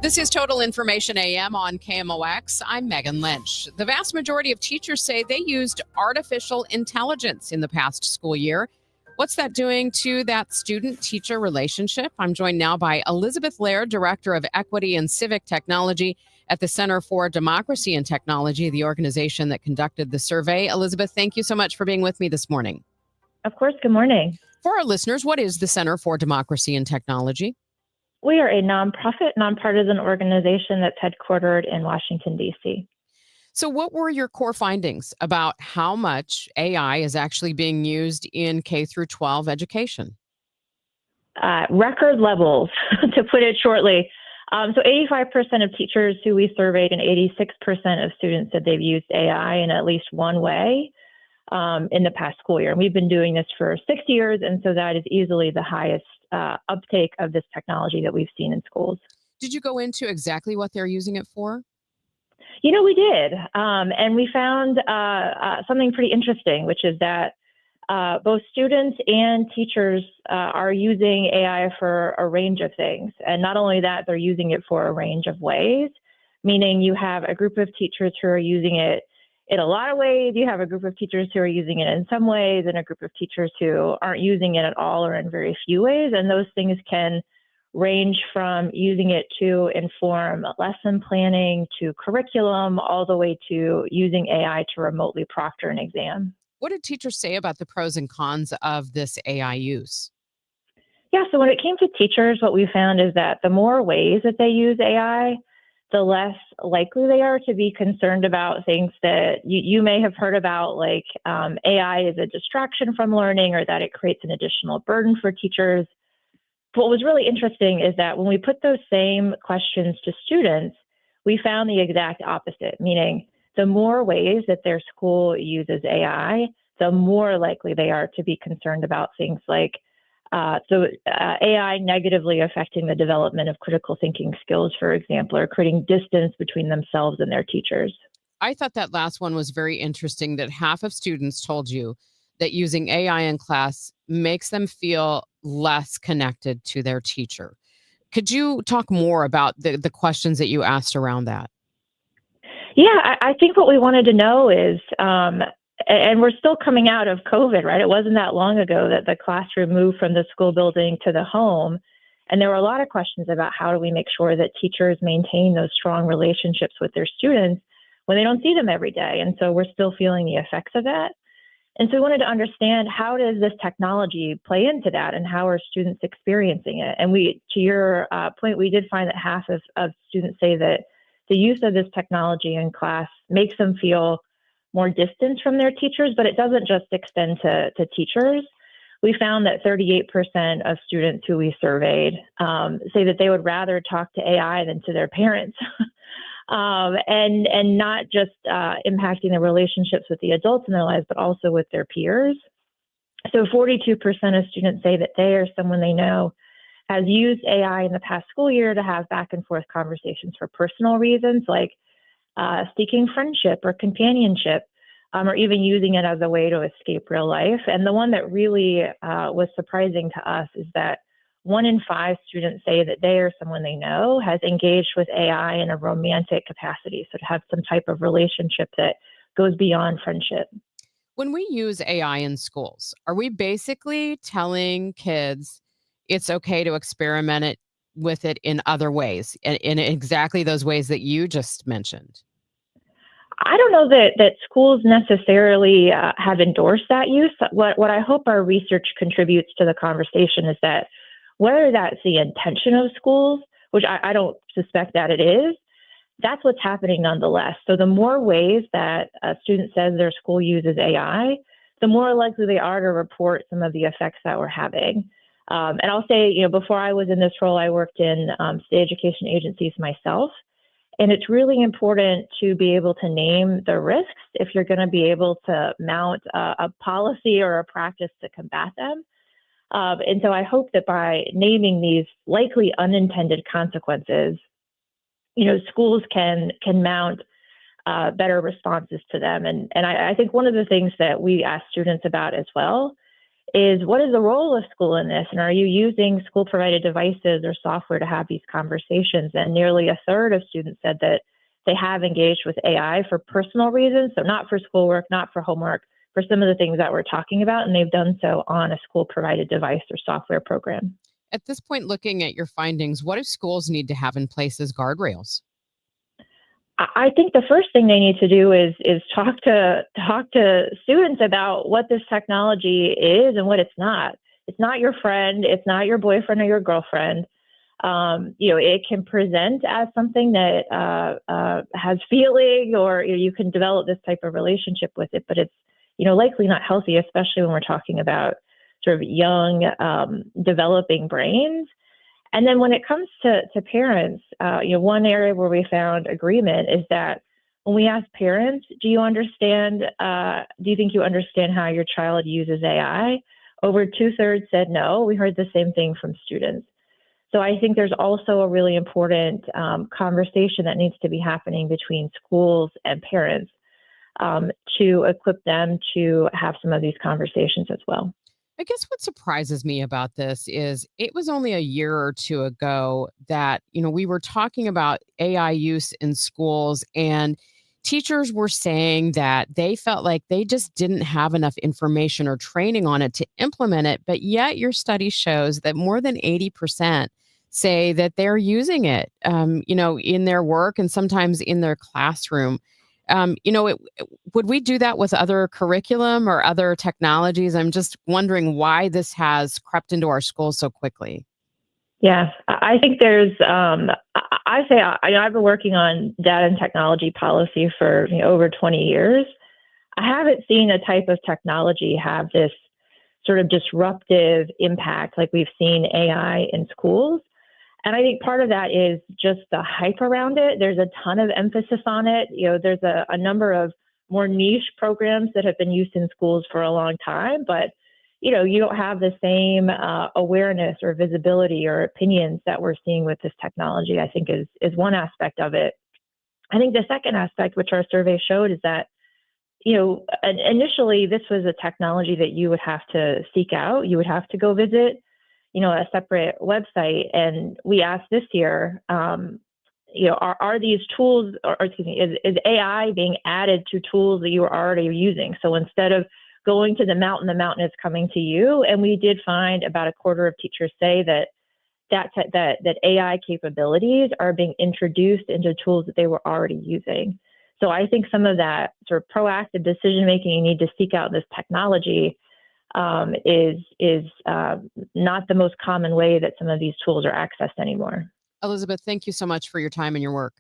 This is Total Information AM on KMOX. I'm Megan Lynch. The vast majority of teachers say they used artificial intelligence in the past school year. What's that doing to that student-teacher relationship? I'm joined now by Elizabeth Laird, Director of Equity and Civic Technology at the Center for Democracy and Technology, the organization that conducted the survey. Elizabeth, thank you so much for being with me this morning. Of course. Good morning. For our listeners, what is the Center for Democracy and Technology? We are a nonprofit, nonpartisan organization that's headquartered in Washington, D.C. So what were your core findings about how much AI is actually being used in K through 12 education? Record levels, to put it shortly. So 85% of teachers who we surveyed and 86% of students said they've used AI in at least one way in the past school year. And we've been doing this for 6 years, and so that is easily the highest uptake of this technology that we've seen in schools. Did you go into exactly what they're using it for? You know, we did. And we found something pretty interesting, which is that both students and teachers are using AI for a range of things. And not only that, they're using it for a range of ways, meaning you have a group of teachers who are using it in a lot of ways. You have a group of teachers who are using it in some ways, and a group of teachers who aren't using it at all or in very few ways. And those things can range from using it to inform lesson planning to curriculum, all the way to using AI to remotely proctor an exam. What did teachers say about the pros and cons of this AI use? Yeah, so when it came to teachers, what we found is that the more ways that they use AI, the less likely they are to be concerned about things that you may have heard about, like AI is a distraction from learning, or that it creates an additional burden for teachers. What was really interesting is that when we put those same questions to students, we found the exact opposite, meaning the more ways that their school uses AI, the more likely they are to be concerned about things like AI negatively affecting the development of critical thinking skills, for example, or creating distance between themselves and their teachers. I thought that last one was very interesting, that half of students told you that using AI in class makes them feel less connected to their teacher. Could you talk more about the questions that you asked around that? Yeah, I think what we wanted to know is, and we're still coming out of COVID, right? It wasn't that long ago that the classroom moved from the school building to the home. And there were a lot of questions about how do we make sure that teachers maintain those strong relationships with their students when they don't see them every day. And so we're still feeling the effects of that. And so we wanted to understand, how does this technology play into that, and how are students experiencing it? And we, to your point, we did find that half of students say that the use of this technology in class makes them feel more distance from their teachers, but it doesn't just extend to teachers. We found that 38% of students who we surveyed say that they would rather talk to AI than to their parents. And not just impacting the relationships with the adults in their lives, but also with their peers. So 42% of students say that they or someone they know has used AI in the past school year to have back and forth conversations for personal reasons, like seeking friendship or companionship, or even using it as a way to escape real life. And the one that really was surprising to us is that 1 in 5 students say that they or someone they know has engaged with AI in a romantic capacity, so to have some type of relationship that goes beyond friendship. When we use AI in schools, are we basically telling kids it's okay to experiment with it in other ways, in exactly those ways that you just mentioned? I don't know that schools necessarily have endorsed that use. What I hope our research contributes to the conversation is that whether that's the intention of schools, which I don't suspect that it is, that's what's happening nonetheless. So the more ways that a student says their school uses AI, the more likely they are to report some of the effects that we're having. And I'll say, before I was in this role, I worked in state education agencies myself. And it's really important to be able to name the risks if you're going to be able to mount a policy or a practice to combat them. And so I hope that by naming these likely unintended consequences, schools can mount better responses to them. And I think one of the things that we ask students about as well is, what is the role of school in this? And are you using school-provided devices or software to have these conversations? And nearly a third of students said that they have engaged with AI for personal reasons, so not for schoolwork, not for homework, for some of the things that we're talking about, and they've done so on a school-provided device or software program. At this point, looking at your findings, what do schools need to have in place as guardrails? I think the first thing they need to do is talk to students about what this technology is and what it's not. It's not your friend. It's not your boyfriend or your girlfriend. It can present as something that has feeling, or you can develop this type of relationship with it, but it's likely not healthy, especially when we're talking about sort of young developing brains. And then when it comes to parents, one area where we found agreement is that when we ask parents, do you think you understand how your child uses AI? Over 2/3 said no. We heard the same thing from students. So I think there's also a really important conversation that needs to be happening between schools and parents to equip them to have some of these conversations as well. I guess what surprises me about this is it was only a year or two ago that, we were talking about AI use in schools, and teachers were saying that they felt like they just didn't have enough information or training on it to implement it. But yet your study shows that more than 80% say that they're using it, in their work and sometimes in their classroom. Would we do that with other curriculum or other technologies? I'm just wondering why this has crept into our schools so quickly. Yeah, I think there's, I've been working on data and technology policy for over 20 years. I haven't seen a type of technology have this sort of disruptive impact like we've seen AI in schools. And I think part of that is just the hype around it. There's a ton of emphasis on it. There's a number of more niche programs that have been used in schools for a long time, but you don't have the same awareness or visibility or opinions that we're seeing with this technology, I think is one aspect of it. I think the second aspect, which our survey showed, is that initially this was a technology that you would have to seek out. You would have to go visit a separate website. And we asked this year, are these tools, or excuse me, is AI being added to tools that you are already using? So instead of going to the mountain is coming to you. And we did find about a quarter of teachers say that AI capabilities are being introduced into tools that they were already using. So I think some of that sort of proactive decision making, you need to seek out this technology, is not the most common way that some of these tools are accessed anymore. Elizabeth, thank you so much for your time and your work.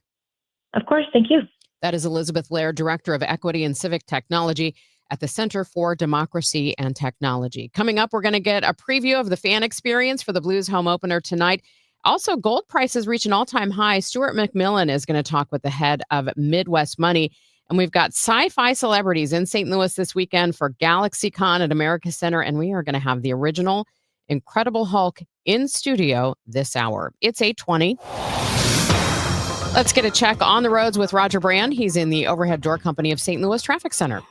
Of course, thank you. That is Elizabeth Laird, Director of Equity and Civic Technology at the Center for Democracy and Technology. Coming up, we're going to get a preview of the fan experience for the Blues home opener tonight. Also, gold prices reach an all-time high. Stuart McMillan is going to talk with the head of Midwest Money. And we've got sci-fi celebrities in St. Louis this weekend for GalaxyCon at America Center. And we are going to have the original Incredible Hulk in studio this hour. It's 8:20. Let's get a check on the roads with Roger Brand. He's in the Overhead Door Company of St. Louis Traffic Center.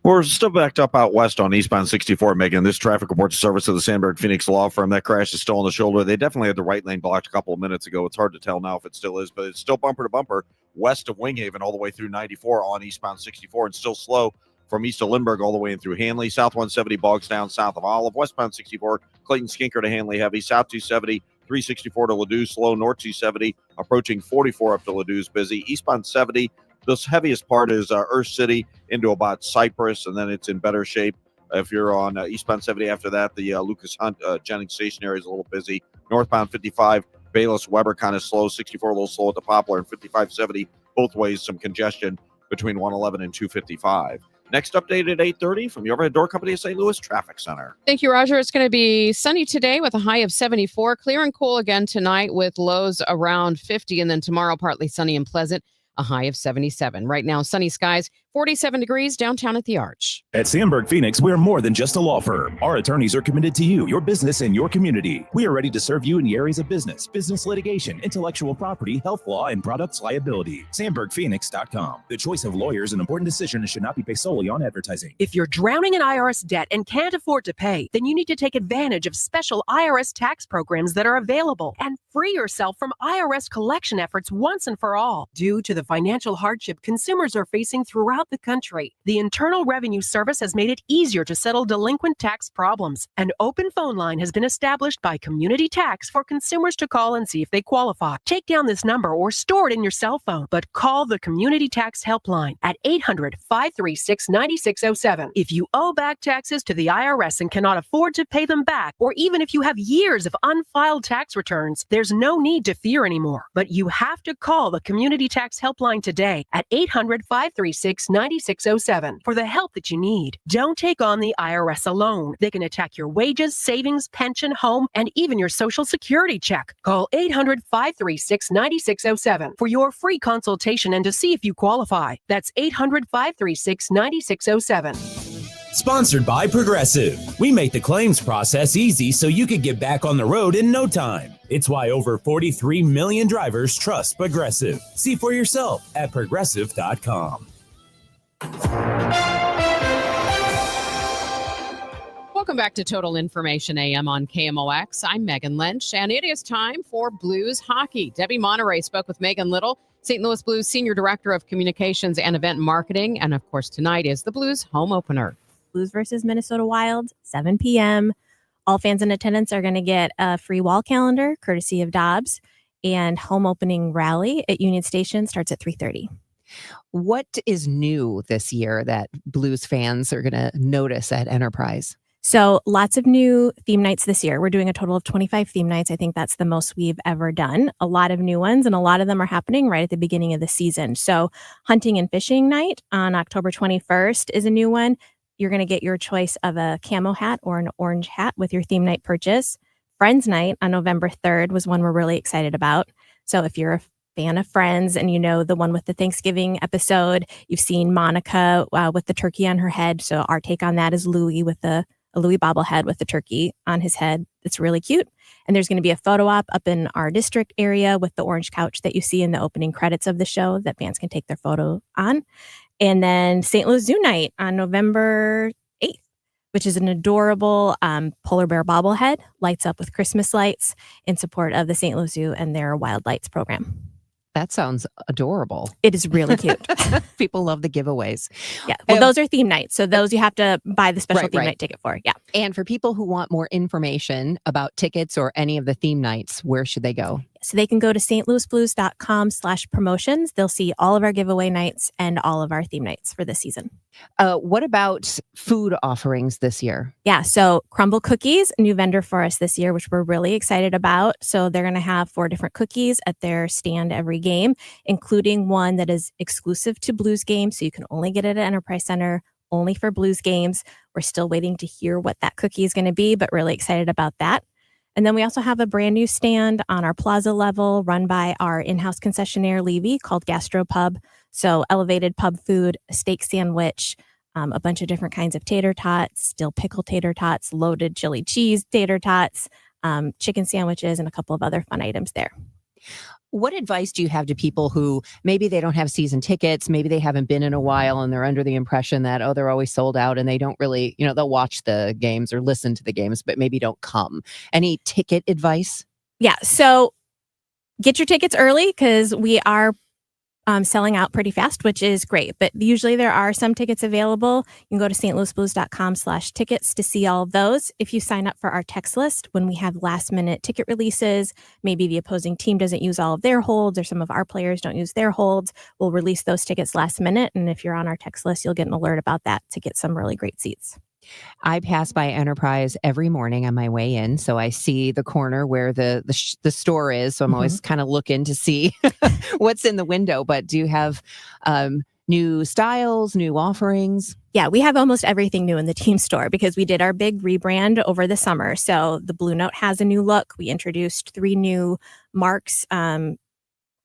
We're still backed up out west on eastbound 64, Megan. This traffic reports service of the Sandberg Phoenix Law Firm. That crash is still on the shoulder. They definitely had the right lane blocked a couple of minutes ago. It's hard to tell now if it still is, but it's still bumper to bumper west of Winghaven all the way through 94 on eastbound 64, and still slow from east of Lindbergh all the way in through Hanley. South 170 bogs down south of Olive. Westbound 64, Clayton Skinker to Hanley heavy. South 270, 364 to Ladue slow. North 270 approaching 44 up to Ladou's busy. Eastbound 70, the heaviest part is Earth City into about Cypress, and then it's in better shape. If you're on eastbound 70 after that, the Lucas Hunt Jennings Station area is a little busy. Northbound 55, Bayless Weber kind of slow. 64 a little slow at the Poplar, and 5570 both ways some congestion between 111 and 255. Next update at 8:30 from the Overhead Door Company of St. Louis Traffic Center. Thank you, Roger. It's going to be sunny today with a high of 74. Clear and cool again tonight with lows around 50. And then tomorrow, partly sunny and pleasant, a high of 77. Right now, sunny skies, 47 degrees downtown at the Arch. At Sandberg Phoenix, we're more than just a law firm. Our attorneys are committed to you, your business, and your community. We are ready to serve you in the areas of business litigation, intellectual property, health law, and products liability. SandbergPhoenix.com. The choice of lawyers is an important decision and should not be based solely on advertising. If you're drowning in IRS debt and can't afford to pay, then you need to take advantage of special IRS tax programs that are available and free yourself from IRS collection efforts once and for all. Due to the financial hardship consumers are facing throughout the country, the Internal Revenue Service has made it easier to settle delinquent tax problems. An open phone line has been established by Community Tax for consumers to call and see if they qualify. Take down this number or store it in your cell phone, but call the Community Tax Helpline at 800-536-9607. If you owe back taxes to the IRS and cannot afford to pay them back, or even if you have years of unfiled tax returns, there's no need to fear anymore. But you have to call the Community Tax Helpline today at 800-536-9607 for the help that you need. Don't take on the IRS alone. They can attack your wages, savings, pension, home, and even your Social Security check. Call 800-536-9607 for your free consultation and to see if you qualify. That's 800-536-9607. Sponsored by Progressive. We make the claims process easy so you can get back on the road in no time. It's why over 43 million drivers trust Progressive. See for yourself at Progressive.com. Welcome back to Total Information AM on KMOX. I'm Megan Lynch, and it is time for Blues hockey. Debbie Monterrey spoke with Megan Little, St. Louis Blues Senior Director of Communications and Event Marketing. And of course, tonight is the Blues home opener. Blues versus Minnesota Wild, 7 p.m. All fans in attendance are going to get a free wall calendar, courtesy of Dobbs, and home opening rally at Union Station starts at 3:30. What is new this year that Blues fans are going to notice at Enterprise? So lots of new theme nights this year. We're doing a total of 25 theme nights. I think that's the most we've ever done. A lot of new ones, and a lot of them are happening right at the beginning of the season. So hunting and fishing night on October 21st is a new one. You're going to get your choice of a camo hat or an orange hat with your theme night purchase. Friends night on November 3rd was one we're really excited about. So if you're a fan of Friends and you know the one with the Thanksgiving episode, you've seen Monica with the turkey on her head. So our take on that is Louis with a Louis bobblehead with the turkey on his head. It's really cute. And there's going to be a photo op up in our district area with the orange couch that you see in the opening credits of the show that fans can take their photo on. And then St. Louis Zoo Night on November 8th, which is an adorable polar bear bobblehead, lights up with Christmas lights in support of the St. Louis Zoo and their Wild Lights program. That sounds adorable. It is really cute. People love the giveaways. Yeah. Well, those are theme nights. So those you have to buy the special theme night ticket for. Yeah. And for people who want more information about tickets or any of the theme nights, where should they go? So they can go to stlouisblues.com/promotions. They'll see all of our giveaway nights and all of our theme nights for this season. What about food offerings this year? Yeah, so Crumble Cookies, a new vendor for us this year, which we're really excited about. So they're going to have 4 different cookies at their stand every game, including one that is exclusive to Blues games. So you can only get it at Enterprise Center, only for Blues games. We're still waiting to hear what that cookie is going to be, but really excited about that. And then we also have a brand new stand on our plaza level run by our in-house concessionaire, Levy, called Gastropub. So elevated pub food, a steak sandwich, a bunch of different kinds of tater tots, dill pickle tater tots, loaded chili cheese tater tots, chicken sandwiches, and a couple of other fun items there. What advice do you have to people who maybe they don't have season tickets, maybe they haven't been in a while and they're under the impression that, they're always sold out and they don't really, they'll watch the games or listen to the games, but maybe don't come. Any ticket advice? Yeah. So get your tickets early because we are selling out pretty fast, which is great. But usually there are some tickets available. You can go to stlouisblues.com/tickets to see all of those. If you sign up for our text list, when we have last minute ticket releases, maybe the opposing team doesn't use all of their holds or some of our players don't use their holds, we'll release those tickets last minute. And if you're on our text list, you'll get an alert about that to get some really great seats. I pass by Enterprise every morning on my way in, so I see the corner where the store is. So I'm always kind of looking to see what's in the window. But do you have new styles, new offerings? Yeah, we have almost everything new in the team store because we did our big rebrand over the summer. So the Blue Note has a new look. We introduced 3 new marks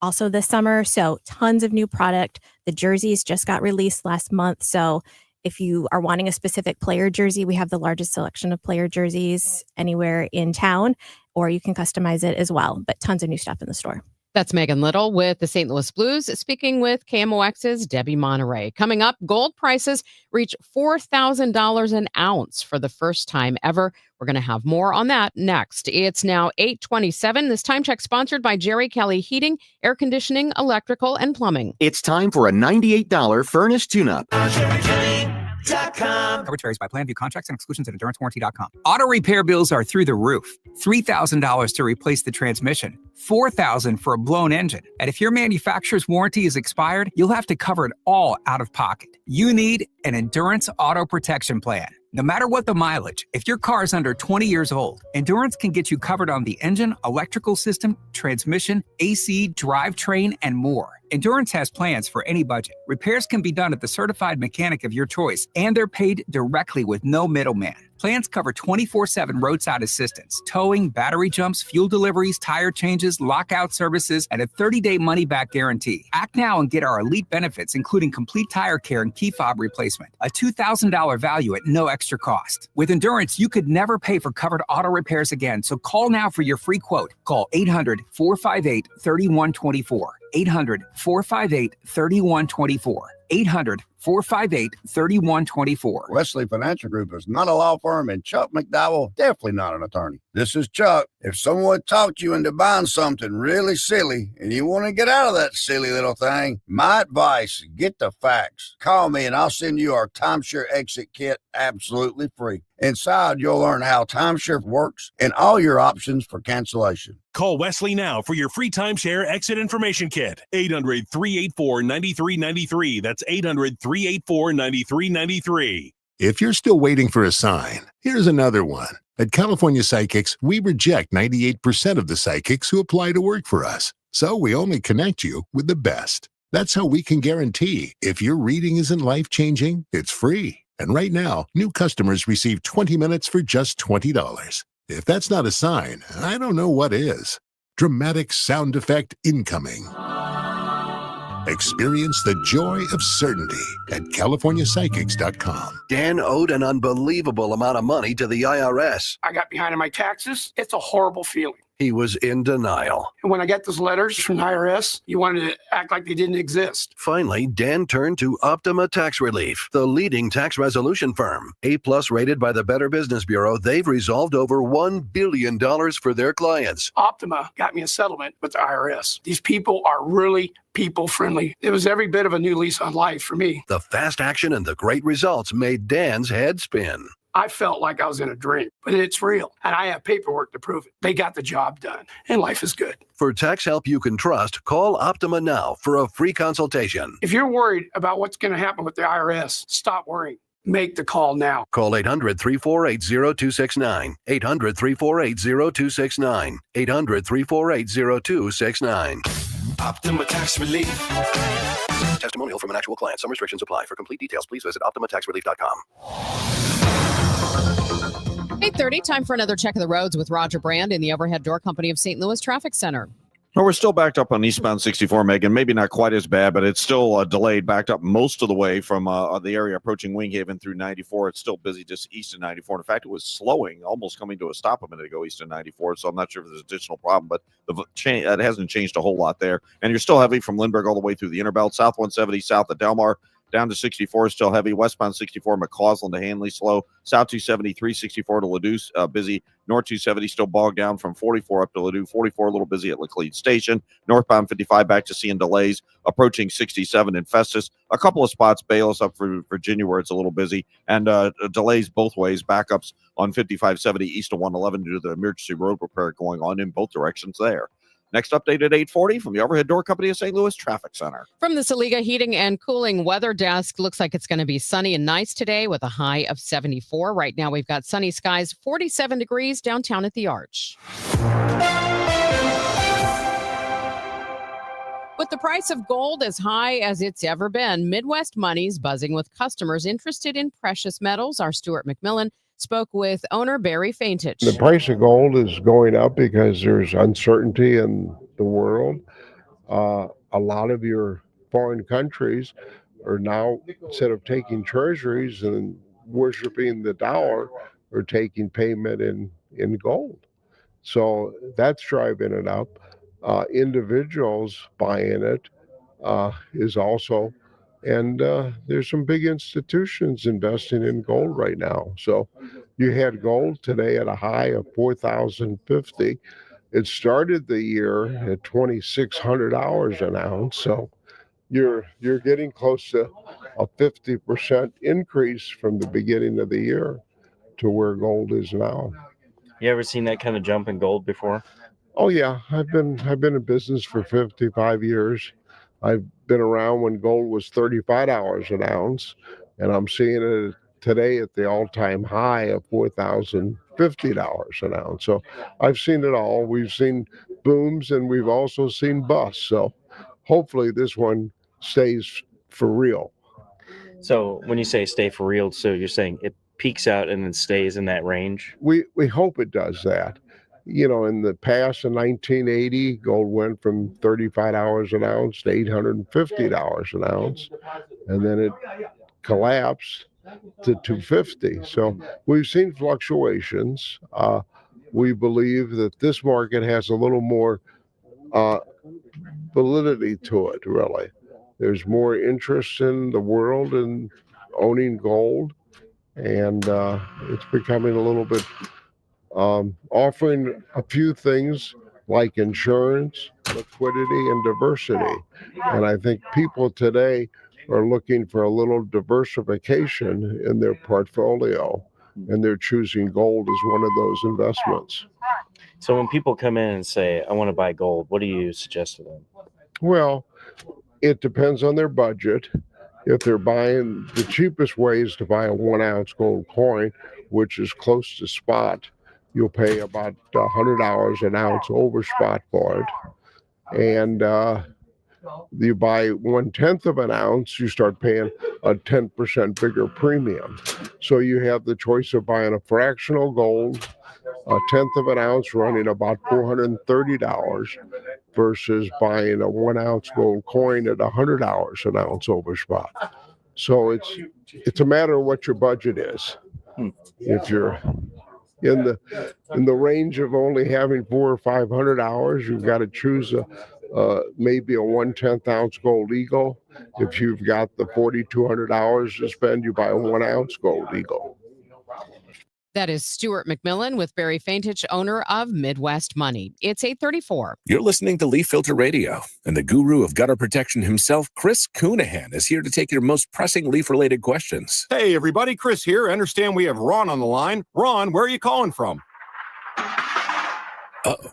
also this summer. So tons of new product. The jerseys just got released last month. So if you are wanting a specific player jersey, we have the largest selection of player jerseys anywhere in town, or you can customize it as well. But tons of new stuff in the store. That's Megan Little with the St. Louis Blues, speaking with KMOX's Debbie Monterrey. Coming up, gold prices reach $4,000 an ounce for the first time ever. We're going to have more on that next. It's now 8:27. This time check sponsored by Jerry Kelly Heating, Air Conditioning, Electrical, and Plumbing. It's time for a $98 furnace tune-up. Coverage varies by plan. View contracts and exclusions at endurancewarranty.com. Auto repair bills are through the roof. $3,000 to replace the transmission. $4,000 for a blown engine. And if your manufacturer's warranty is expired, you'll have to cover it all out of pocket. You need an Endurance Auto Protection Plan. No matter what the mileage, if your car is under 20 years old, Endurance can get you covered on the engine, electrical system, transmission, AC, drivetrain, and more. Endurance has plans for any budget. Repairs can be done at the certified mechanic of your choice, and they're paid directly with no middleman. Plans cover 24/7 roadside assistance, towing, battery jumps, fuel deliveries, tire changes, lockout services, and a 30-day money-back guarantee. Act now and get our elite benefits, including complete tire care and key fob replacement. A $2,000 value at no extra cost. With Endurance, you could never pay for covered auto repairs again, so call now for your free quote. Call 800-458-3124. 800-458-3124. 800-458-3124. Wesley Financial Group is not a law firm, and Chuck McDowell definitely not an attorney. This is Chuck. If someone talked you into buying something really silly and you want to get out of that silly little thing, my advice, get the facts. Call me and I'll send you our timeshare exit kit absolutely free. Inside, you'll learn how timeshare works and all your options for cancellation. Call Wesley now for your free timeshare exit information kit. 800-384-9393. That's 800-384-9393. If you're still waiting for a sign, here's another one. At California Psychics, we reject 98% of the psychics who apply to work for us. So we only connect you with the best. That's how we can guarantee if your reading isn't life-changing, it's free. And right now, new customers receive 20 minutes for just $20. If that's not a sign, I don't know what is. Dramatic sound effect incoming. Experience the joy of certainty at CaliforniaPsychics.com. Dan owed an unbelievable amount of money to the IRS. I got behind on my taxes. It's a horrible feeling. He was in denial. And when I got those letters from the IRS, you wanted to act like they didn't exist. Finally, Dan turned to Optima Tax Relief, the leading tax resolution firm. A+ rated by the Better Business Bureau, they've resolved over $1 billion for their clients. Optima got me a settlement with the IRS. These people are really people friendly. It was every bit of a new lease on life for me. The fast action and the great results made Dan's head spin. I felt like I was in a dream, but it's real. And I have paperwork to prove it. They got the job done, and life is good. For tax help you can trust, call Optima now for a free consultation. If you're worried about what's going to happen with the IRS, stop worrying. Make the call now. Call 800-348-0269. 800-348-0269. 800-348-0269. Optima Tax Relief. Testimonial from an actual client. Some restrictions apply. For complete details, please visit OptimaTaxRelief.com. 8:30, time for another check of the roads with Roger Brand in the Overhead Door Company of St. Louis Traffic Center. Well, we're still backed up on eastbound 64, Megan. Maybe not quite as bad, but it's still delayed, backed up most of the way from the area approaching Winghaven through 94. It's still busy just east of 94. In fact, it was slowing, almost coming to a stop a minute ago east of 94. So I'm not sure if there's an additional problem, but it hasn't changed a whole lot there. And you're still heavy from Lindbergh all the way through the Interbelt. South 170, south of Delmar. Down to 64 is still heavy. Westbound 64, McCausland to Hanley, slow. South 270, 364 to Ladue, busy. North 270 still bogged down from 44 up to Ladue. 44 a little busy at Laclede Station. Northbound 55 back to seeing delays. Approaching 67 in Festus. A couple of spots, Bayless up for Virginia where it's a little busy. And delays both ways. Backups on 5570 east of 111 due to the emergency road repair going on in both directions there. Next update at 8:40 from the Overhead Door Company of St. Louis Traffic Center. From the Saliga Heating and Cooling Weather Desk, looks like it's going to be sunny and nice today with a high of 74. Right now we've got sunny skies, 47 degrees downtown at the Arch. With the price of gold as high as it's ever been, Midwest Money's buzzing with customers interested in precious metals. Our Stuart McMillan spoke with owner Barry Faintich. The price of gold is going up because there's uncertainty in the world. A lot of your foreign countries are now, instead of taking treasuries and worshiping the dollar, are taking payment in gold. So that's driving it up. Individuals buying it is also, and there's some big institutions investing in gold right now. So you had gold today at a high of 4,050. It started the year at $2,600 an ounce. So you're getting close to a 50% increase from the beginning of the year to where gold is now. You ever seen that kind of jump in gold before? Oh yeah, I've been in business for 55 years. I've been around when gold was $35 an ounce, and I'm seeing it today at the all-time high of $4,050 an ounce. So I've seen it all. We've seen booms and we've also seen busts. So hopefully this one stays for real. So when you say stay for real, so you're saying it peaks out and then stays in that range? We hope it does that. You know, in the past, in 1980, gold went from $35 an ounce to $850 an ounce, and then it collapsed to $250. So we've seen fluctuations. We believe that this market has a little more validity to it, really. There's more interest in the world in owning gold, and it's becoming a little bit offering a few things like insurance, liquidity, and diversity. And I think people today are looking for a little diversification in their portfolio, and they're choosing gold as one of those investments. So when people come in and say, I want to buy gold, what do you suggest to them? Well, it depends on their budget. If they're buying, the cheapest way is to buy a 1 ounce gold coin, which is close to spot. You'll pay about $100 an ounce over spot for it. And you buy 1/10 of an ounce, you start paying a 10% bigger premium. So you have the choice of buying a fractional gold, a 1/10 of an ounce running about $430 versus buying a 1 ounce gold coin at $100 an ounce over spot. So it's a matter of what your budget is. If you're in the range of only having $400 or $500, you've got to choose maybe a 1/10 ounce gold eagle. If you've got the $4,200 to spend, you buy a 1 ounce gold eagle. That is Stuart McMillan with Barry Faintich, owner of Midwest Money. It's 8:34. You're listening to Leaf Filter Radio, and the guru of gutter protection himself, Chris Coonahan, is here to take your most pressing leaf-related questions. Hey, everybody, Chris here. I understand we have Ron on the line. Ron, where are you calling from? Uh-oh.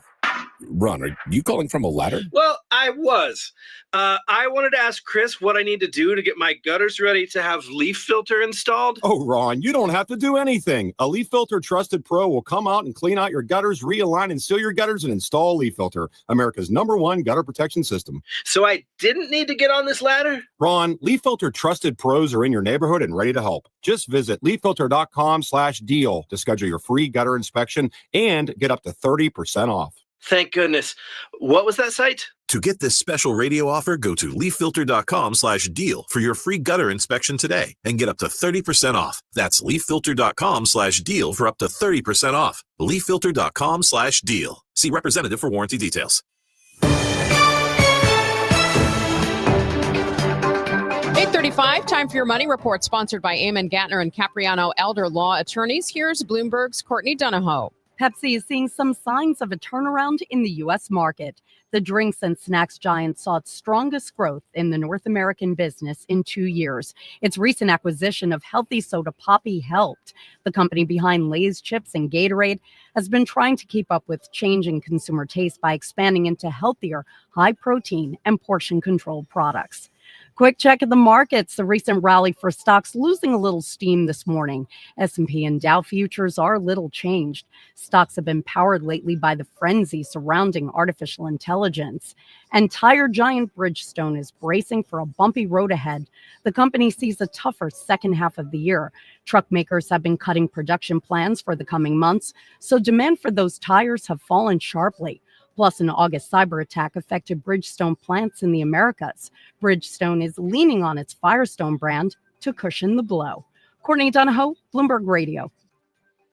Ron, are you calling from a ladder? Well, I was. I wanted to ask Chris what I need to do to get my gutters ready to have leaf filter installed. Oh, Ron, you don't have to do anything. A Leaf Filter Trusted Pro will come out and clean out your gutters, realign and seal your gutters, and install Leaf Filter, America's #1 gutter protection system. So I didn't need to get on this ladder? Ron, Leaf Filter Trusted Pros are in your neighborhood and ready to help. Just visit leaffilter.com/deal to schedule your free gutter inspection and get up to 30% off. Thank goodness. What was that site? To get this special radio offer, go to leaffilter.com/deal for your free gutter inspection today and get up to 30% off. That's leaffilter.com/deal for up to 30% off. leaffilter.com/deal. See representative for warranty details. 8:35, time for your money report, sponsored by Eamon Gattner and Capriano Elder Law Attorneys. Here's Bloomberg's Courtney Donahoe. Pepsi is seeing some signs of a turnaround in the U.S. market. The drinks and snacks giant saw its strongest growth in the North American business in 2 years. Its recent acquisition of healthy soda Poppi helped. The company behind Lay's chips and Gatorade has been trying to keep up with changing consumer taste by expanding into healthier, high-protein, and portion-controlled products. Quick check of the markets. The recent rally for stocks losing a little steam this morning. S&P and Dow futures are little changed. Stocks have been powered lately by the frenzy surrounding artificial intelligence. And tire giant Bridgestone is bracing for a bumpy road ahead. The company sees a tougher second half of the year. Truck makers have been cutting production plans for the coming months, so demand for those tires have fallen sharply. Plus, an August cyber attack affected Bridgestone plants in the Americas. Bridgestone is leaning on its Firestone brand to cushion the blow. Courtney Donahoe, Bloomberg Radio.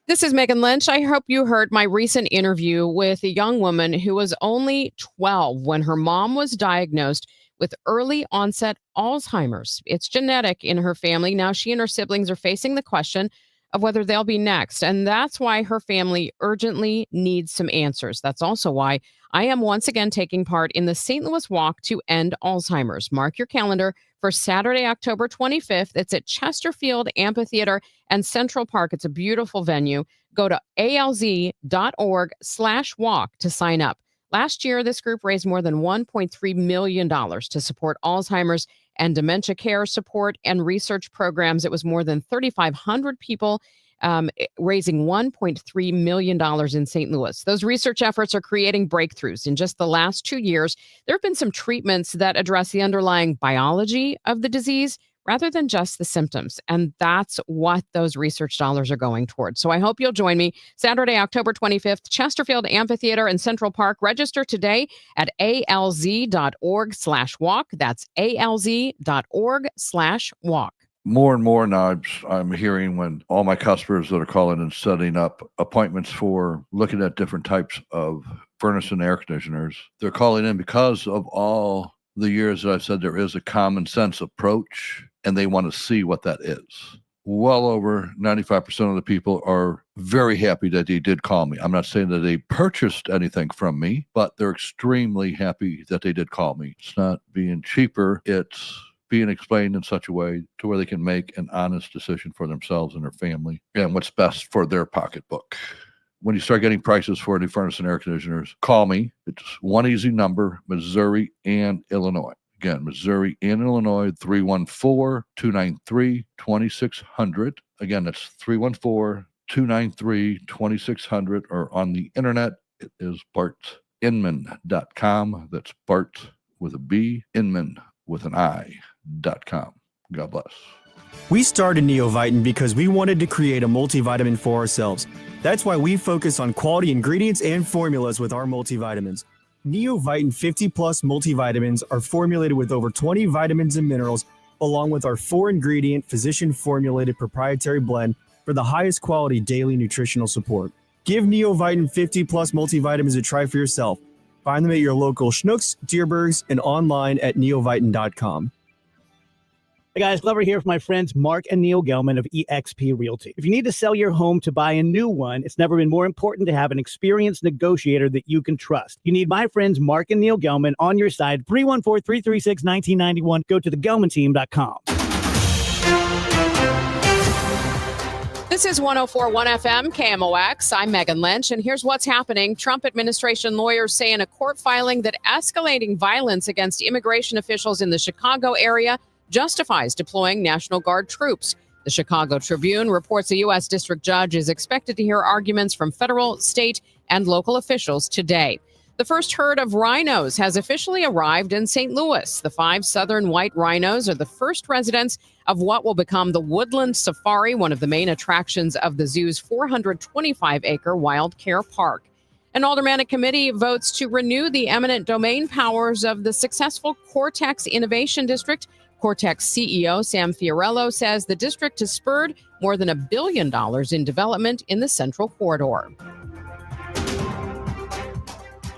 This is Megan Lynch. I hope you heard my recent interview with a young woman who was only 12 when her mom was diagnosed with early onset Alzheimer's. It's genetic in her family. Now she and her siblings are facing the question of whether they'll be next. And that's why her family urgently needs some answers. That's also why I am once again taking part in the St. Louis Walk to End Alzheimer's. Mark your calendar for Saturday, October 25th. It's at Chesterfield Amphitheater and Central Park. It's a beautiful venue. Go to alz.org/walk to sign up. Last year, this group raised more than $1.3 million to support Alzheimer's and dementia care support and research programs. It was more than 3,500 people raising $1.3 million in St. Louis. Those research efforts are creating breakthroughs. In just the last 2 years, there have been some treatments that address the underlying biology of the disease rather than just the symptoms. And that's what those research dollars are going towards. So I hope you'll join me Saturday, October 25th, Chesterfield Amphitheater in Central Park. Register today at alz.org/walk. That's alz.org/walk. More and more now, I'm hearing when all my customers that are calling and setting up appointments for looking at different types of furnace and air conditioners, they're calling in because of all the years that I've said there is a common sense approach, and they want to see what that is. Well over 95% of the people are very happy that they did call me. I'm not saying that they purchased anything from me, but they're extremely happy that they did call me. It's not being cheaper. It's being explained in such a way to where they can make an honest decision for themselves and their family and what's best for their pocketbook. When you start getting prices for new furnace and air conditioners, call me. It's one easy number, Missouri and Illinois. Again, Missouri and Illinois, 314-293-2600. Again, that's 314-293-2600, or on the internet, it is bartinman.com. That's Bart with a B, Inman with an I.com. God bless. We started Neovitin because we wanted to create a multivitamin for ourselves. That's why we focus on quality ingredients and formulas with our multivitamins. Neovitin 50 Plus multivitamins are formulated with over 20 vitamins and minerals, along with our 4-ingredient physician-formulated proprietary blend for the highest quality daily nutritional support. Give Neovitin 50 Plus multivitamins a try for yourself. Find them at your local Schnucks, Dierbergs, and online at neovitin.com. Hey guys, Glover here for my friends Mark and Neil Gelman of eXp Realty. If you need to sell your home to buy a new one, it's never been more important to have an experienced negotiator that you can trust. You need my friends Mark and Neil Gelman on your side. 314-336-1991. Go to thegelmanteam.com. This is 104.1 FM KMOX. I'm Megan Lynch, and here's what's happening. Trump administration lawyers say in a court filing that escalating violence against immigration officials in the Chicago area justifies deploying National Guard troops. The Chicago Tribune reports a U.S. district judge is expected to hear arguments from federal, state, and local officials today. The first herd of rhinos has officially arrived in St. Louis. The 5 southern white rhinos are the first residents of what will become the Woodland Safari, one of the main attractions of the zoo's 425-acre wild care park. An aldermanic committee votes to renew the eminent domain powers of the successful Cortex Innovation District. Cortex CEO Sam Fiorello says the district has spurred more than $1 billion in development in the Central Corridor.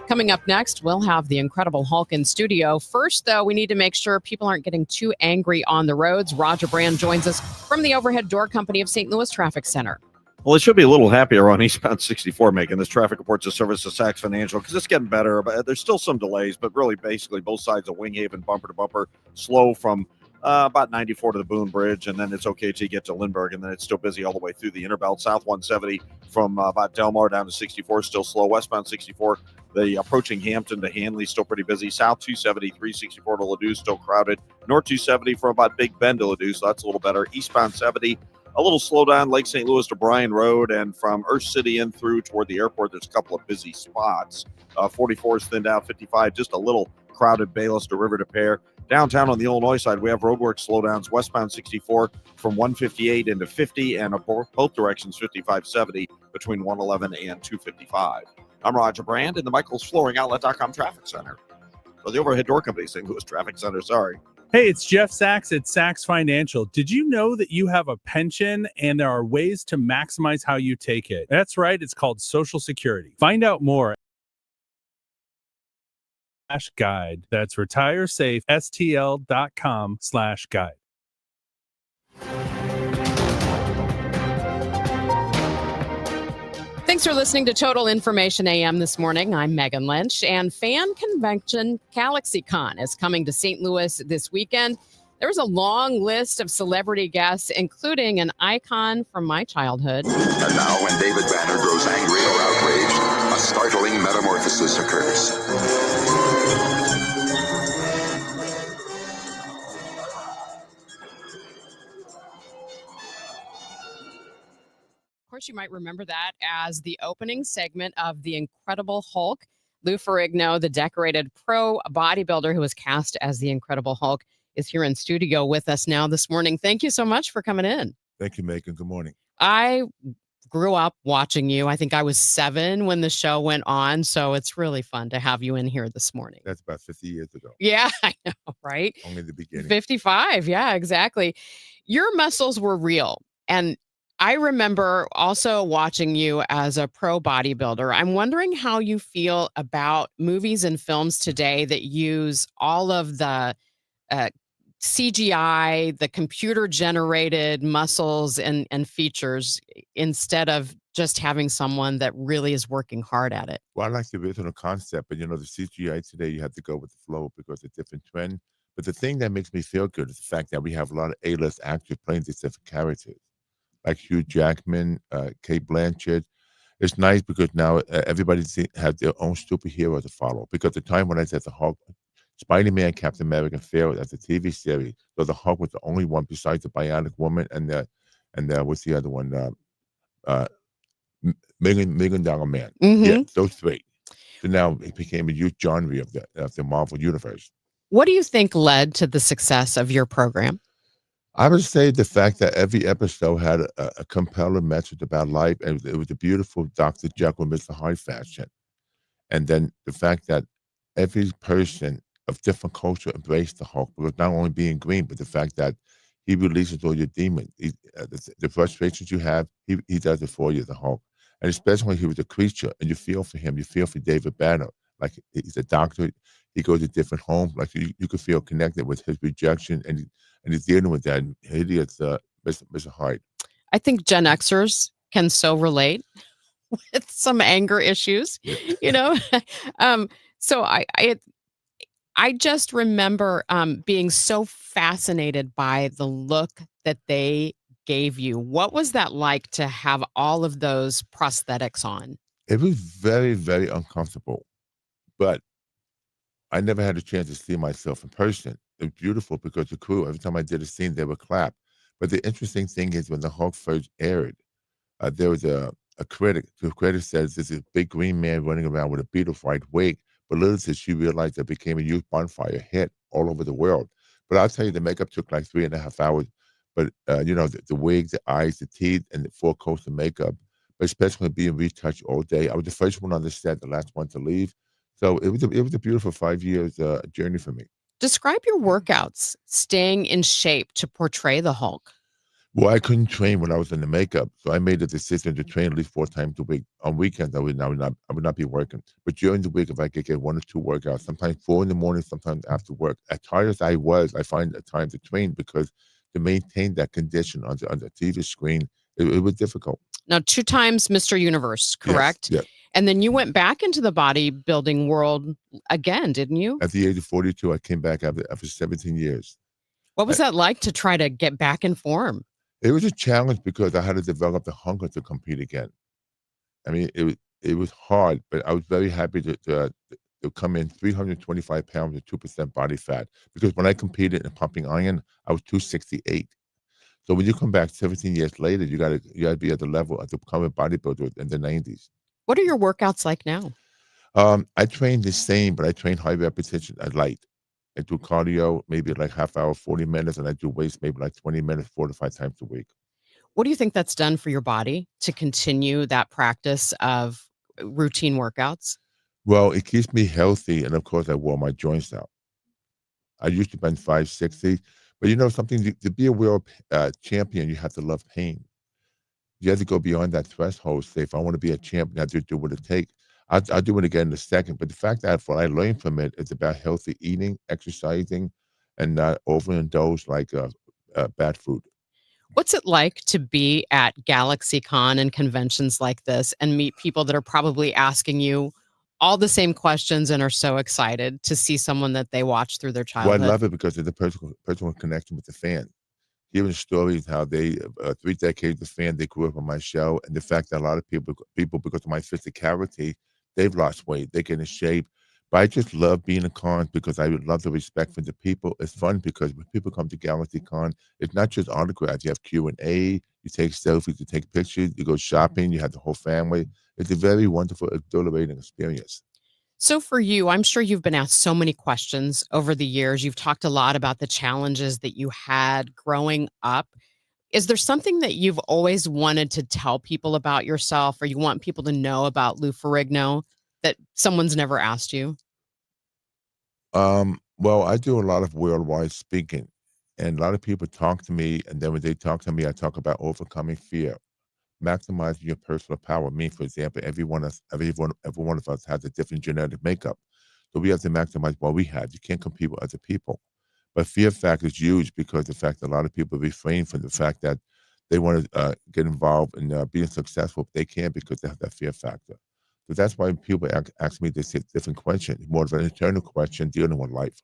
Coming up next, we'll have the Incredible Hulk in studio. First, though, we need to make sure people aren't getting too angry on the roads. Roger Brand joins us from the Overhead Door Company of St. Louis Traffic Center. Well, it should be a little happier on eastbound 64 making this traffic reports of service to Saks Financial because it's getting better. But there's still some delays, but really basically both sides of Winghaven, bumper to bumper, slow from about 94 to the Boone Bridge, and then it's okay till you get to Lindbergh, and then it's still busy all the way through the Interbelt. South 170 from about Delmar down to 64, still slow. Westbound 64, the approaching Hampton to Hanley, still pretty busy. South 270, 364 to Ladue, still crowded. North 270 from about Big Bend to Ladue, so that's a little better. Eastbound 70, a little slowdown, Lake St. Louis to Bryan Road, and from Earth City in through toward the airport, there's a couple of busy spots. 44 is thinned out, 55, just a little crowded, Bayless to River to Pear. Downtown on the Illinois side, we have roadwork slowdowns, westbound 64 from 158 into 50, and both directions 5570 between 111 and 255. I'm Roger Brand in the Michaels Flooring Outlet.com Traffic Center. Or the Overhead Door Company, St. Louis Traffic Center, sorry. Hey, it's Jeff Sachs at Sachs Financial. Did you know that you have a pension and there are ways to maximize how you take it? That's right. It's called Social Security. Find out more. Guide. That's retiresafestl.com/guide. Thanks for listening to Total Information AM this morning. I'm Megan Lynch, and fan convention GalaxyCon is coming to St. Louis this weekend. There's a long list of celebrity guests, including an icon from my childhood. And now when David Banner grows angry or outraged, a startling metamorphosis occurs. Of course, you might remember that as the opening segment of The Incredible Hulk. Lou Ferrigno, the decorated pro bodybuilder who was cast as the Incredible Hulk, is here in studio with us now this morning. Thank you so much for coming in. Thank you, Megan. Good morning. I grew up watching you. I think I was 7 when the show went on, so it's really fun to have you in here this morning. That's about 50 years ago. Yeah, I know, right? Only the beginning. 55, yeah, exactly. Your muscles were real, and I remember also watching you as a pro bodybuilder. I'm wondering how you feel about movies and films today that use all of the CGI, the computer-generated muscles and features instead of just having someone that really is working hard at it. Well, I like the original concept, but the CGI today, you have to go with the flow because it's a different trend. But the thing that makes me feel good is the fact that we have a lot of A-list actors playing these different characters, like Hugh Jackman, Kate Blanchett. It's nice because now everybody has their own superhero to follow. Because the time when I said the Hulk, Spider-Man, Captain America failed as a TV series, so the Hulk was the only one besides the Bionic Woman and what's the other one? Million Dollar Man. Yeah, those three. So now it became a huge genre of the Marvel universe. What do you think led to the success of your program? I would say the fact that every episode had a compelling message about life, and it was a beautiful Dr. Jagow, Mr. Hyde fashion. And then the fact that every person of different culture embraced the Hulk, because not only being green, but the fact that he releases all your demons, the frustrations you have, he does it for you, the Hulk. And especially when he was a creature, and you feel for him, you feel for David Banner, like he's a doctor, he goes to different homes, like you could feel connected with his rejection, and he's dealing with that hideous Mr. Hyde. I think Gen Xers can so relate with some anger issues, So I just remember being so fascinated by the look that they gave you. What was that like to have all of those prosthetics on? It was very, very uncomfortable, but I never had a chance to see myself in person. It was beautiful because the crew, every time I did a scene, they would clap. But the interesting thing is when the Hulk first aired, there was a critic. The critic says this is a big green man running around with a beetle fright wig. But little did she realize that became a huge bonfire hit all over the world. But I'll tell you, the makeup took like 3.5 hours. But, the wig, the eyes, the teeth, and the 4 coats of makeup, but especially being retouched all day. I was the first one on the set, the last one to leave. So it was a beautiful 5 years journey for me. Describe your workouts, staying in shape to portray the Hulk. Well, I couldn't train when I was in the makeup, so I made a decision to train at least 4 times a week. On weekends, I would not be working. But during the week, if I could get 1 or 2 workouts, sometimes 4 in the morning, sometimes after work. As tired as I was, I find the time to train because to maintain that condition on the TV screen, it was difficult. Now, 2 times Mr. Universe, correct? Yes. And then you went back into the bodybuilding world again, didn't you? At the age of 42, I came back after 17 years. What was that like to try to get back in form? It was a challenge because I had to develop the hunger to compete again. I mean, it was hard, but I was very happy to come in 325 pounds with 2% body fat. Because when I competed in pumping iron, I was 268. So when you come back 17 years later, you gotta be at the level of the becoming bodybuilder in the 90s. What are your workouts like now? I train the same, but I train high repetition at light. I do cardio, maybe like half hour, 40 minutes, and I do weights maybe like 20 minutes, 4 to 5 times a week. What do you think that's done for your body to continue that practice of routine workouts? Well, it keeps me healthy, and of course, I wore my joints out. I used to bench 560, but you know something, to be a world champion, you have to love pain. You have to go beyond that threshold. Say, if I want to be a champion, I have to do what it takes. I'll do it again in a second. But the fact that what I learned from it is about healthy eating, exercising, and not overindulge like bad food. What's it like to be at GalaxyCon and conventions like this and meet people that are probably asking you all the same questions and are so excited to see someone that they watched through their Well, I childhood? love it because of the personal connection with the fan. Hearing stories how they 3 decades of fan, they grew up on my show, and the fact that a lot of people because of my physicality, they've lost weight, they get in shape. But I just love being a con because I love the respect for the people. It's fun because when people come to GalaxyCon, it's not just autographs. You have Q&A, you take selfies, you take pictures, you go shopping, you have the whole family. It's a very wonderful, exhilarating experience. So for you, I'm sure you've been asked so many questions over the years. You've talked a lot about the challenges that you had growing up. Is there something that you've always wanted to tell people about yourself, or you want people to know about Lou Ferrigno that someone's never asked you? Well, I do a lot of worldwide speaking, and a lot of people talk to me, and then when they talk to me, I talk about overcoming fear, maximizing your personal power. Me, for example, every one of us has a different genetic makeup, so we have to maximize what we have. You can't compete with other people. But fear factor is huge because the fact that a lot of people refrain from the fact that they want to get involved in being successful, but they can't because they have that fear factor. So that's why people ask me this different question, more of an internal question dealing with life.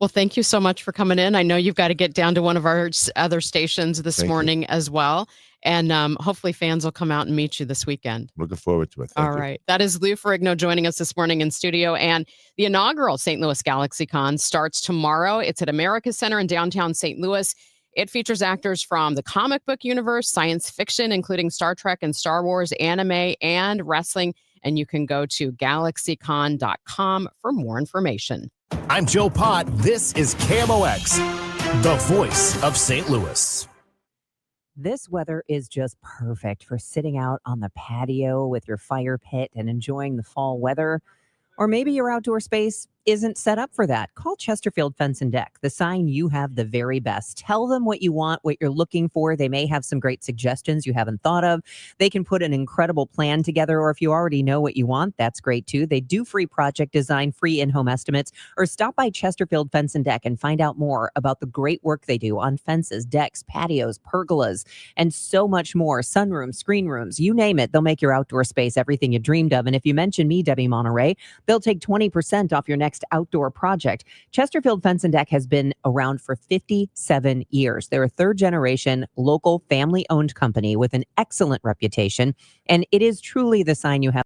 Well, thank you so much for coming in. I know you've got to get down to one of our other stations this Thank you. morning as well. And hopefully fans will come out and meet you this weekend. Looking forward to it. Thank All you. right. That is Lou Ferrigno joining us this morning in studio. And the inaugural St. Louis GalaxyCon starts tomorrow. It's at America Center in downtown St. Louis. It features actors from the comic book universe, science fiction, including Star Trek and Star Wars, anime, and wrestling. And you can go to galaxycon.com for more information. I'm Joe Pott. This is KMOX, the voice of St. Louis. This weather is just perfect for sitting out on the patio with your fire pit and enjoying the fall weather. Or maybe your outdoor space isn't set up for that. Call Chesterfield Fence and Deck, the sign you have the very best. Tell them what you want, what you're looking for. They may have some great suggestions you haven't thought of. They can put an incredible plan together, or if you already know what you want, that's great too. They do free project design, free in-home estimates, or stop by Chesterfield Fence and Deck and find out more about the great work they do on fences, decks, patios, pergolas, and so much more. Sunrooms, screen rooms, you name it. They'll make your outdoor space everything you dreamed of. And if you mention me, Debbie Monterrey, they'll take 20% off your next outdoor project. Chesterfield Fence and Deck has been around for 57 years. They're a third-generation, local, family-owned company with an excellent reputation, and it is truly the sign you have